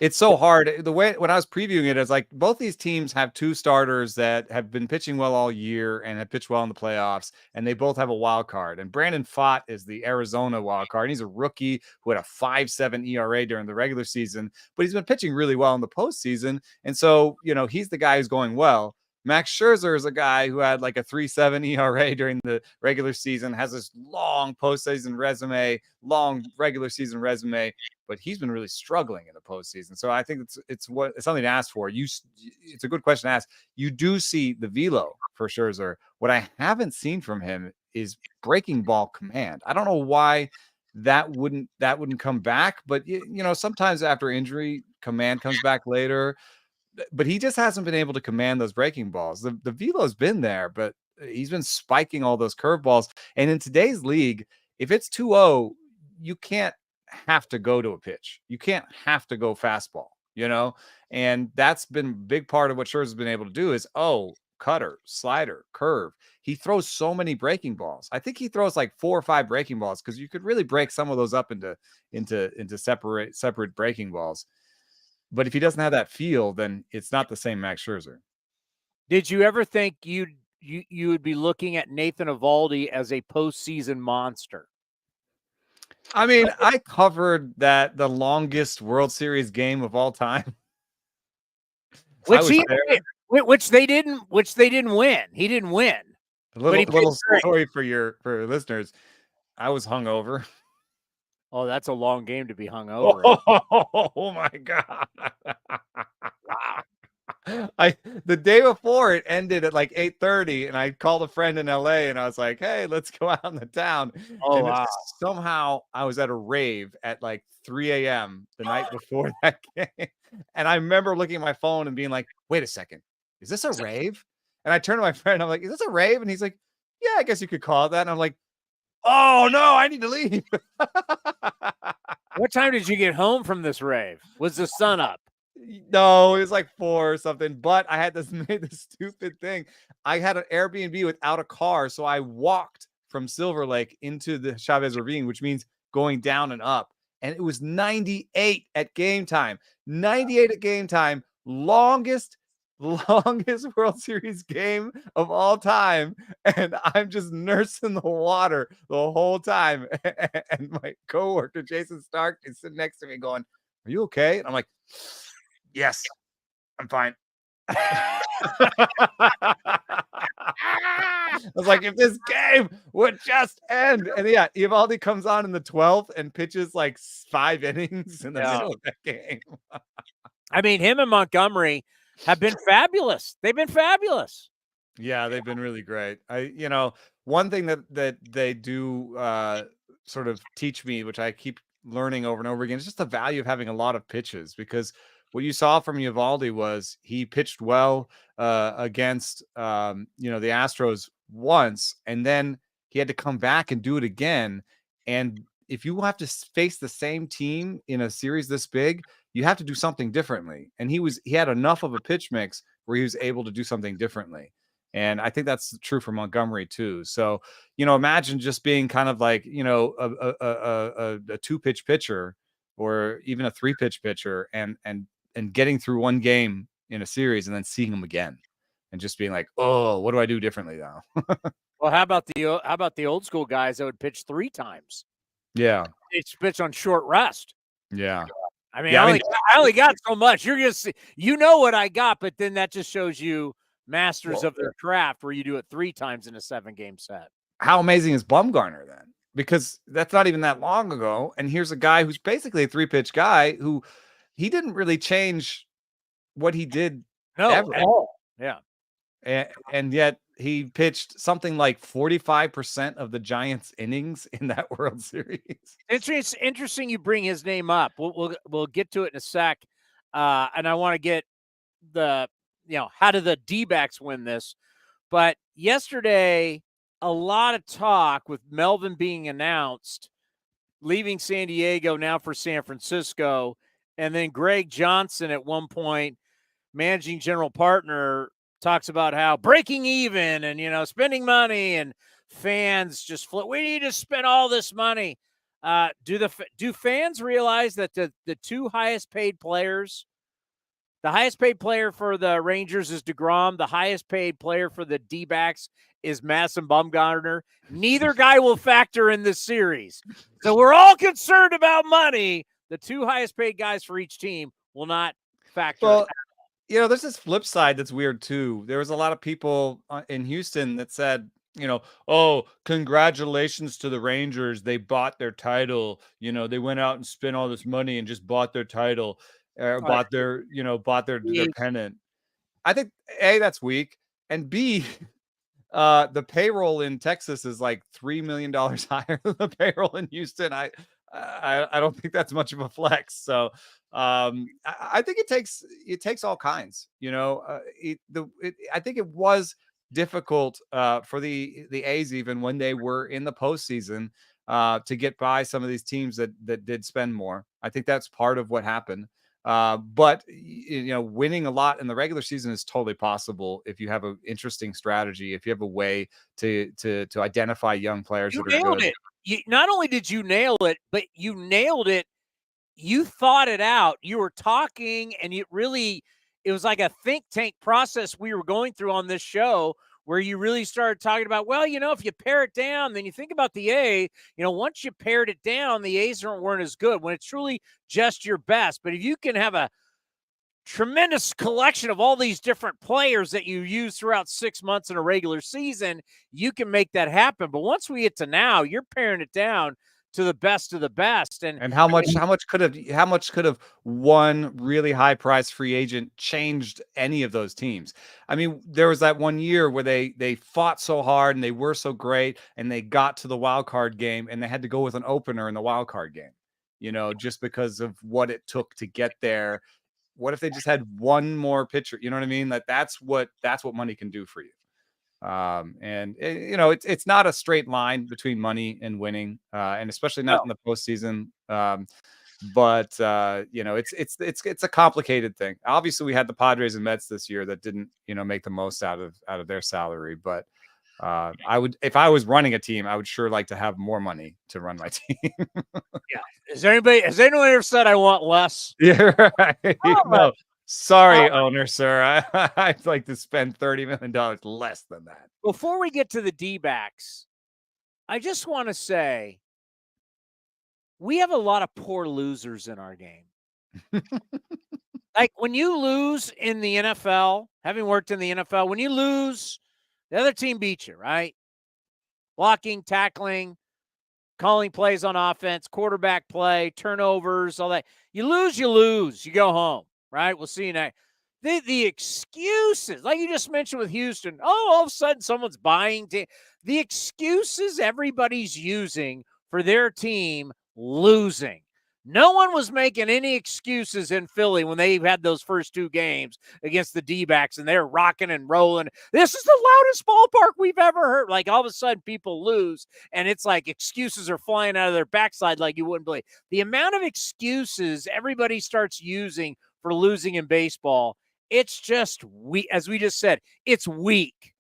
It's so hard. The way when I was previewing it, it's like both these teams have 2 starters that have been pitching well all year and have pitched well in the playoffs, and they both have a wild card. And Brandon Pfaadt is the Arizona wild card. And he's a rookie who had a 5.7 ERA during the regular season, but he's been pitching really well in the postseason. And so, he's the guy who's going well. Max Scherzer is a guy who had like a 3.7 ERA during the regular season, has this long postseason resume, long regular season resume, but he's been really struggling in the postseason. So I think it's something to ask for. It's a good question to ask. You do see the velo for Scherzer. What I haven't seen from him is breaking ball command. I don't know why that wouldn't come back, but sometimes after injury, command comes back later. But he just hasn't been able to command those breaking balls. The velo's been there, but he's been spiking all those curveballs. And in today's league, if it's 2-0, you can't have to go to a pitch. You can't have to go fastball, and that's been a big part of what Scherzer's been able to do is, cutter, slider, curve. He throws so many breaking balls. I think he throws like 4 or 5 breaking balls because you could really break some of those up into separate breaking balls. But if he doesn't have that feel, then it's not the same Max Scherzer. Did you ever think you would be looking at Nathan Eovaldi as a postseason monster? I mean, I covered the longest World Series game of all time, which they didn't win. He didn't win. A little story for your listeners. I was hungover. Oh, that's a long game to be hungover. Oh my God. Wow. The day before it ended at like 8:30, and I called a friend in LA and I was like, hey, let's go out in the town. Oh, wow. Somehow I was at a rave at like 3 a.m. the night before that game. And I remember looking at my phone and being like, wait a second, is this a rave? And I turned to my friend, I'm like, is this a rave? And he's like, yeah, I guess you could call it that. And I'm like, oh no, I need to leave. What time did you get home from this rave? Was the sun up? No, it was like 4 or something, but I had made this stupid thing. I had an Airbnb without a car, so I walked from Silver Lake into the Chavez Ravine, which means going down and up. And it was 98 at game time. 98 at game time, longest World Series game of all time. And I'm just nursing the water the whole time. And my coworker, Jason Stark, is sitting next to me going, are you okay? And I'm like, yes, I'm fine. I was like, if this game would just end. And yeah, Eovaldi comes on in the 12th and pitches like 5 innings in the middle of that game. I mean, him and Montgomery have been fabulous. They've been fabulous. Yeah, they've been really great. One thing that they do sort of teach me, which I keep learning over and over again, is just the value of having a lot of pitches, because what you saw from Eovaldi was he pitched well against the Astros once, and then he had to come back and do it again. And if you have to face the same team in a series this big, you have to do something differently. And he had enough of a pitch mix where he was able to do something differently. And I think that's true for Montgomery too. So, imagine just being kind of like, a 2-pitch pitcher or even a 3-pitch pitcher and getting through one game in a series and then seeing him again and just being like, oh, what do I do differently now? Well, how about the old school guys that would pitch 3 times? Yeah. It's pitch on short rest. Yeah. I mean, I only got so much. You're going to see, what I got, but then that just shows you masters of their craft where you do it 3 times in a 7-game set. How amazing is Bumgarner then? Because that's not even that long ago. And here's a guy who's basically a 3-pitch guy who he didn't really change what he did ever. At all. Yeah. And yet he pitched something like 45% of the Giants' innings in that World Series. It's interesting you bring his name up. We'll get to it in a sec. And I want to get how do the D-backs win this? But yesterday, a lot of talk with Melvin being announced, leaving San Diego now for San Francisco, and then Greg Johnson at one point, managing general partner, talks about how breaking even and, spending money, and fans just we need to spend all this money. Do fans realize that the 2 highest paid players, the highest paid player for the Rangers is DeGrom, the highest paid player for the D-backs is Madison Bumgarner? Neither guy will factor in this series. So we're all concerned about money. The 2 highest paid guys for each team will not factor. Well, there's this flip side that's weird too. There was a lot of people in Houston that said, oh, congratulations to the Rangers. They bought their title. They went out and spent all this money and just bought their title, bought their pennant. I think A, that's weak. And B, the payroll in Texas is like $3 million higher than the payroll in Houston. I don't think that's much of a flex. So I think it takes all kinds. I think it was difficult for the A's even when they were in the postseason to get by some of these teams that did spend more. I think that's part of what happened. But winning a lot in the regular season is totally possible if you have an interesting strategy, if you have a way to identify young players You that are nailed good. it. Not only did you nail it, but you nailed it. You thought it out. You were talking, and it was like a think tank process we were going through on this show, where you really started talking about, well, if you pare it down, then you think about the A, once you pared it down, the A's weren't as good when it's truly just your best. But if you can have a tremendous collection of all these different players that you use throughout 6 months in a regular season, you can make that happen. But once we get to now, you're paring it down to the best of the best. And how much could have one really high price free agent changed any of those teams? I mean, there was that one year where they fought so hard and they were so great and they got to the wild card game and they had to go with an opener in the wild card game, just because of what it took to get there. What if they just had one more pitcher? You know what I mean? That's what money can do for you. It's not a straight line between money and winning, and especially not in the postseason. But it's a complicated thing. Obviously, we had the Padres and Mets this year that didn't, make the most out of their salary. But if I was running a team, I would sure like to have more money to run my team. Yeah. Has anyone ever said I want less? Yeah, right. No. Sorry, owner, sir. I'd like to spend $30 million less than that. Before we get to the D-backs, I just want to say we have a lot of poor losers in our game. Like when you lose in the NFL, having worked in the NFL, when you lose, the other team beats you, right? Blocking, tackling, calling plays on offense, quarterback play, turnovers, all that. You lose, you go home. Right? We'll see you next. The excuses, like you just mentioned with Houston, all of a sudden someone's buying. The excuses everybody's using for their team losing. No one was making any excuses in Philly when they had those first two games against the D-backs and they're rocking and rolling. This is the loudest ballpark we've ever heard. Like all of a sudden people lose and it's like excuses are flying out of their backside like you wouldn't believe. The amount of excuses everybody starts using for losing in baseball, it's just as we just said, it's weak.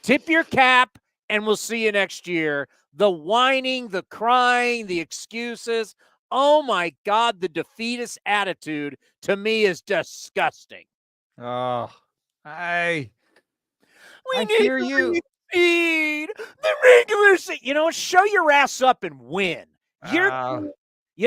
Tip your cap and we'll see you next year. The whining, the crying, the excuses. Oh my God, the defeatist attitude to me is disgusting. Oh, I hear you. The regular season. Show your ass up and win. You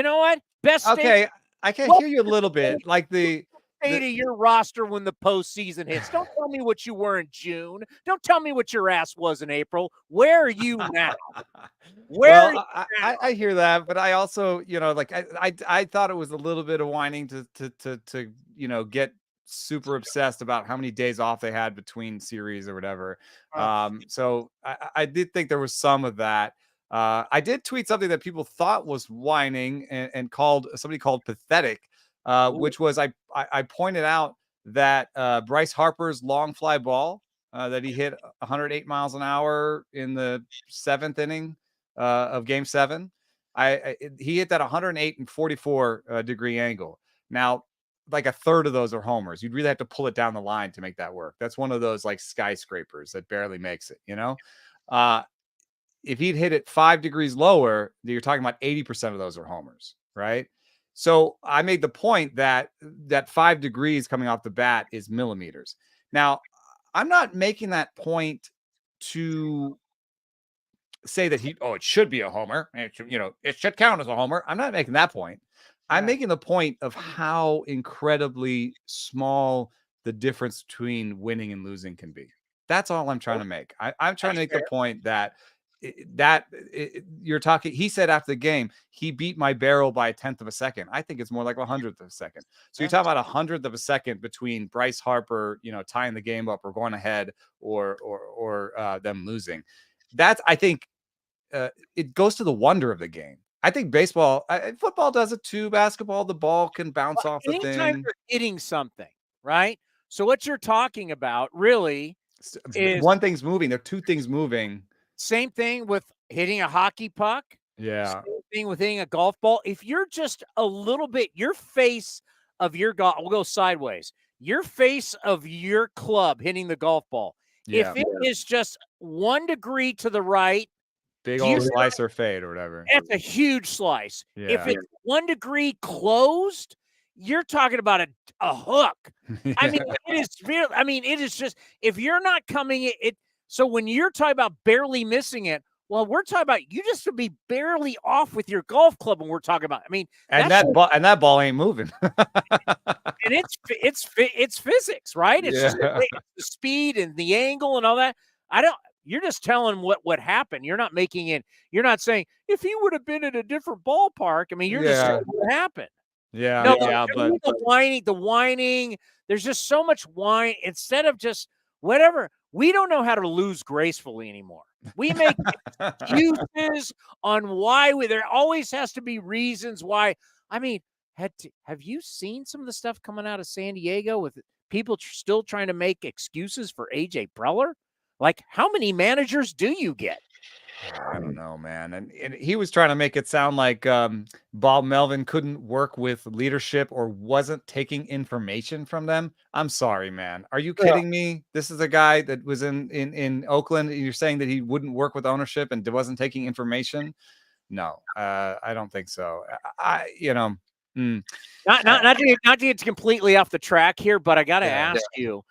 know what? Best. Okay, I can hear you a little bit. Like the state of your roster when the postseason hits. Don't tell me what you were in June. Don't tell me what your ass was in April. Where are you now? I hear that, but I also, I thought it was a little bit of whining to get super obsessed about how many days off they had between series or whatever. So I did think there was some of that. I did tweet something that people thought was whining and somebody called pathetic, which was I pointed out that Bryce Harper's long fly ball that he hit 108 miles an hour in the 7th inning of Game 7. He hit that 108 and 44 degree angle. Now, like a third of those are homers. You'd really have to pull it down the line to make that work. That's one of those like skyscrapers that barely makes it, if he'd hit it 5 degrees lower, you're talking about 80% of those are homers, right? So I made the point that 5 degrees coming off the bat is millimeters. Now, I'm not making that point to say that it should be a homer. It should count as a homer. I'm not making that point. I'm making the point of how incredibly small the difference between winning and losing can be. That's all I'm trying to make. I'm trying to make the point that you're talking. He said after the game, he beat my barrel by 1/10 of a second. I think it's more like 100th of a second. So you're talking about 100th of a second between Bryce Harper, tying the game up or going ahead, or them losing. That's, I think, it goes to the wonder of the game. I think football does it too. Basketball, the ball can bounce off the anytime thing. you're hitting something, right? So what you're talking about really is one thing's moving. There are two things moving. Same thing with hitting a hockey puck. Yeah. Same thing with hitting a golf ball. If you're just a little bit, your face of your golf, we'll go sideways. Your face of your club hitting the golf ball. Yeah. If it is just 1 degree to the right, big old slice or fade or whatever. That's a huge slice. Yeah. If it's 1 degree closed, you're talking about a hook. I mean, it is real. I mean, it is just, if you're not coming it. So when you're talking about barely missing it, well, we're talking about you just to be barely off with your golf club when we're talking about. I mean, and that ball ain't moving. And it's physics, right? It's just the speed and the angle and all that. You're just telling what happened. You're not making it. You're not saying if he would have been in a different ballpark. I mean, you're just saying what happened. Yeah, no, but the whining. There's just so much whine instead of just whatever. We don't know how to lose gracefully anymore. We make excuses on why there always has to be reasons why. I mean, have you seen some of the stuff coming out of San Diego with people still trying to make excuses for AJ Preller? Like, how many managers do you get? I don't know, man. And he was trying to make it sound like Bob Melvin couldn't work with leadership or wasn't taking information from them. I'm sorry, man. Are you kidding me? This is a guy that was in Oakland. And you're saying that he wouldn't work with ownership and wasn't taking information? No, I don't think so. Not to get completely off the track here, but I got to ask you,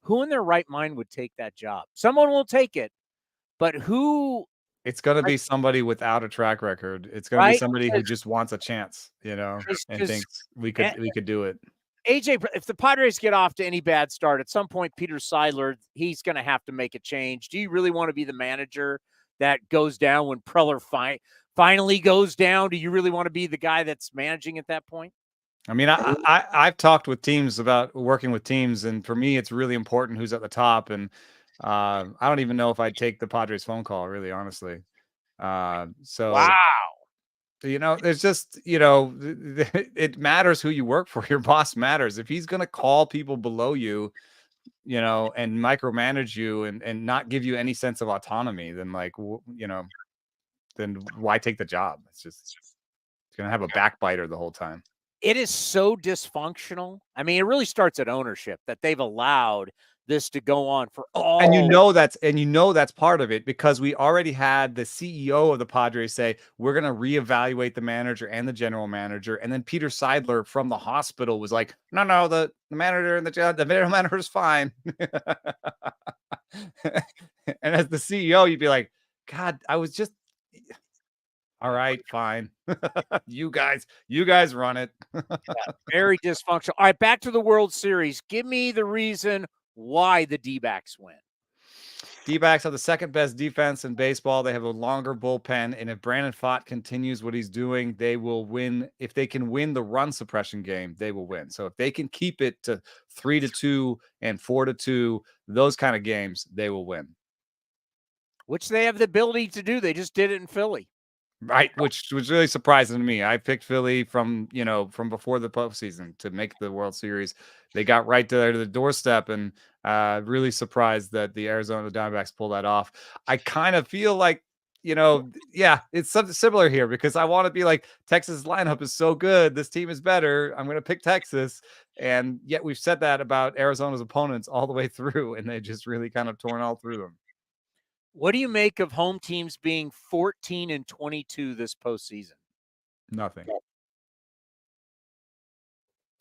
who in their right mind would take that job? Someone will take it. But who? It's going to be somebody without a track record. It's going to be somebody who just wants a chance, and thinks we could do it. AJ, if the Padres get off to any bad start, at some point, Peter Seidler, he's going to have to make a change. Do you really want to be the manager that goes down when Preller finally goes down? Do you really want to be the guy that's managing at that point? I mean, I've talked with teams about working with teams, and for me, it's really important who's at the top. And I don't even know if I'd take the Padres phone call, really, honestly. So wow, there's just it matters who you work for. Your boss matters. If he's going to call people below you, and micromanage you and not give you any sense of autonomy, then then why take the job? It's going to have a backbiter the whole time. It is so dysfunctional. I mean, it really starts at ownership that they've allowed this to go on for all. And that's part of it, because we already had the CEO of the Padres say, we're going to reevaluate the manager and the general manager. And then Peter Seidler from the hospital was like, no, the manager and the general manager is fine. And as the CEO, you'd be like, God, I was just, all right, fine. you guys run it. Very dysfunctional. All right, back to the World Series. Give me the reason why the D-backs win. D-backs have the second best defense in baseball. They have a longer bullpen, and if Brandon Pfaadt continues what he's doing, they will win. If they can win the run suppression game, they will win. So if they can keep it to 3-2 and 4-2, those kind of games, they will win. Which they have the ability to do. They just did it in Philly. Right, which was really surprising to me. I picked Philly from before the postseason to make the World Series. They got right to the doorstep, and really surprised that the Arizona Diamondbacks pulled that off. I kind of feel like, it's something similar here, because I want to be like, Texas lineup is so good. This team is better. I'm going to pick Texas. And yet we've said that about Arizona's opponents all the way through, and they just really kind of torn all through them. What do you make of home teams being 14-22 this postseason? Nothing.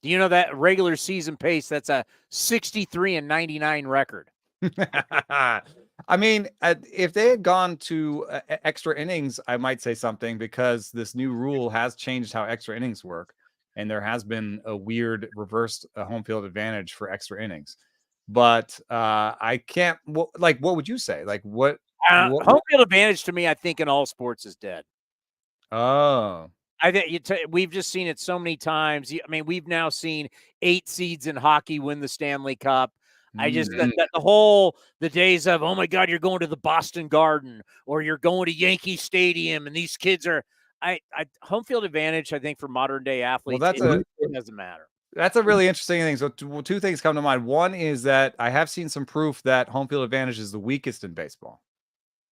Do you know that regular season pace? That's a 63-99 record. I mean, if they had gone to extra innings, I might say something, because this new rule has changed how extra innings work. and there has been a weird reversed home field advantage for extra innings. But I can't. What would you say? Like what? Home field advantage to me, I think, in all sports is dead. Oh. I think we've just seen it so many times. I mean, we've now seen 8 seeds in hockey win the Stanley Cup. I just the days of, oh my God, you're going to the Boston Garden or you're going to Yankee Stadium, and these kids are home field advantage. I think for modern day athletes, it doesn't matter. That's a really interesting thing. So two things come to mind. One is that I have seen some proof that home field advantage is the weakest in baseball.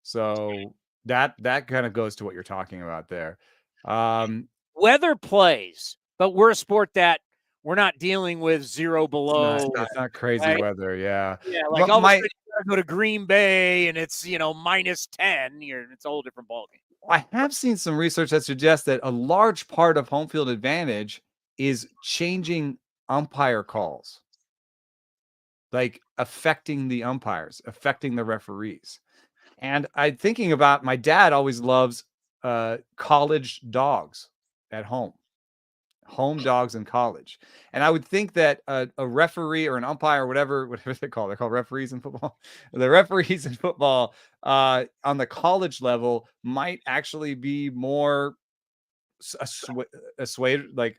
So that kind of goes to what you're talking about there. Weather plays, but we're a sport that we're not dealing with 0 below. It's not crazy weather. Yeah. Yeah. Like all of a sudden you gotta go to Green Bay and it's, -10. It's a whole different ballgame. I have seen some research that suggests that a large part of home field advantage is changing umpire calls, like affecting the umpires, affecting the referees. And I'm thinking about my dad always loves college dogs at home dogs in college. And I would think that a referee or an umpire, whatever they're called referees in football. The referees in football on the college level might actually be more swayed, like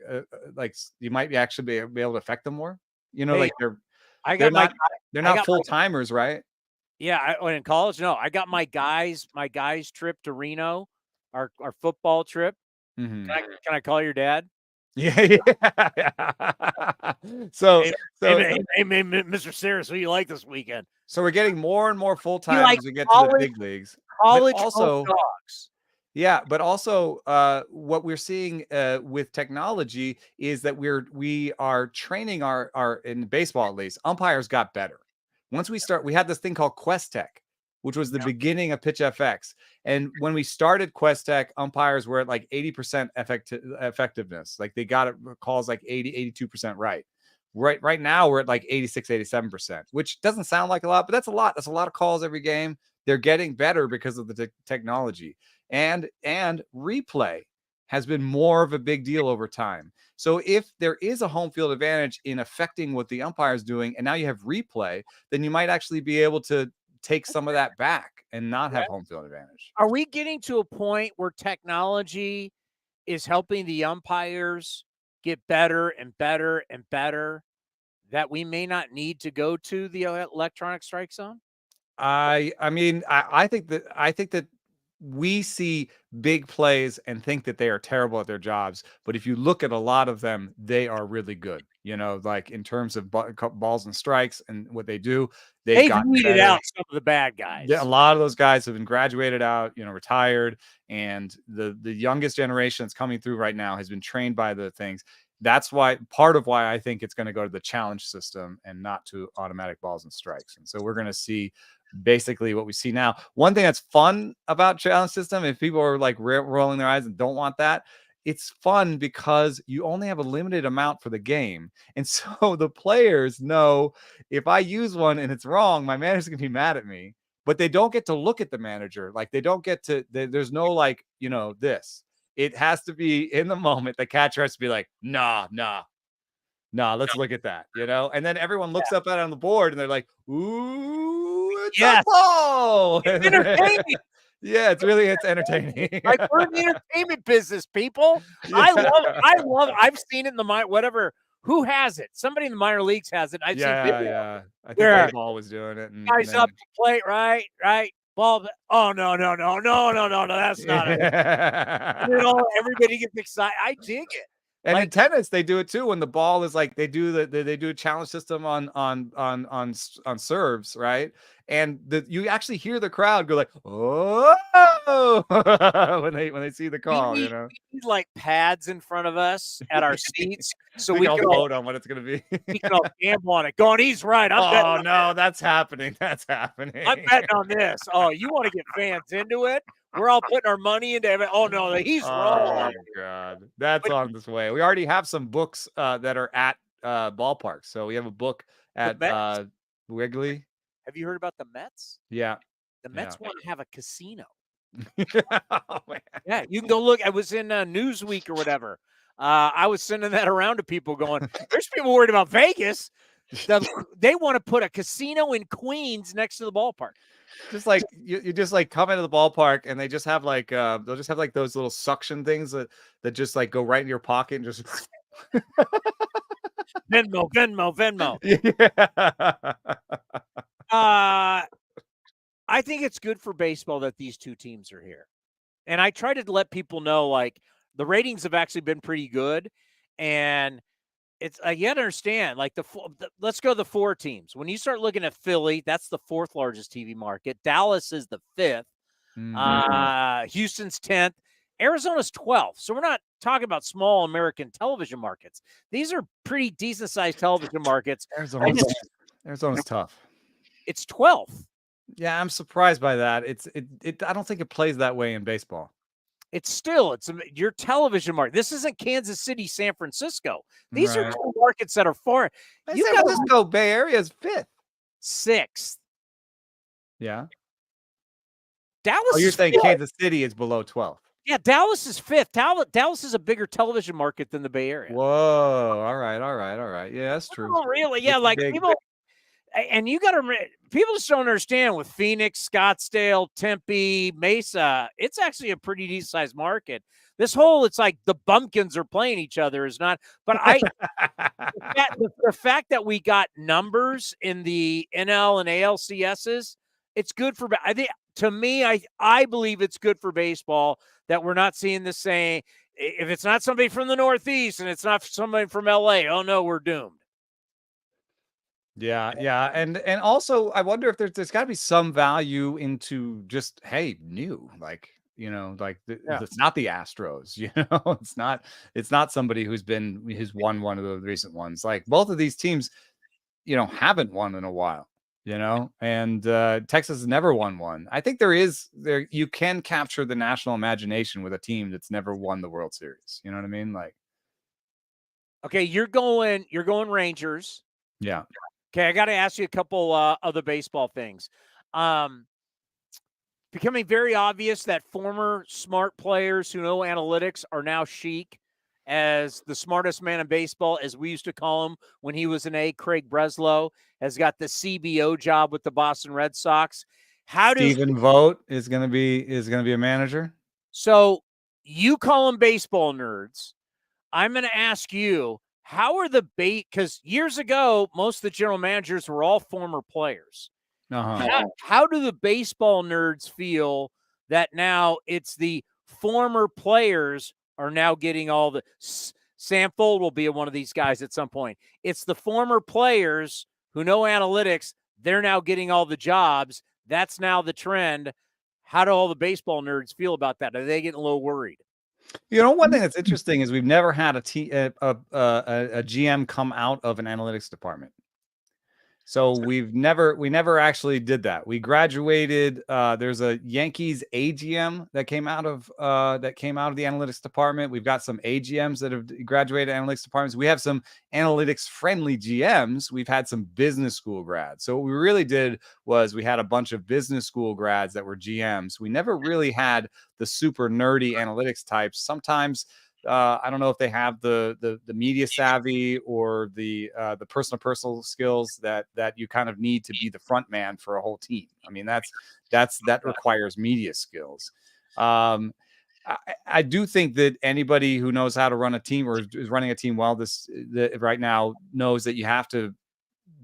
you might actually be able to affect them more. Like they're not full timers, right? Yeah, in college, no. I got my guys' trip to Reno, our football trip. Mm-hmm. Can I call your dad? Yeah. So, hey, Mr. Sarris, who you like this weekend? So we're getting more and more full time as we get to the big leagues. College also dogs. Yeah, but also what we're seeing with technology is that we are training our in baseball at least, umpires got better. Once we had this thing called Quest Tech, which was the beginning of Pitch FX. And when we started Quest Tech, umpires were at like 80% effectiveness. Like they got calls like 80, 82% right. Right now we're at like 86, 87%, which doesn't sound like a lot, but that's a lot. That's a lot of calls every game. They're getting better because of the technology. And replay has been more of a big deal over time. So if there is a home field advantage in affecting what the umpire is doing, and now you have replay, then you might actually be able to take some of that back and not have home field advantage. Are we getting to a point where technology is helping the umpires get better and better and better that we may not need to go to the electronic strike zone? I think that we see big plays and think that they are terrible at their jobs. But if you look at a lot of them, they are really good. Like in terms of balls and strikes and what they do, they've weeded out some of the bad guys. Yeah, a lot of those guys have been graduated out, retired. And the youngest generation that's coming through right now has been trained by the things. That's part of why I think it's going to go to the challenge system and not to automatic balls and strikes. And so we're going to see basically what we see now. One thing that's fun about challenge system, if people are like rolling their eyes and don't want that, it's fun because you only have a limited amount for the game. And so the players know if I use one and it's wrong, my manager's going to be mad at me, but they don't get to look at the manager. Like they don't get to, there's no like, this. It has to be in the moment. The catcher has to be like, nah, let's look at that, and then everyone looks up at it on the board and they're like, ooh, it's a ball. It's entertaining. Yeah, it's entertaining. Like we're in the entertainment business, people. Yeah. I've seen it in the whatever. Who has it? Somebody in the minor leagues has it. I've seen I think baseball was doing it. And guys up to plate, right? Ball. Oh no, that's not it. Everybody gets excited. I dig it. And in tennis, they do it too. When the ball is like they do a challenge system on serves, right? And you actually hear the crowd go like, oh, when they see the call. We need like pads in front of us at our seats, so we can all vote on what it's going to be. We can all gamble on it. Going, he's right. That's happening. That's happening. I'm betting on this. Oh, you want to get fans into it? We're all putting our money into it. Oh no, he's wrong. Oh my God, that's on this way. We already have some books that are at ballparks. So we have a book at Wrigley. Have you heard about the Mets? Yeah, the Mets want to have a casino. Oh, man. Yeah, you can go look. I was in Newsweek or whatever. I was sending that around to people going, there's people worried about Vegas. They want to put a casino in Queens next to the ballpark. Just like you just like come into the ballpark and they just have like they'll just have like those little suction things that just like go right in your pocket and just Venmo. Yeah. I think it's good for baseball that these two teams are here. And I try to let people know, like, the ratings have actually been pretty good. And it's, you got to understand, like, let's go to the 4 teams. When you start looking at Philly, that's the 4th largest TV market. Dallas is the 5th. Houston's 10th. Arizona's 12th. So we're not talking about small American television markets. These are pretty decent-sized television markets. Arizona's tough. It's 12th. Yeah, I'm surprised by that. I don't think it plays that way in baseball. It's your television market. This isn't Kansas City, San Francisco. These are two markets that are far. San Francisco Bay Area is 5th. 6th. Yeah. Dallas. Oh, you're is saying 5th. Kansas City is below 12th. Yeah, Dallas is 5th. Dallas is a bigger television market than the Bay Area. Whoa. All right. Yeah, that's true. Oh, really? Yeah, It's like big. people. And you got to, people just don't understand with Phoenix, Scottsdale, Tempe, Mesa, it's actually a pretty decent sized market. This whole, it's like the bumpkins are playing each other is not, but the fact that we got numbers in the NL and ALCSs, it's good for, I think, to me, I believe it's good for baseball that we're not seeing the same, if it's not somebody from the Northeast and it's not somebody from LA, oh no, we're doomed. Yeah, and also I wonder if there's got to be some value into just new, like it's not the Astros, it's not somebody who's won one of the recent ones. Like both of these teams, haven't won in a while, and Texas has never won one. I think you can capture the national imagination with a team that's never won the World Series. You know what I mean? Like, okay, you're going Rangers. Yeah. Okay, I got to ask you a couple other baseball things. Becoming very obvious that former smart players who know analytics are now chic as the smartest man in baseball, as we used to call him when he was an A. Craig Breslow has got the CBO job with the Boston Red Sox. Stephen Vogt is going to be a manager. So you call them baseball nerds. I'm going to ask you, how are because years ago, most of the general managers were all former players. How do the baseball nerds feel that now it's the former players are now getting all the Sam Fold will be one of these guys at some point. It's the former players who know analytics. They're now getting all the jobs. That's now the trend. How do all the baseball nerds feel about that? Are they getting a little worried? One thing that's interesting is we've never had a GM come out of an analytics department. So we never actually did that. We graduated. There's a Yankees AGM that came out of the analytics department. We've got some AGMs that have graduated analytics departments. We have some analytics friendly GMs. We've had some business school grads. So what we really did was we had a bunch of business school grads that were GMs. We never really had the super nerdy analytics types. Sometimes I don't know if they have the media savvy or the personal skills that you kind of need to be the front man for a whole team. I mean, that requires media skills. I do think that anybody who knows how to run a team or is running a team well right now knows that you have to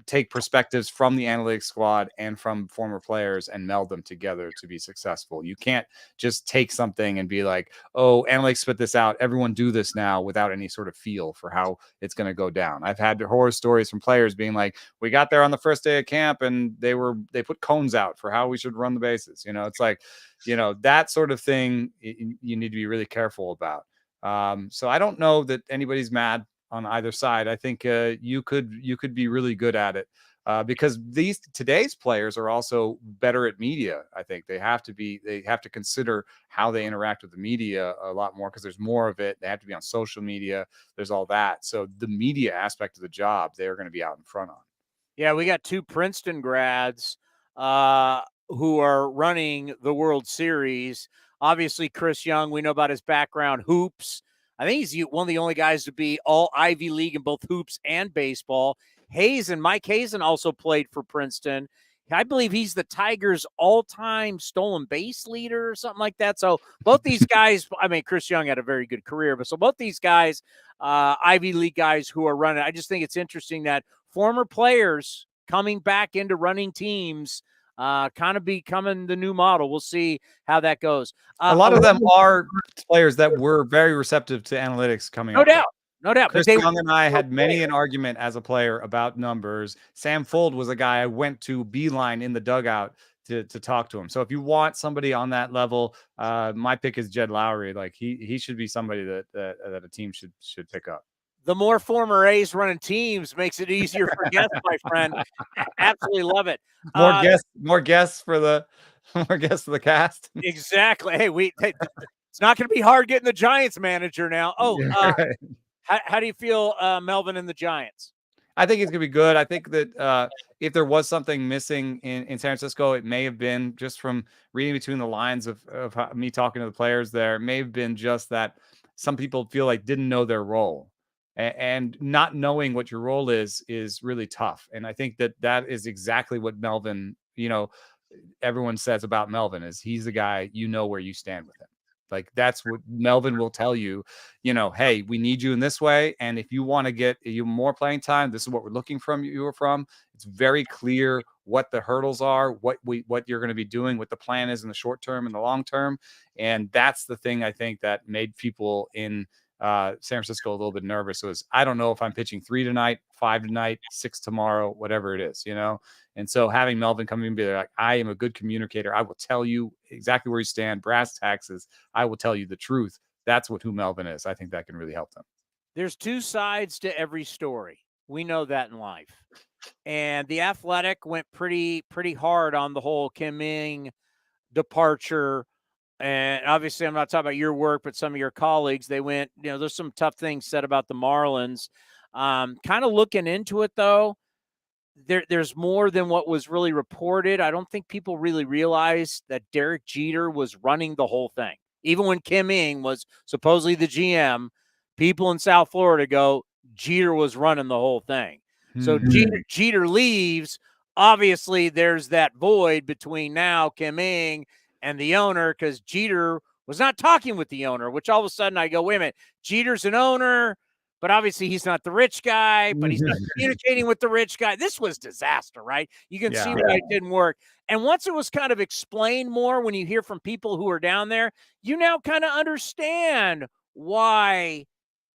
take perspectives from the analytics squad and from former players and meld them together to be successful. You can't just take something and be like, oh, analytics spit this out, everyone do this now, without any sort of feel for how it's going to go down. I've had horror stories from players being like, we got there on the first day of camp and they put cones out for how we should run the bases. It's like, that sort of thing you need to be really careful about. So I don't know that anybody's mad on either side. I think you could be really good at it because today's players are also better at media. I think they have to consider how they interact with the media a lot more because there's more of it. They have to be on social media. There's all that. So the media aspect of the job, they're going to be out in front on. Yeah, we got 2 Princeton grads who are running the World Series. Obviously, Chris Young, we know about his background, hoops. I think he's one of the only guys to be all Ivy League in both hoops and baseball. Mike Hazen also played for Princeton. I believe he's the Tigers' all-time stolen base leader or something like that. So both these guys, I mean, Chris Young had a very good career, but so both these guys, Ivy League guys who are running, I just think it's interesting that former players coming back into running teams, kind of becoming the new model. We'll see how that goes. A lot of them are players that were very receptive to analytics coming up. No doubt. Chris Young and I had many an argument as a player about numbers. Sam Fuld was a guy I went to beeline in the dugout to talk to him. So if you want somebody on that level, my pick is Jed Lowry. Like he should be somebody that a team should pick up. The more former A's running teams makes it easier for guests, my friend. Absolutely love it. More guests for the cast. Exactly. Hey, it's not going to be hard getting the Giants manager now. Right. How do you feel, Melvin and the Giants? I think it's going to be good. I think that if there was something missing in San Francisco, it may have been just from reading between the lines of me talking to the players there. It may have been just that some people feel like didn't know their role. And not knowing what your role is really tough. And I think that is exactly what Melvin, everyone says about Melvin is he's the guy, where you stand with him. Like that's what Melvin will tell you, hey, we need you in this way. And if you want to get you more playing time, this is what we're looking from you from. It's very clear what the hurdles are, what you're going to be doing, what the plan is in the short term and the long term. And that's the thing I think that made people in San Francisco a little bit nervous. Was I don't know if I'm pitching 3 tonight, 5 tonight, 6 tomorrow, whatever it is, And so having Melvin come in and be like, I am a good communicator. I will tell you exactly where you stand, brass taxes. I will tell you the truth. That's who Melvin is. I think that can really help them. There's two sides to every story. We know that in life. And the Athletic went pretty hard on the whole Kim Ng departure. And obviously, I'm not talking about your work, but some of your colleagues, they went, there's some tough things said about the Marlins. Kind of looking into it, though, there's more than what was really reported. I don't think people really realized that Derek Jeter was running the whole thing. Even when Kim Ng was supposedly the GM, people in South Florida go, Jeter was running the whole thing. So Jeter leaves. Obviously, there's that void between now Kim Ng and the owner, because Jeter was not talking with the owner, which all of a sudden I go, wait a minute, Jeter's an owner, but obviously he's not the rich guy, but he's not communicating with the rich guy. This was disaster, right? You can see why it didn't work. And once it was kind of explained more, when you hear from people who are down there, you now kind of understand why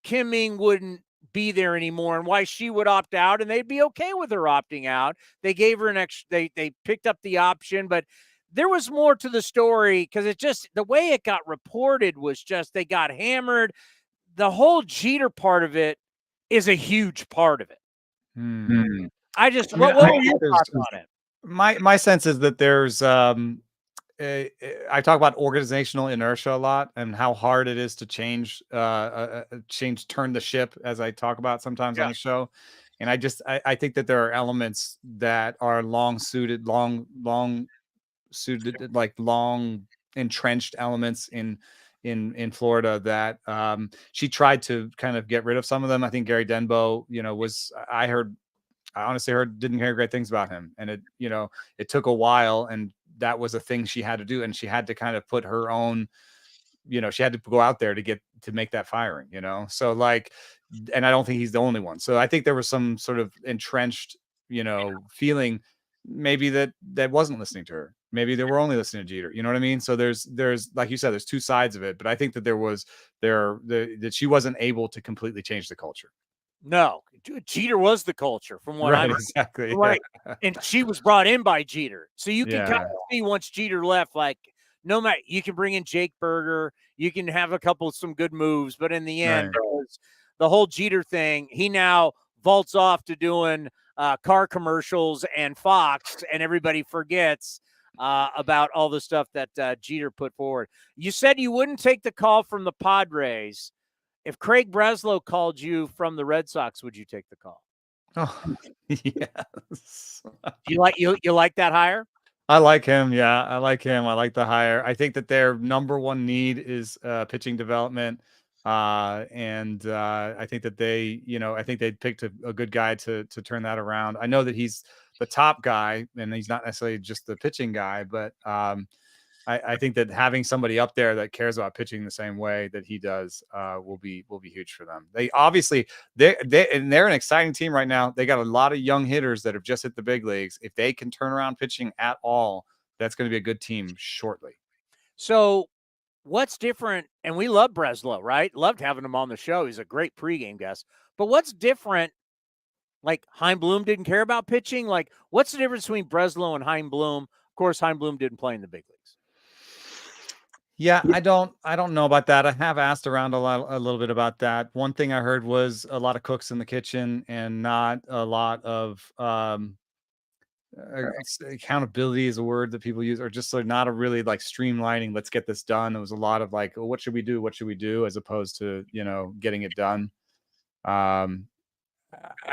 Kim Ng wouldn't be there anymore and why she would opt out, and they'd be okay with her opting out. They gave her an extra, they picked up the option, but there was more to the story, because it just, the way it got reported was just, they got hammered. The whole Jeter part of it is a huge part of it. What were your thoughts on it? My sense is that there's, I talk about organizational inertia a lot and how hard it is to change, turn the ship, as I talk about sometimes on the show. And I think that there are elements that are long entrenched elements in Florida that she tried to kind of get rid of some of them. I think Gary Denbo, I honestly didn't hear great things about him. And it took a while, and that was a thing she had to do. And she had to kind of put her own, she had to go out there to make that firing, So and I don't think he's the only one. So I think there was some sort of entrenched, feeling maybe that wasn't listening to her. Maybe they were only listening to Jeter. You know what I mean? So there's like you said, there's two sides of it, but I think that that she wasn't able to completely change the culture. No, Jeter was the culture from what I exactly. And she was brought in by Jeter. So you can kind of see once Jeter left, like, no matter, you can bring in Jake Berger, you can have some good moves, but in the end, the whole Jeter thing, he now vaults off to doing car commercials and Fox, and everybody forgets about all the stuff that Jeter put forward. You said you wouldn't take the call from the Padres. If Craig Breslow called you from the Red Sox, would you take the call? Oh, yes. You like that hire? I like him. Yeah, I like him. I like the hire. I think that their number one need is pitching development. I think that I think they picked a good guy to turn that around. I know that he's the top guy, and he's not necessarily just the pitching guy, but I think that having somebody up there that cares about pitching the same way that he does will be huge for them. They obviously they're an exciting team right now. They got a lot of young hitters that have just hit the big leagues. If they can turn around pitching at all, that's going to be a good team shortly. So what's different? And we love Breslow, right? Loved having him on the show. He's a great pregame guest. But what's different? Like Chaim Bloom didn't care about pitching. Like, what's the difference between Breslow and Chaim Bloom? Of course, Chaim Bloom didn't play in the big leagues. Yeah, I don't know about that. I have asked around a little bit about that. One thing I heard was a lot of cooks in the kitchen and not a lot of accountability is a word that people use, or just like not a really like streamlining. Let's get this done. It was a lot of like, oh, what should we do? What should we do? As opposed to, getting it done. I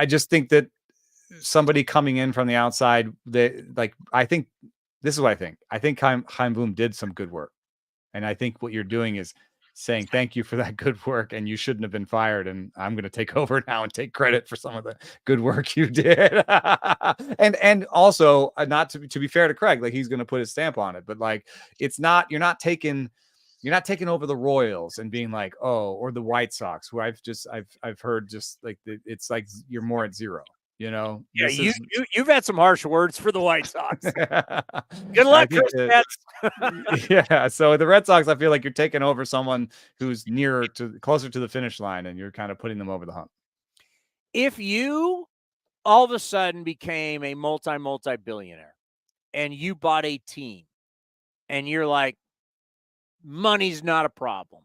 just think that somebody coming in from the outside, I think this is what I think. I think Chaim Bloom did some good work. And I think what you're doing is saying thank you for that good work, and you shouldn't have been fired. And I'm going to take over now and take credit for some of the good work you did. and also, not to be fair to Craig, like he's going to put his stamp on it, but like it's not. You're not taking over the Royals and being like, oh, or the White Sox, who I've heard just like it's like you're more at zero. Yeah, you've had some harsh words for the White Sox. Good luck, Chris. Yeah. So the Red Sox, I feel like you're taking over someone who's closer to the finish line, and you're kind of putting them over the hump. If you all of a sudden became a multi-billionaire and you bought a team and you're like, money's not a problem.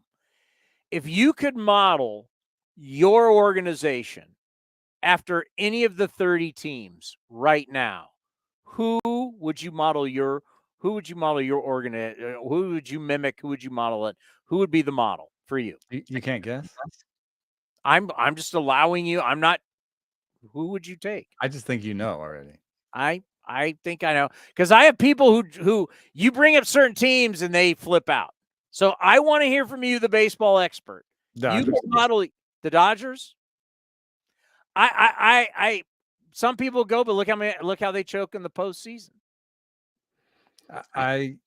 If you could model your organization after any of the 30 teams right now, who would you model your organization? Who would you mimic? Who would you model it? Who would be the model for you? You can't guess. I'm just allowing you. I'm not. Who would you take? I just think you know already. I think I know, because I have people who you bring up certain teams and they flip out. So I want to hear from you, the baseball expert. Dodgers. You model the Dodgers. I some people go, but look how they choke in the postseason. I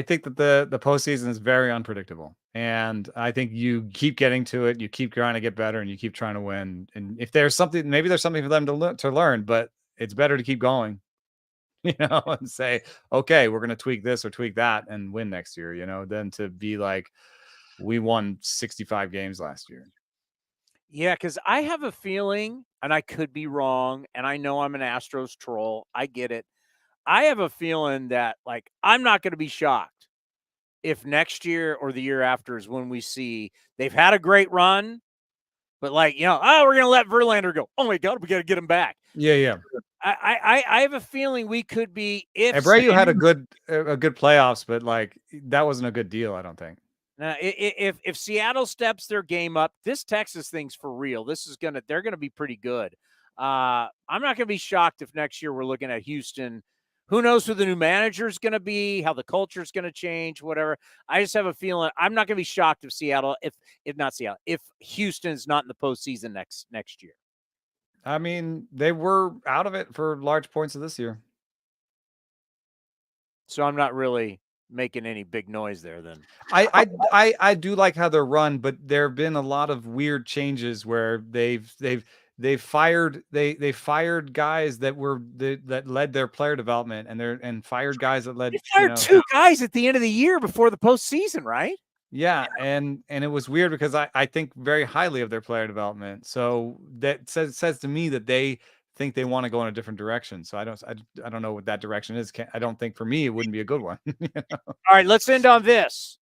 think that the postseason is very unpredictable, and I think you keep getting to it, you keep trying to get better, and you keep trying to win. And if there's something, maybe there's something for them to learn, but it's better to keep going, and say, okay, we're going to tweak this or tweak that and win next year, than to be like, we won 65 games last year. Yeah, because I have a feeling, and I could be wrong, and I know I'm an Astros troll. I get it. I have a feeling that, like, I'm not going to be shocked if next year or the year after is when we see they've had a great run, but like, we're going to let Verlander go. Oh my God, we got to get him back. Yeah. I have a feeling we could be. If Abreu had a good playoffs, but like that wasn't a good deal, I don't think. Now, if Seattle steps their game up, this Texas thing's for real. They're gonna be pretty good. I'm not gonna be shocked if next year we're looking at Houston. Who knows who the new manager is gonna be, how the culture is gonna change, whatever. I just have a feeling I'm not gonna be shocked if Houston's not in the postseason next year. I mean, they were out of it for large points of this year, so I'm not really making any big noise there. Then I do like how they're run, but there have been a lot of weird changes where they've fired guys that led their player development, and fired guys that led. They fired two guys at the end of the year before the postseason, right? Yeah, and it was weird because I think very highly of their player development. So that says to me that they think they want to go in a different direction. So I don't know what that direction is. I don't think, for me, it wouldn't be a good one. All right, let's end on this.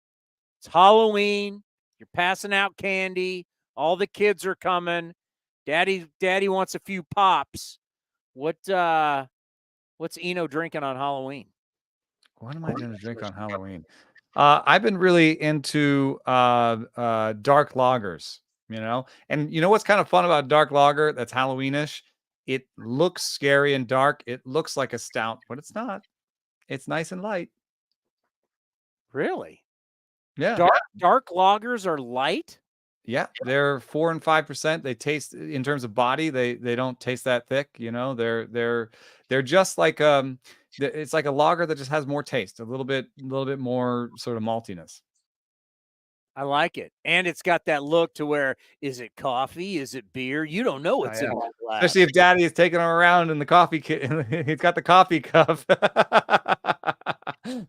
It's Halloween. You're passing out candy. All the kids are coming. Daddy wants a few pops. What's Eno drinking on Halloween? What am I going to drink on Halloween? I've been really into dark lagers, and what's kind of fun about dark lager that's Halloweenish? It looks scary and dark. It looks like a stout, but it's not. It's nice and light. Really? Yeah. Dark lagers are light? Yeah, they're 4 and 5%. They taste, in terms of body, they don't taste that thick. You know, they're just like it's like a lager that just has more taste, a little bit more sort of maltiness. I like it. And it's got that look to where, is it coffee? Is it beer? You don't know what's in that glass. Especially if Daddy is taking them around in the coffee he's got the coffee cup.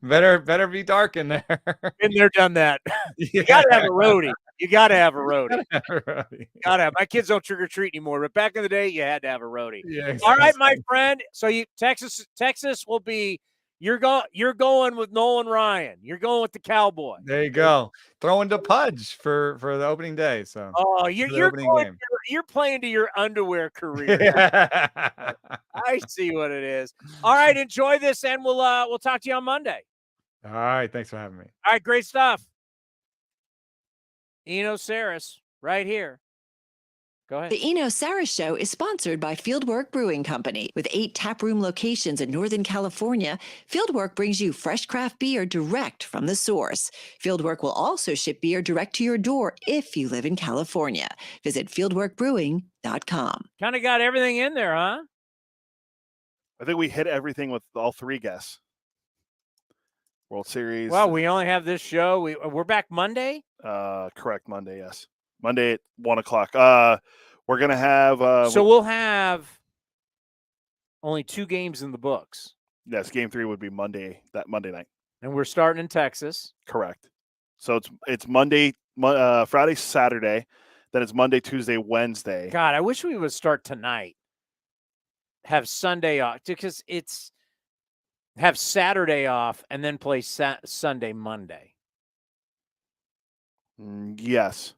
better be dark in there. Been there, done that. You gotta have a roadie. You gotta have a roadie. Gotta have. My kids don't trick or treat anymore, but back in the day, you had to have a roadie. Yeah, exactly. All right, my friend. So Texas will be. You're going with Nolan Ryan. You're going with the Cowboy. There you go. Throwing to Pudge for the opening day. So you're playing to your underwear career. I see what it is. All right, enjoy this, and we'll talk to you on Monday. All right, thanks for having me. All right, great stuff. Eno Sarris, right here. Go ahead. The Eno Sarris Show is sponsored by Fieldwork Brewing Company. With 8 taproom locations in Northern California, Fieldwork brings you fresh craft beer direct from the source. Fieldwork will also ship beer direct to your door if you live in California. Visit fieldworkbrewing.com. Kind of got everything in there, huh? I think we hit everything with all 3 guests. World Series. Well, we only have this show. We're back Monday? Correct, Monday, yes. Monday at 1:00. We're going to have... so we'll have only 2 games in the books. Yes, Game 3 would be Monday night. And we're starting in Texas. Correct. So it's Monday, Friday, Saturday. Then it's Monday, Tuesday, Wednesday. God, I wish we would start tonight. Have Sunday off. Because it's... Have Saturday off and then play Sunday, Monday. Yes.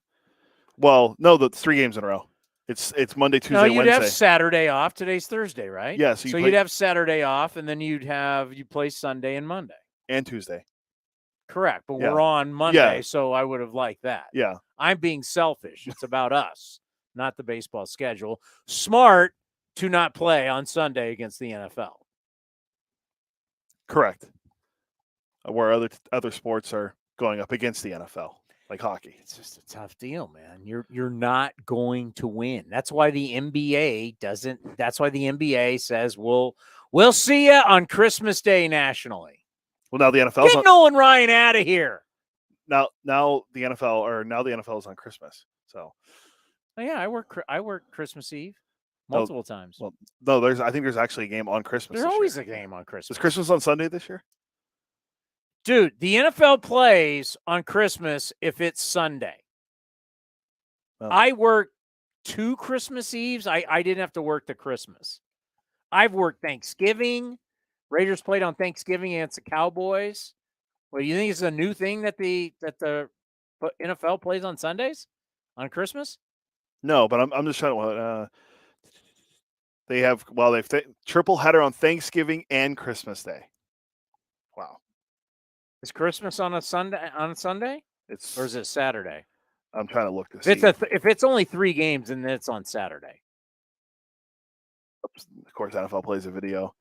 Well, no, the 3 games in a row. It's Monday, Tuesday, Wednesday. No, you'd have Saturday off. Today's Thursday, right? Yeah. So you'd have Saturday off, and then you play Sunday and Monday. And Tuesday. Correct. But we're on Monday, so I would have liked that. Yeah. I'm being selfish. It's about us, not the baseball schedule. Smart to not play on Sunday against the NFL. Correct. Where other sports are going up against the NFL, like hockey. It's just a tough deal, man. You're not going to win. That's why the NBA doesn't. That's why the NBA says we'll see you on Christmas Day nationally. Well, now the NFL. Get Nolan Ryan out of here. Now the NFL is on Christmas. So. Oh, yeah, I work Christmas Eve. Multiple times. Well, no, I think there's actually a game on Christmas. There's always a game on Christmas. Is Christmas on Sunday this year? Dude, the NFL plays on Christmas if it's Sunday. Oh. I worked 2 Christmas Eves. I didn't have to work the Christmas. I've worked Thanksgiving. Raiders played on Thanksgiving against the Cowboys. Well, you think it's a new thing that the NFL plays on Sundays on Christmas? No, but I'm just trying to. They've triple header on Thanksgiving and Christmas Day. Wow. Is Christmas on a Sunday? Or is it Saturday? I'm trying to look to see. If it's only 3 games, then it's on Saturday. Of course, NFL plays a video.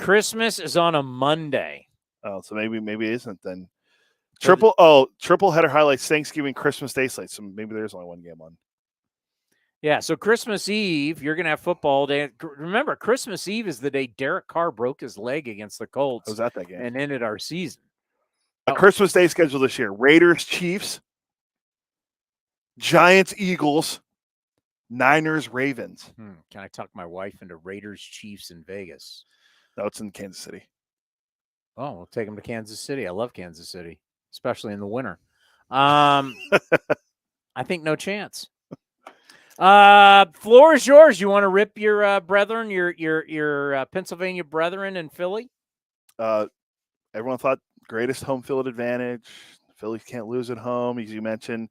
Christmas is on a Monday. Oh, so maybe it isn't then. Triple header highlights Thanksgiving, Christmas Day slate. So maybe there's only 1 game on. Yeah, so Christmas Eve, you're going to have football day. Remember, Christmas Eve is the day Derek Carr broke his leg against the Colts. I was at that game. And ended our season. Christmas Day schedule this year. Raiders, Chiefs, Giants, Eagles, Niners, Ravens. Can I talk my wife into Raiders, Chiefs in Vegas? No, it's in Kansas City. Oh, we'll take them to Kansas City. I love Kansas City, especially in the winter. I think no chance. Floor is yours. You want to rip your brethren, your Pennsylvania brethren in Philly? Everyone thought greatest home field advantage. Phillies can't lose at home, as you mentioned.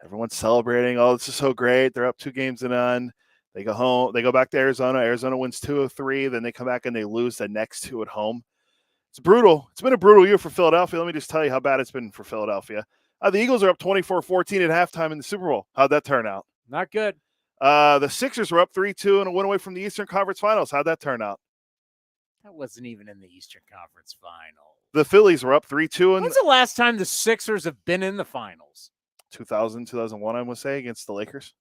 Everyone's celebrating. Oh, this is so great. They're up 2-0. They go home. They go back to Arizona. Arizona wins 2 of 3. Then they come back and they lose the next 2 at home. It's brutal. It's been a brutal year for Philadelphia. Let me just tell you how bad it's been for Philadelphia. The Eagles are up 24-14 at halftime in the Super Bowl. How'd that turn out? Not good. The Sixers were up 3-2 and went away from the Eastern Conference Finals. How'd that turn out? That wasn't even in the Eastern Conference Finals. The Phillies were up 3-2. When's the last time the Sixers have been in the finals? 2000, 2001, I would say, against the Lakers.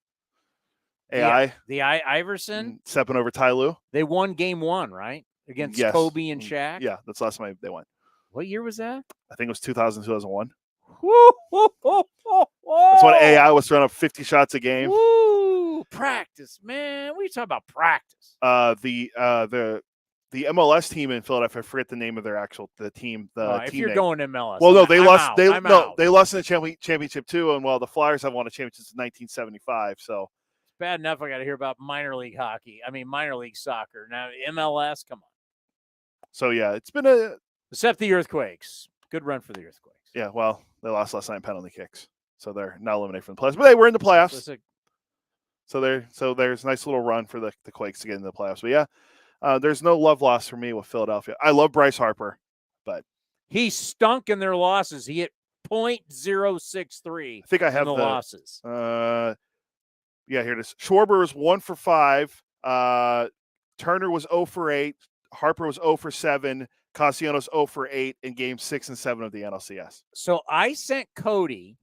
AI. Iverson. Stepping over Ty Lue. They won game 1, right? Against Yes. Kobe and Shaq. Yeah, that's the last time they won. What year was that? I think it was 2000, 2001. Woo, That's when AI was throwing up 50 shots a game. Woo! Practice, man. What are you talking about? Practice. The MLS team in Philadelphia, I forget the name of their team. If you're going to MLS, well, no, they lost. I'm out. They lost in the championship too. And the Flyers have won a championship since 1975. So it's bad enough I got to hear about minor league soccer. Now MLS, come on. So yeah, it's been except the Earthquakes. Good run for the Earthquakes. Yeah, well, they lost last night in penalty kicks, so they're now eliminated from the playoffs. But they were in the playoffs. So there's a nice little run for the Quakes to get into the playoffs. But yeah, there's no love lost for me with Philadelphia. I love Bryce Harper, but he stunk in their losses. He hit .063. I think I have the losses. Yeah, here it is. Schwarber was 1 for 5. Turner was 0 for 8. Harper was 0 for 7. Castellanos 0 for 8 in games 6 and 7 of the NLCS. So I sent Cody.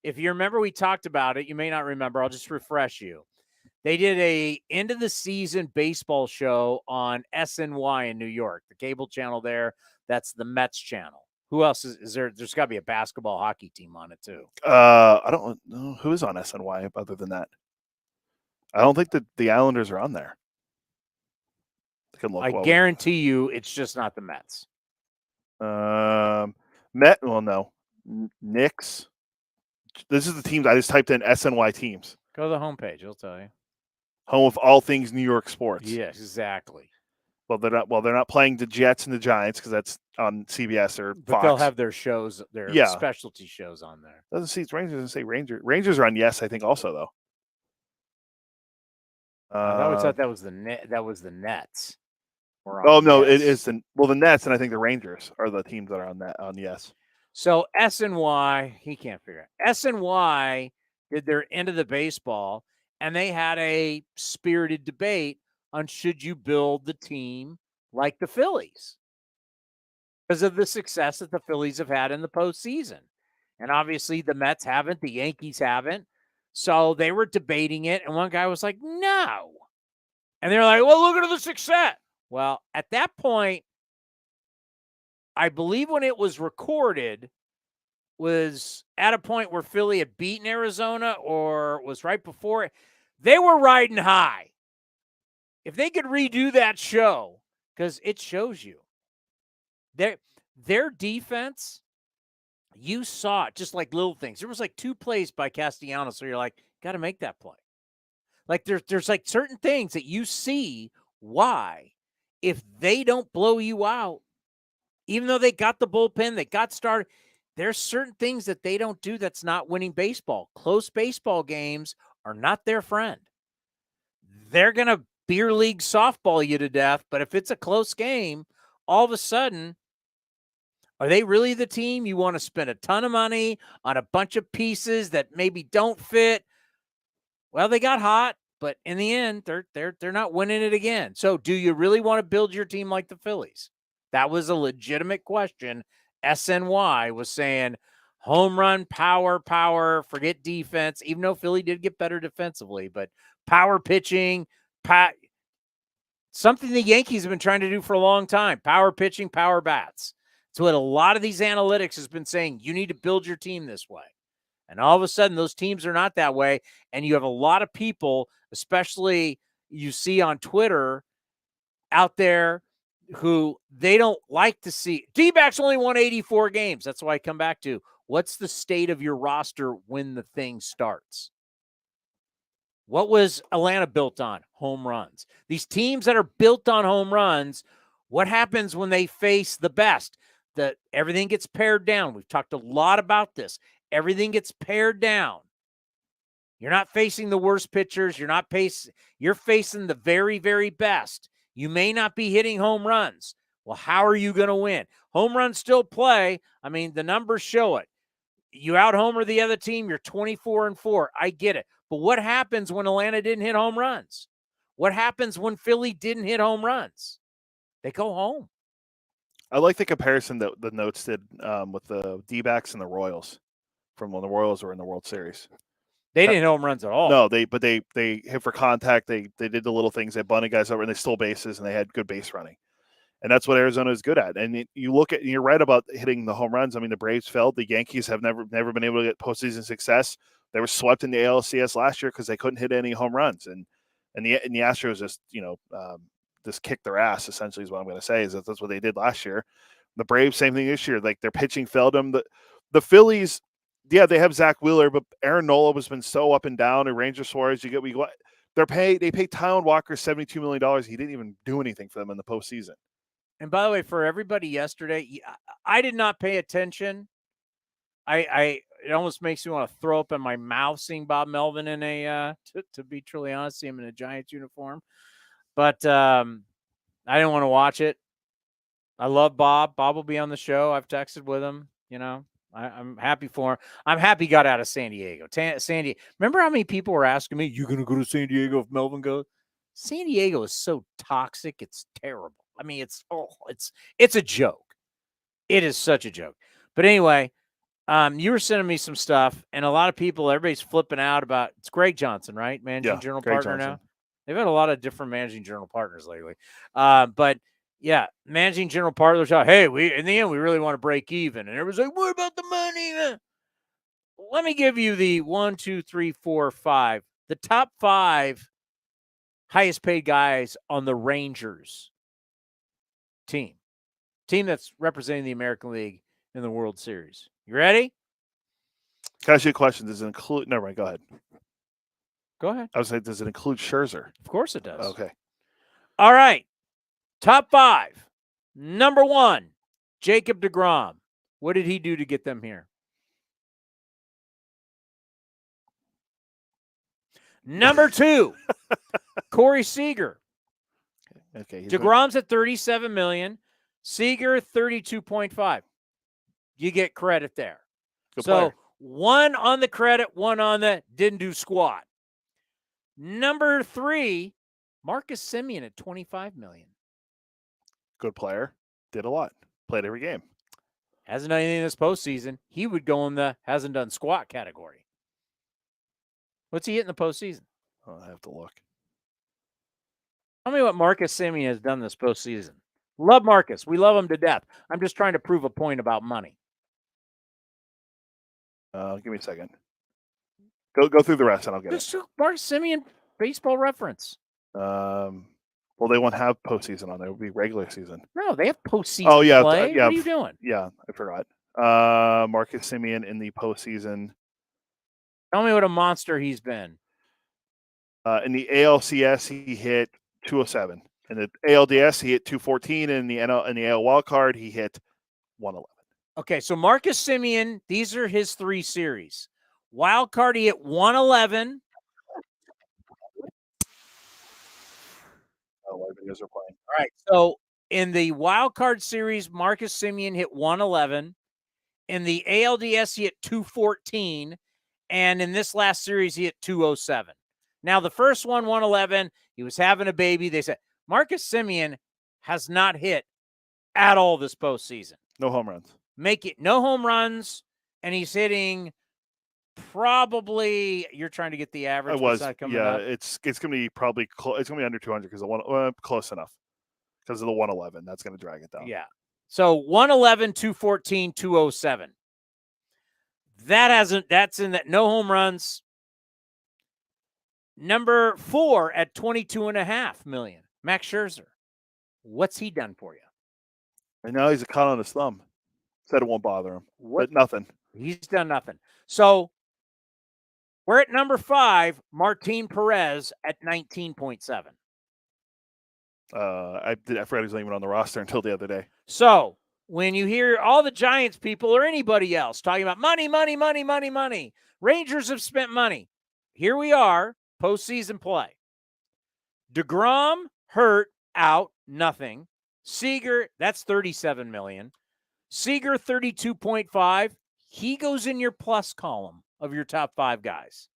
If you remember, we talked about it. You may not remember. I'll just refresh you. They did a end of the season baseball show on SNY in New York, the cable channel there. That's the Mets channel. Who else is there? There's got to be a basketball hockey team on it too. I don't know who is on SNY other than that. I don't think that the Islanders are on there. I guarantee you it's just not the Mets. No. Knicks. This is the teams I just typed in SNY teams. Go to the homepage, it'll tell you. Home of all things New York sports. Yes, exactly. Well, they're not playing the Jets and the Giants because that's on CBS or Fox. But they'll have their shows, their specialty shows on there. Doesn't see Rangers, doesn't say Rangers. Rangers are on Yes, I think also though. I always thought that was the Nets. Oh no, it is the Nets, and I think the Rangers are the teams that are on Yes. So SNY, he can't figure it. SNY did their end of the baseball, and they had a spirited debate on should you build the team like the Phillies because of the success that the Phillies have had in the postseason. And obviously the Mets haven't, the Yankees haven't. So they were debating it, and one guy was like, no. And they're like, well, look at the success. Well, at that point, I believe when it was recorded was at a point where Philly had beaten Arizona or was right before it. They were riding high. If they could redo that show, because it shows you their defense, you saw it just like little things. There was like 2 plays by Castellanos, so you're like, got to make that play. Like there's like certain things that you see why if they don't blow you out, even though they got the bullpen, they got started, there's certain things that they don't do that's not winning baseball. Close baseball games are not their friend. They're going to beer league softball you to death, but if it's a close game, all of a sudden, are they really the team you want to spend a ton of money on a bunch of pieces that maybe don't fit? Well, they got hot, but in the end, they're not winning it again. So do you really want to build your team like the Phillies? That was a legitimate question. SNY was saying home run, power, forget defense, even though Philly did get better defensively, but power pitching, something the Yankees have been trying to do for a long time, power pitching, power bats. It's what a lot of these analytics has been saying. You need to build your team this way. And all of a sudden, those teams are not that way. And you have a lot of people, especially you see on Twitter out there, who they don't like to see. D-backs only won 84 games. That's why I come back to what's the state of your roster when the thing starts? What was Atlanta built on? Home runs. These teams that are built on home runs, what happens when they face the best? Everything gets pared down. We've talked a lot about this. Everything gets pared down. You're not facing the worst pitchers. You're facing the very, very best. You may not be hitting home runs. Well, how are you going to win? Home runs still play. I mean, the numbers show it. You out-homer the other team, you're 24-4. I get it. But what happens when Atlanta didn't hit home runs? What happens when Philly didn't hit home runs? They go home. I like the comparison that the notes did with the D-backs and the Royals. from when the Royals were in the World Series. They didn't hit home runs at all. No, they hit for contact. They did the little things. They bunted guys over and they stole bases and they had good base running. And that's what Arizona is good at. And you look at, you're right about hitting the home runs. I mean, the Braves failed. The Yankees have never been able to get postseason success. They were swept in the ALCS last year because they couldn't hit any home runs. And the Astros just, just kicked their ass, essentially, is what I'm going to say, is that's what they did last year. The Braves, same thing this year. Like, their pitching failed them. The Phillies, yeah, they have Zach Wheeler, but Aaron Nola has been so up and down. And Ranger Suarez, they pay Taijuan Walker $72 million. He didn't even do anything for them in the postseason. And by the way, for everybody yesterday, I did not pay attention. It almost makes me want to throw up in my mouth seeing Bob Melvin in to be truly honest, see him in a Giants uniform. But I didn't want to watch it. I love Bob. Bob will be on the show. I've texted with him. I'm happy for him. I'm happy he got out of San Diego. San Diego. Remember how many people were asking me, "You gonna go to San Diego if Melvin goes?" San Diego is so toxic. It's terrible. I mean, it's a joke. It is such a joke. But anyway, you were sending me some stuff, and a lot of people, everybody's flipping out about, it's Greg Johnson, right? Managing General Greg Partner Johnson. now. They've had a lot of different managing general partners lately. But yeah, managing general partners, hey, in the end, we really want to break even. And everyone's like, what about the money? Let me give you the 1, 2, 3, 4, 5. The top 5 highest paid guys on the Rangers team that's representing the American League in the World Series. You ready? Can I ask you a question? Does it include? Never mind. Go ahead. Go ahead. I was like, does it include Scherzer? Of course it does. Okay. All right. Top 5. Number 1, Jacob deGrom. What did he do to get them here? Number 2, Corey Seager. Okay. deGrom's at $37 million. Seager, $32.5. You get credit there. Good so player. 1 on the credit, 1 on the didn't do squat. Number 3, Marcus Semien at $25 million. Good player. Did a lot. Played every game. Hasn't done anything this postseason. He would go in the hasn't done squat category. What's he hit in the postseason? Oh, I have to look. Tell me what Marcus Semien has done this postseason. Love Marcus. We love him to death. I'm just trying to prove a point about money. Give me a second. Go through the rest and I'll get Just it. Marcus Semien Baseball Reference. Well, they won't have postseason on there. It would be regular season. No, they have postseason Oh, yeah. play. Yeah. What are you doing? Yeah, I forgot. Marcus Semien in the postseason. Tell me what a monster he's been. In the ALCS, he hit 207. In the ALDS, he hit 214. And in the AL wild card, he hit 111. Okay, so Marcus Semien, these are his 3 series. Wild card, he hit 111. Oh, what videos are playing? All right, so in the wild card series, Marcus Semien hit 111. In the ALDS, he hit 214. And in this last series, he hit 207. Now, the first one, 111, he was having a baby. They said, Marcus Semien has not hit at all this postseason. No home runs. No home runs, and he's hitting probably, you're trying to get the average. It was, up. it's going to be probably it's going to be under 200 because close enough because of the 111. That's going to drag it down. Yeah. So 111, 214, 207. That's in that no home runs. Number 4 at $22.5 million, Max Scherzer. What's he done for you? And now he's a cut on his thumb. Said it won't bother him, but nothing. He's done nothing. So we're at number 5, Martin Perez at 19.7. I forgot he wasn't even on the roster until the other day. So when you hear all the Giants people or anybody else talking about money, money, money, money, money, Rangers have spent money. Here we are, postseason play. deGrom hurt, out, nothing. Seager, that's $37 million. Seager, 32.5. He goes in your plus column of your top 5 guys.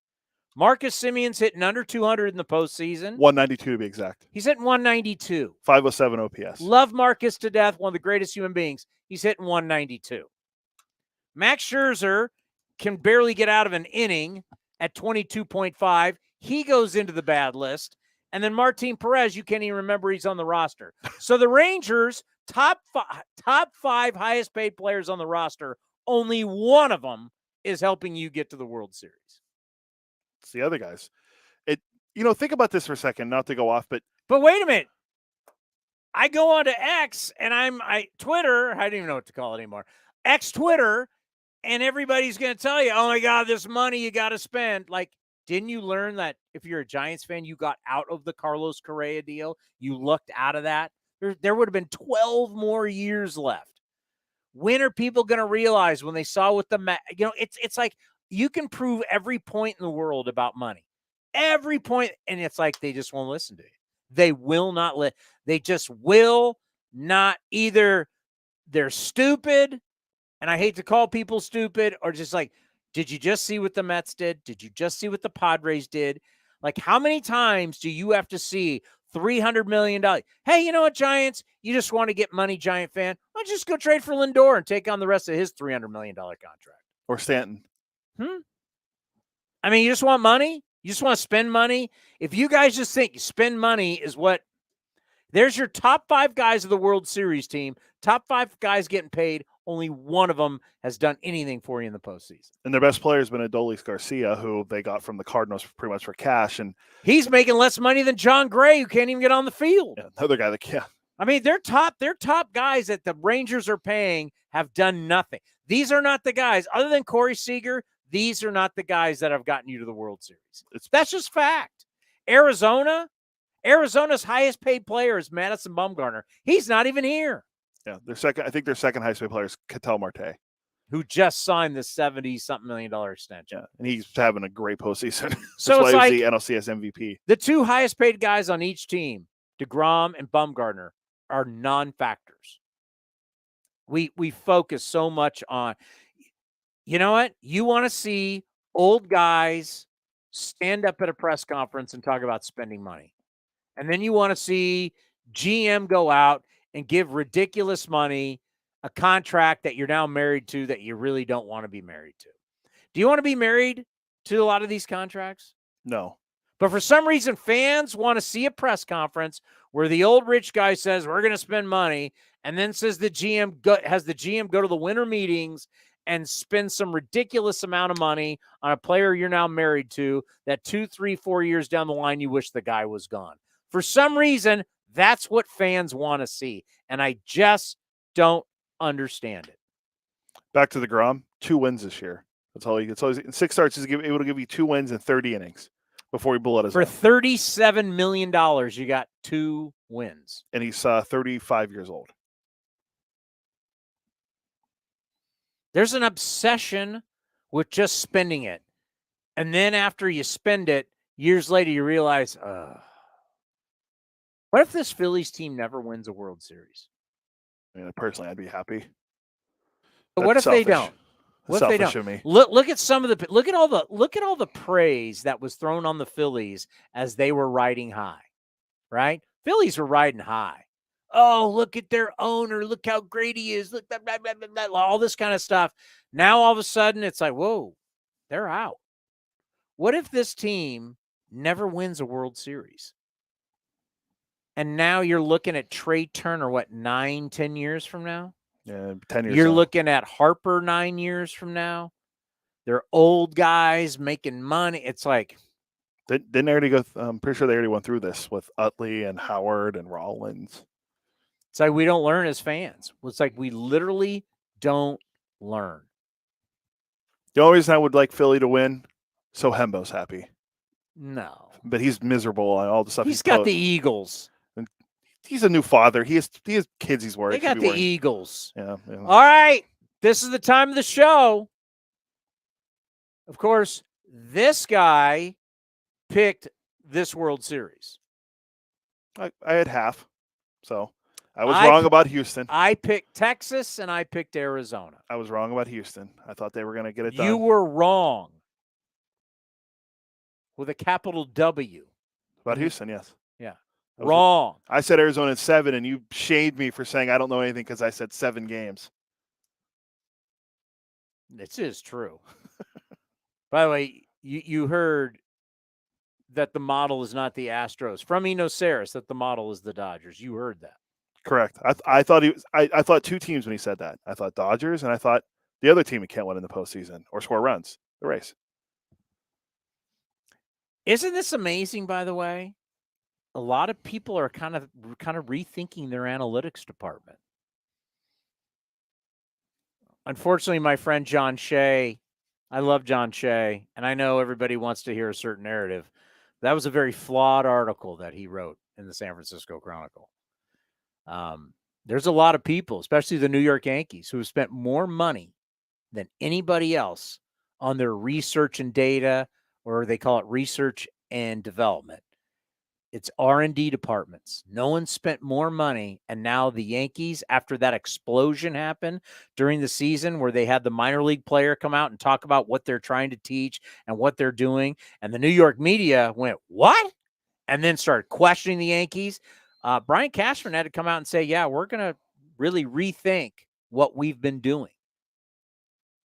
Marcus Semien's hitting under 200 in the postseason. 192 to be exact. He's hitting 192. 507 OPS. Love Marcus to death, one of the greatest human beings. He's hitting 192. Max Scherzer, can barely get out of an inning at 22.5. He goes into the bad list. And then Martin Perez, you can't even remember he's on the roster. So the Rangers, top five highest paid players on the roster, only one of them is helping you get to the World Series. It's the other guys. Think about this for a second, not to go off, but wait a minute. I go on to X and Twitter, I don't even know what to call it anymore. X Twitter, and everybody's going to tell you, oh my God, this money you got to spend. Like, didn't you learn that if you're a Giants fan, you got out of the Carlos Correa deal? You looked out of that. There would have been 12 more years left. When are people going to realize when they saw what it's like you can prove every point in the world about money. Every point, and it's like they just won't listen to you. They will not they just will not. Either they're stupid, and I hate to call people stupid, or just like, did you just see what the Mets did? Did you just see what the Padres did? Like, how many times do you have to see $300 million? Hey, you know what, Giants? You just want to get money, Giant fan. Why don't you just go trade for Lindor and take on the rest of his $300 million contract? Or Stanton. I mean, you just want money? You just want to spend money? If you guys just think spend money is what, there's your top 5 guys of the World Series team, top 5 guys getting paid. Only one of them has done anything for you in the postseason. And their best player has been Adolis Garcia, who they got from the Cardinals pretty much for cash. And he's making less money than John Gray, who can't even get on the field. Yeah, another guy that can't. I mean, their top guys that the Rangers are paying have done nothing. These are not the guys, other than Corey Seager, these are not the guys that have gotten you to the World Series. That's just fact. Arizona's highest paid player is Madison Bumgarner. He's not even here. Yeah, I think their second highest paid player is Ketel Marte, who just signed the $70-something million extension. Yeah, and he's having a great postseason. So it's like the NLCS MVP. The 2 highest paid guys on each team, DeGrom and Bumgarner, are non-factors. We focus so much on, you know what? You want to see old guys stand up at a press conference and talk about spending money. And then you want to see GM go out and give ridiculous money, a contract that you're now married to that you really don't want to be married to. Do you want to be married to a lot of these contracts? No. But for some reason, fans want to see a press conference where the old rich guy says, we're going to spend money, and then says the GM has the GM go to the winter meetings and spend some ridiculous amount of money on a player you're now married to that 2, 3, 4 years down the line, you wish the guy was gone. For some reason, that's what fans want to see, and I just don't understand it. Back to the Grom, 2 wins this year. That's all he gets. In 6 starts, he's able to give you 2 wins in 30 innings before he blew out his For own. $37 million, you got 2 wins. And he's 35 years old. There's an obsession with just spending it. And then after you spend it, years later, you realize, what if this Phillies team never wins a World Series? I mean, personally, I'd be happy. But what if they don't? What if they Selfish don't? of me. Look at some of the look at all the praise that was thrown on the Phillies as they were riding high, right? Phillies were riding high. Oh, look at their owner. Look how great he is. Look, blah, blah, blah, blah, blah, all this kind of stuff. Now, all of a sudden, it's like, whoa, they're out. What if this team never wins a World Series? And now you're looking at Trey Turner, 9, 10 years from now? Yeah, 10 years. You're looking at Harper 9 years from now. They're old guys making money. It's like, didn't they already go? I'm pretty sure they already went through this with Utley and Howard and Rollins. It's like we don't learn as fans. It's like we literally don't learn. The only reason I would like Philly to win, so Hembo's happy. No, but he's miserable on all the stuff. He's got the Eagles. And he's a new father. He has kids he's worried. They got the Eagles. Yeah. All right. This is the time of the show. Of course, this guy picked this World Series. I had half. So I was wrong about Houston. I picked Texas and I picked Arizona. I was wrong about Houston. I thought they were going to get it done. You were wrong. With a capital W. About Houston, yes. Yeah. Wrong. I said Arizona at 7, and you shamed me for saying I don't know anything because I said 7 games. This is true. By the way, you heard that the model is not the Astros from Eno Sarris, that the model is the Dodgers. You heard that. Correct. I thought he was. I thought two teams when he said that. I thought Dodgers, and I thought the other team that can't win in the postseason or score runs. The Rays. Isn't this amazing? By the way, a lot of people are kind of rethinking their analytics department. Unfortunately, my friend John Shea, I love John Shea, and I know everybody wants to hear a certain narrative. That was a very flawed article that he wrote in the San Francisco Chronicle. There's a lot of people, especially the New York Yankees, who have spent more money than anybody else on their research and data, or they call it research and development. It's R&D departments. No one spent more money, and now the Yankees, after that explosion happened during the season where they had the minor league player come out and talk about what they're trying to teach and what they're doing, and the New York media went, what? And then started questioning the Yankees. Brian Cashman had to come out and say, yeah, we're going to really rethink what we've been doing.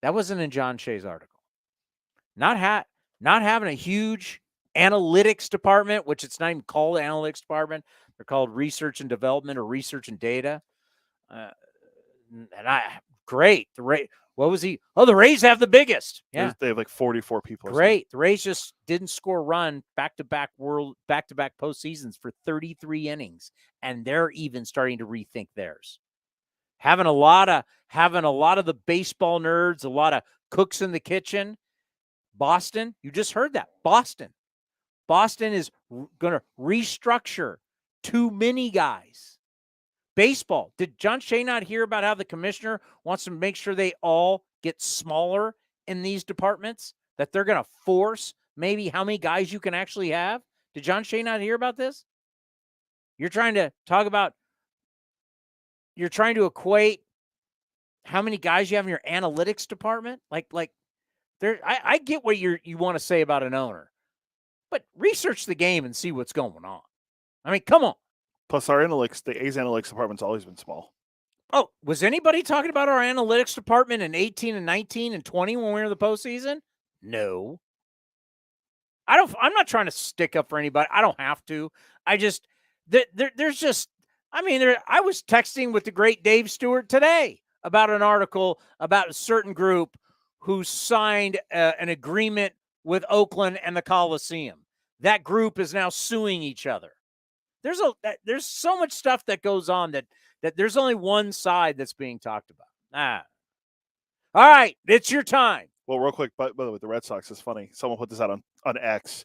That wasn't in John Shea's article. Not having a huge analytics department, which it's not even called analytics department. They're called research and development or research and data. Great. What was he? Oh, the Rays have the biggest. Yeah. They have like 44 people. Great. The Rays just didn't score a run back-to-back postseasons for 33 innings. And they're even starting to rethink theirs. Having a lot of the baseball nerds, a lot of cooks in the kitchen. Boston, you just heard that. Boston is going to restructure too many guys. Baseball. Did John Shea not hear about how the commissioner wants to make sure they all get smaller in these departments? That they're going to force maybe how many guys you can actually have? Did John Shea not hear about this? You're trying to equate how many guys you have in your analytics department? I get what you want to say about an owner, but research the game and see what's going on. I mean, come on. Plus, our analytics, the A's analytics department's always been small. Oh, was anybody talking about our analytics department in 18 and 19 and 20 when we were in the postseason? No. I'm not trying to stick up for anybody. I don't have to. I was texting with the great Dave Stewart today about an article about a certain group who signed an agreement with Oakland and the Coliseum. That group is now suing each other. There's so much stuff that goes on that there's only one side that's being talked about. All right, it's your time. Well, real quick, by the way, the Red Sox is funny. Someone put this out on X.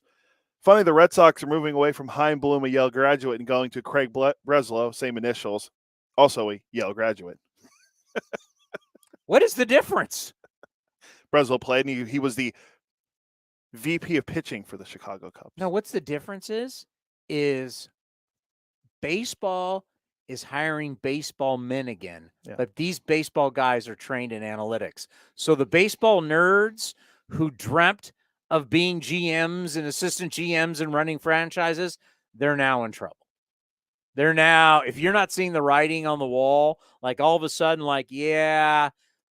Funny, the Red Sox are moving away from Chaim Bloom, a Yale graduate, and going to Craig Breslow, same initials, also a Yale graduate. What is the difference? Breslow played, and he was the VP of pitching for the Chicago Cubs. No, what's the difference is baseball is hiring baseball men again, but these baseball guys are trained in analytics. So the baseball nerds who dreamt of being GMs and assistant GMs and running franchises, they're now in trouble. They're now, if you're not seeing the writing on the wall, like all of a sudden,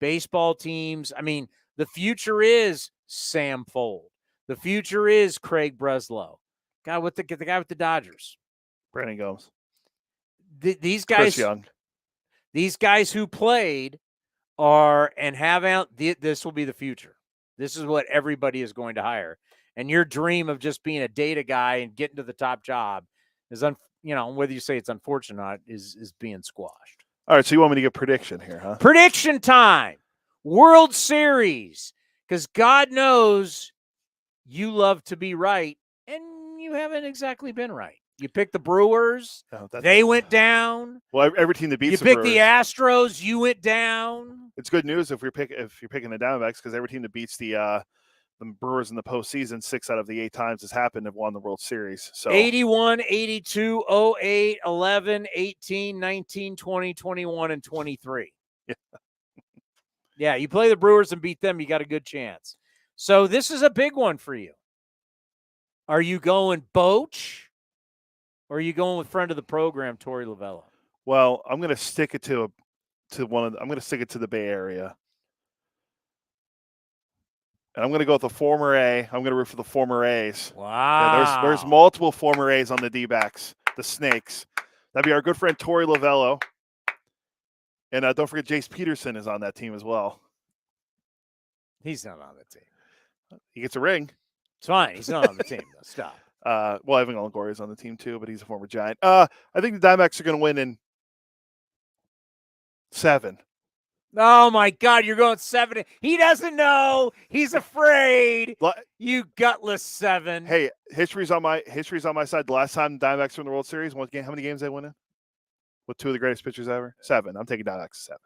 baseball teams, the future is Sam Fold. The future is Craig Breslow. The guy with the Dodgers. Brandon Gomes. These guys, Chris Young. These guys who played this will be the future. This is what everybody is going to hire. And your dream of just being a data guy and getting to the top job is, whether you say it's unfortunate or not, is being squashed. All right, so you want me to give prediction here, huh? Prediction time. World Series. Because God knows you love to be right, and you haven't exactly been right. You picked the Brewers. They went down. Well, every team that beats the Brewers. You picked the Astros. You went down. It's good news if you're picking the Diamondbacks, because every team that beats the Brewers in the postseason 6 out of the 8 times has happened have won the World Series. So 81, 82, 08, 11, 18, 19, 20, 21, and 23. Yeah, you play the Brewers and beat them, you got a good chance. So this is a big one for you. Are you going Boch? Or are you going with friend of the program, Torey Lovella? Well, I'm going to stick it to the Bay Area. And I'm going to go with the former A. I'm going to root for the former A's. Wow. Yeah, there's multiple former A's on the D-backs, the Snakes. That'd be our good friend Torey Lovello. And don't forget Jace Peterson is on that team as well. He's not on the team. He gets a ring. It's fine. He's not on the team, though. Stop. Well, Evan Longoria is on the team too, but he's a former Giant. I think the Diamondbacks are going to win in 7. Oh, my God. You're going 7. He doesn't know. He's afraid. You gutless 7. Hey, history's on my side. The last time the Diamondbacks were in the World Series, how many games they win in? With 2 of the greatest pitchers ever? 7. I'm taking Diamondbacks 7.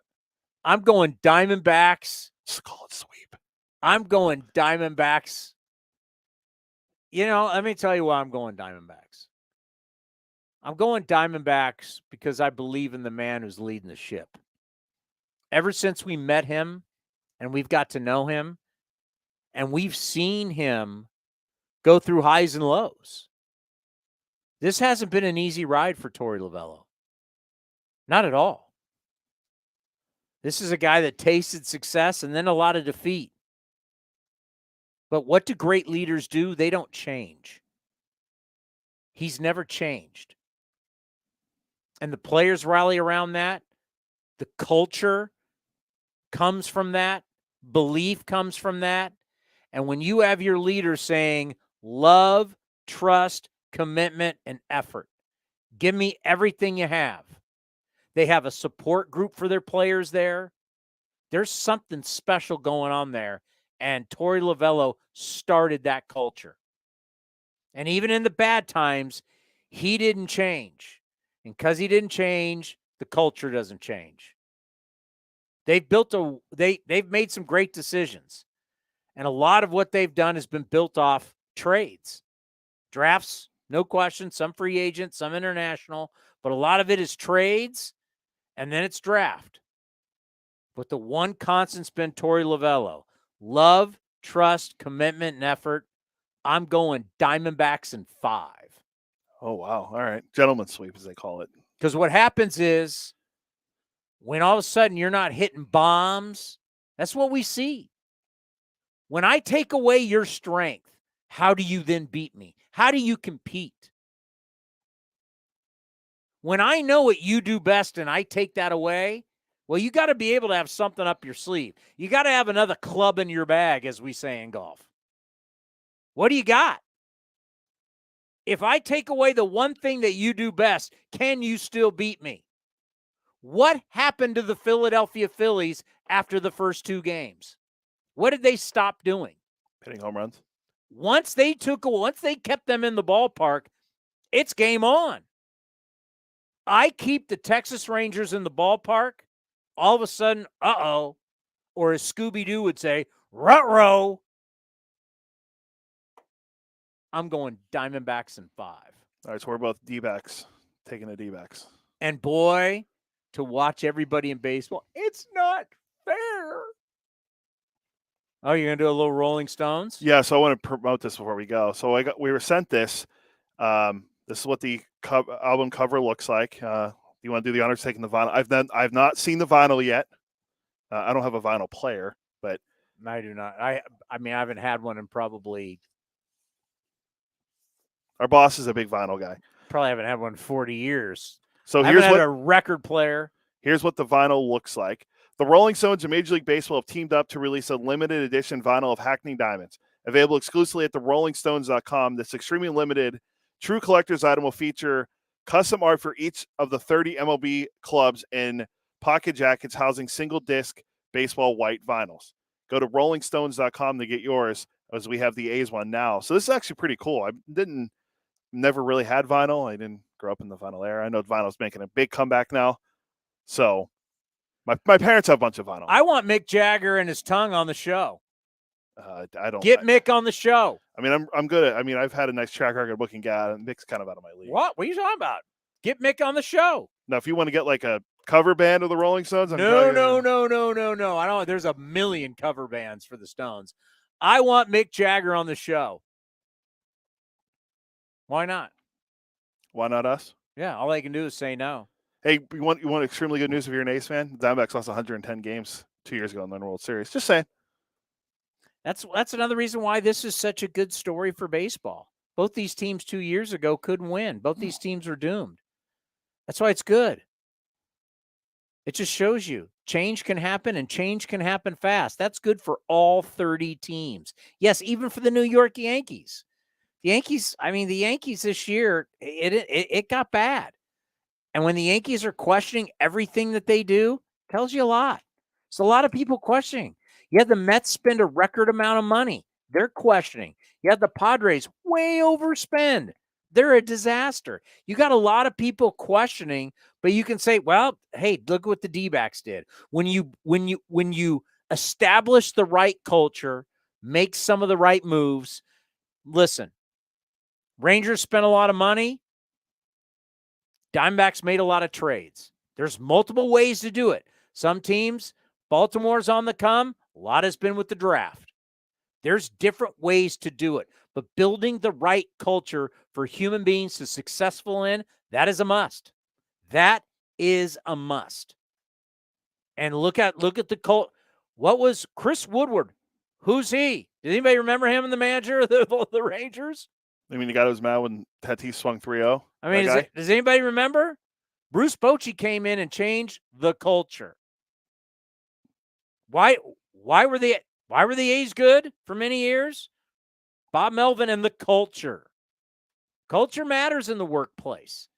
I'm going Diamondbacks. Just call it sweep. I'm going Diamondbacks. Let me tell you why I'm going Diamondbacks. I'm going Diamondbacks because I believe in the man who's leading the ship. Ever since we met him and we've got to know him and we've seen him go through highs and lows, this hasn't been an easy ride for Torey Lovello. Not at all. This is a guy that tasted success and then a lot of defeat. But what do great leaders do? They don't change. He's never changed. And the players rally around that. The culture comes from that. Belief comes from that. And when you have your leader saying love, trust, commitment, and effort, give me everything you have. They have a support group for their players there. There's something special going on there. And Torey Lovello started that culture. And even in the bad times, he didn't change. And because he didn't change, the culture doesn't change. They've made some great decisions. And a lot of what they've done has been built off trades. Drafts, no question, some free agents, some international, but a lot of it is trades, and then it's draft. But the one constant's been Torey Lovello. Love, trust, commitment, and effort. I'm going Diamondbacks in 5. Oh, wow. All right. Gentleman's sweep, as they call it. Because what happens is when all of a sudden you're not hitting bombs, that's what we see. When I take away your strength, how do you then beat me? How do you compete? When I know what you do best and I take that away, well, you got to be able to have something up your sleeve. You got to have another club in your bag, as we say in golf. What do you got? If I take away the one thing that you do best, can you still beat me? What happened to the Philadelphia Phillies after the first 2 games? What did they stop doing? Hitting home runs. Once they kept them in the ballpark, it's game on. I keep the Texas Rangers in the ballpark, all of a sudden, or as Scooby-Doo would say, ruh-roh. I'm going Diamondbacks in 5. All right, so we're both D-backs, taking the D-backs. And boy, to watch everybody in baseball, it's not fair. Oh, you're going to do a little Rolling Stones? Yeah, so I want to promote this before we go. So we were sent this. This is what the album cover looks like. You want to do the honors taking the vinyl? I've not seen the vinyl yet. I don't have a vinyl player, but I do not. I mean, I haven't had one in probably. Our boss is a big vinyl guy. Probably haven't had one in 40 years. So I here's haven't what had a record player. Here's what the vinyl looks like. The Rolling Stones and Major League Baseball have teamed up to release a limited edition vinyl of Hackney Diamonds. Available exclusively at therollingstones.com. This extremely limited true collector's item will feature custom art for each of the 30 MLB clubs in pocket jackets housing single disc baseball white vinyls. Go to rollingstones.com to get yours, as we have the A's one now. So this is actually pretty cool. I never really had vinyl. I didn't grow up in the vinyl era. I know vinyl's making a big comeback now. So my parents have a bunch of vinyl. I want Mick Jagger and his tongue on the show. I don't get Mick on the show. I mean, I'm good at. I mean, I've had a nice track record of booking guy, and Mick's kind of out of my league. What are you talking about? Get Mick on the show. Now, if you want to get like a cover band of the Rolling Stones, No. I don't. There's a million cover bands for the Stones. I want Mick Jagger on the show. Why not? Why not us? Yeah, all they can do is say no. Hey, you want extremely good news if you're an Ace fan? The Diamondbacks lost 110 games 2 years ago in the World Series. Just saying. That's another reason why this is such a good story for baseball. Both these teams 2 years ago couldn't win. Both these teams are doomed. That's why it's good. It just shows you change can happen, and change can happen fast. That's good for all 30 teams. Yes, even for the New York Yankees. The Yankees this year, it got bad. And when the Yankees are questioning everything that they do, tells you a lot. It's a lot of people questioning. You had the Mets spend a record amount of money. They're questioning. You had the Padres way overspend. They're a disaster. You got a lot of people questioning, but you can say, well, hey, look what the D-backs did. When you establish the right culture, make some of the right moves. Listen, Rangers spent a lot of money. Diamondbacks made a lot of trades. There's multiple ways to do it. Some teams, Baltimore's on the come. A lot has been with the draft. There's different ways to do it, but building the right culture for human beings to successful in, that is a must. That is a must. And look at the cult. What was Chris Woodward? Who's he? Does anybody remember him and the manager of the Rangers? I mean, the guy who was mad when Tatis swung 3-0. I mean, does anybody remember? Bruce Bochy came in and changed the culture. Why were the A's good for many years? Bob Melvin and the culture. Culture matters in the workplace.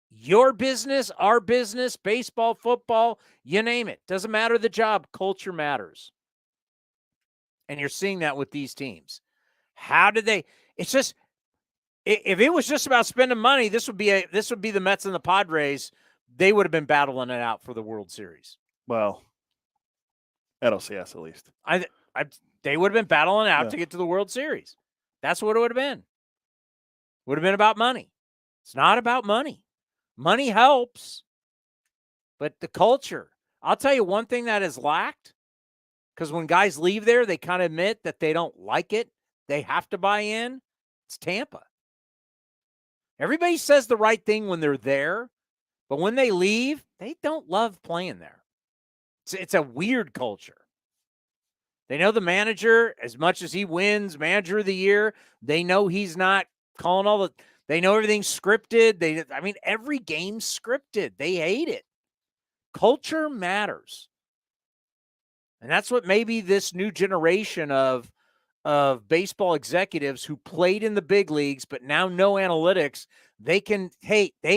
Your business, our business, baseball, football, you name it. Doesn't matter the job. Culture matters. And you're seeing that with these teams. How did they? It's just, if it was just about spending money, this would be the Mets and the Padres. They would have been battling it out for the World Series. Well, NLCS at least. They would have been battling out to get to the World Series. That's what it would have been. Would have been about money. It's not about money. Money helps, but the culture. I'll tell you one thing that is lacked, because when guys leave there, they kind of admit that they don't like it. They have to buy in. It's Tampa. Everybody says the right thing when they're there, but when they leave, they don't love playing there. It's a weird culture. They know the manager, as much as he wins manager of the year, they know he's not calling they know everything's scripted. Every game's scripted. They hate it. Culture matters. And that's what maybe this new generation of baseball executives who played in the big leagues but now know analytics, they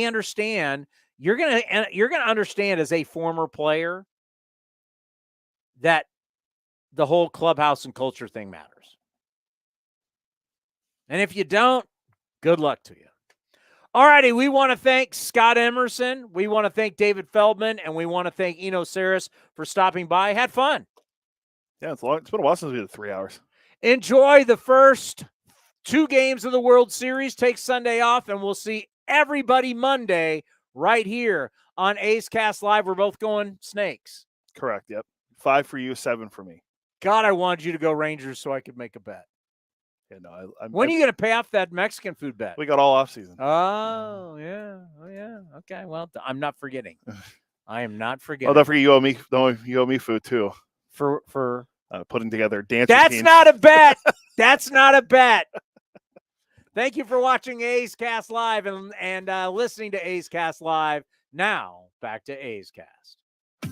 understand. You're gonna understand as a former player that the whole clubhouse and culture thing matters. And if you don't, good luck to you. All righty, we want to thank Scott Emerson. We want to thank David Feldman, and we want to thank Eno Sarris for stopping by. Had fun. Yeah, it's long. It's been a while since we did 3 hours. Enjoy the first 2 games of the World Series. Take Sunday off, and we'll see everybody Monday right here on A's Cast Live. We're both going Snakes. Correct, yep. 5 for you, 7 for me. God, I wanted you to go Rangers so I could make a bet. Yeah, no, when are you going to pay off that Mexican food bet? We got all off season. Oh, yeah. Okay, well, I'm not forgetting. I am not forgetting. Oh, don't forget you owe me food too. For putting together dance. That's not a bet. That's not a bet. Thank you for watching A's Cast Live and listening to A's Cast Live. Now, back to A's Cast.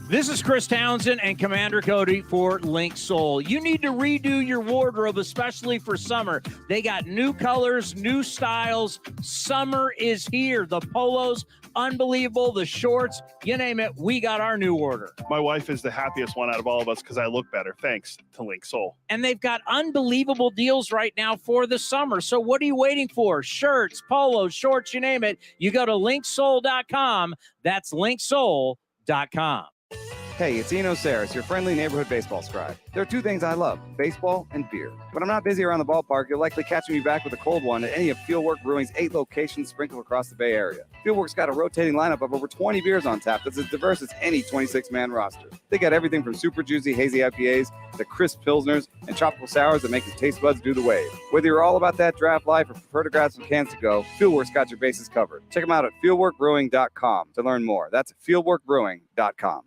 This is Chris Townsend and Commander Cody for Link Soul. You need to redo your wardrobe, especially for summer. They got new colors, new styles. Summer is here. The polos, unbelievable. The shorts, you name it, we got our new order. My wife is the happiest one out of all of us because I look better, thanks to Link Soul. And they've got unbelievable deals right now for the summer. So what are you waiting for? Shirts, polos, shorts, you name it. You go to linksoul.com. That's linksoul.com. Hey, it's Eno Sarris, your friendly neighborhood baseball scribe. There are 2 things I love, baseball and beer. When I'm not busy around the ballpark, you'll likely catch me back with a cold one at any of Fieldwork Brewing's 8 locations sprinkled across the Bay Area. Fieldwork's got a rotating lineup of over 20 beers on tap that's as diverse as any 26-man roster. They got everything from super juicy, hazy IPAs to crisp pilsners and tropical sours that make your taste buds do the wave. Whether you're all about that draft life or prefer to grab some cans to go, Fieldwork's got your bases covered. Check them out at fieldworkbrewing.com to learn more. That's fieldworkbrewing.com.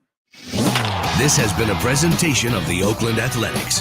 This has been a presentation of the Oakland Athletics.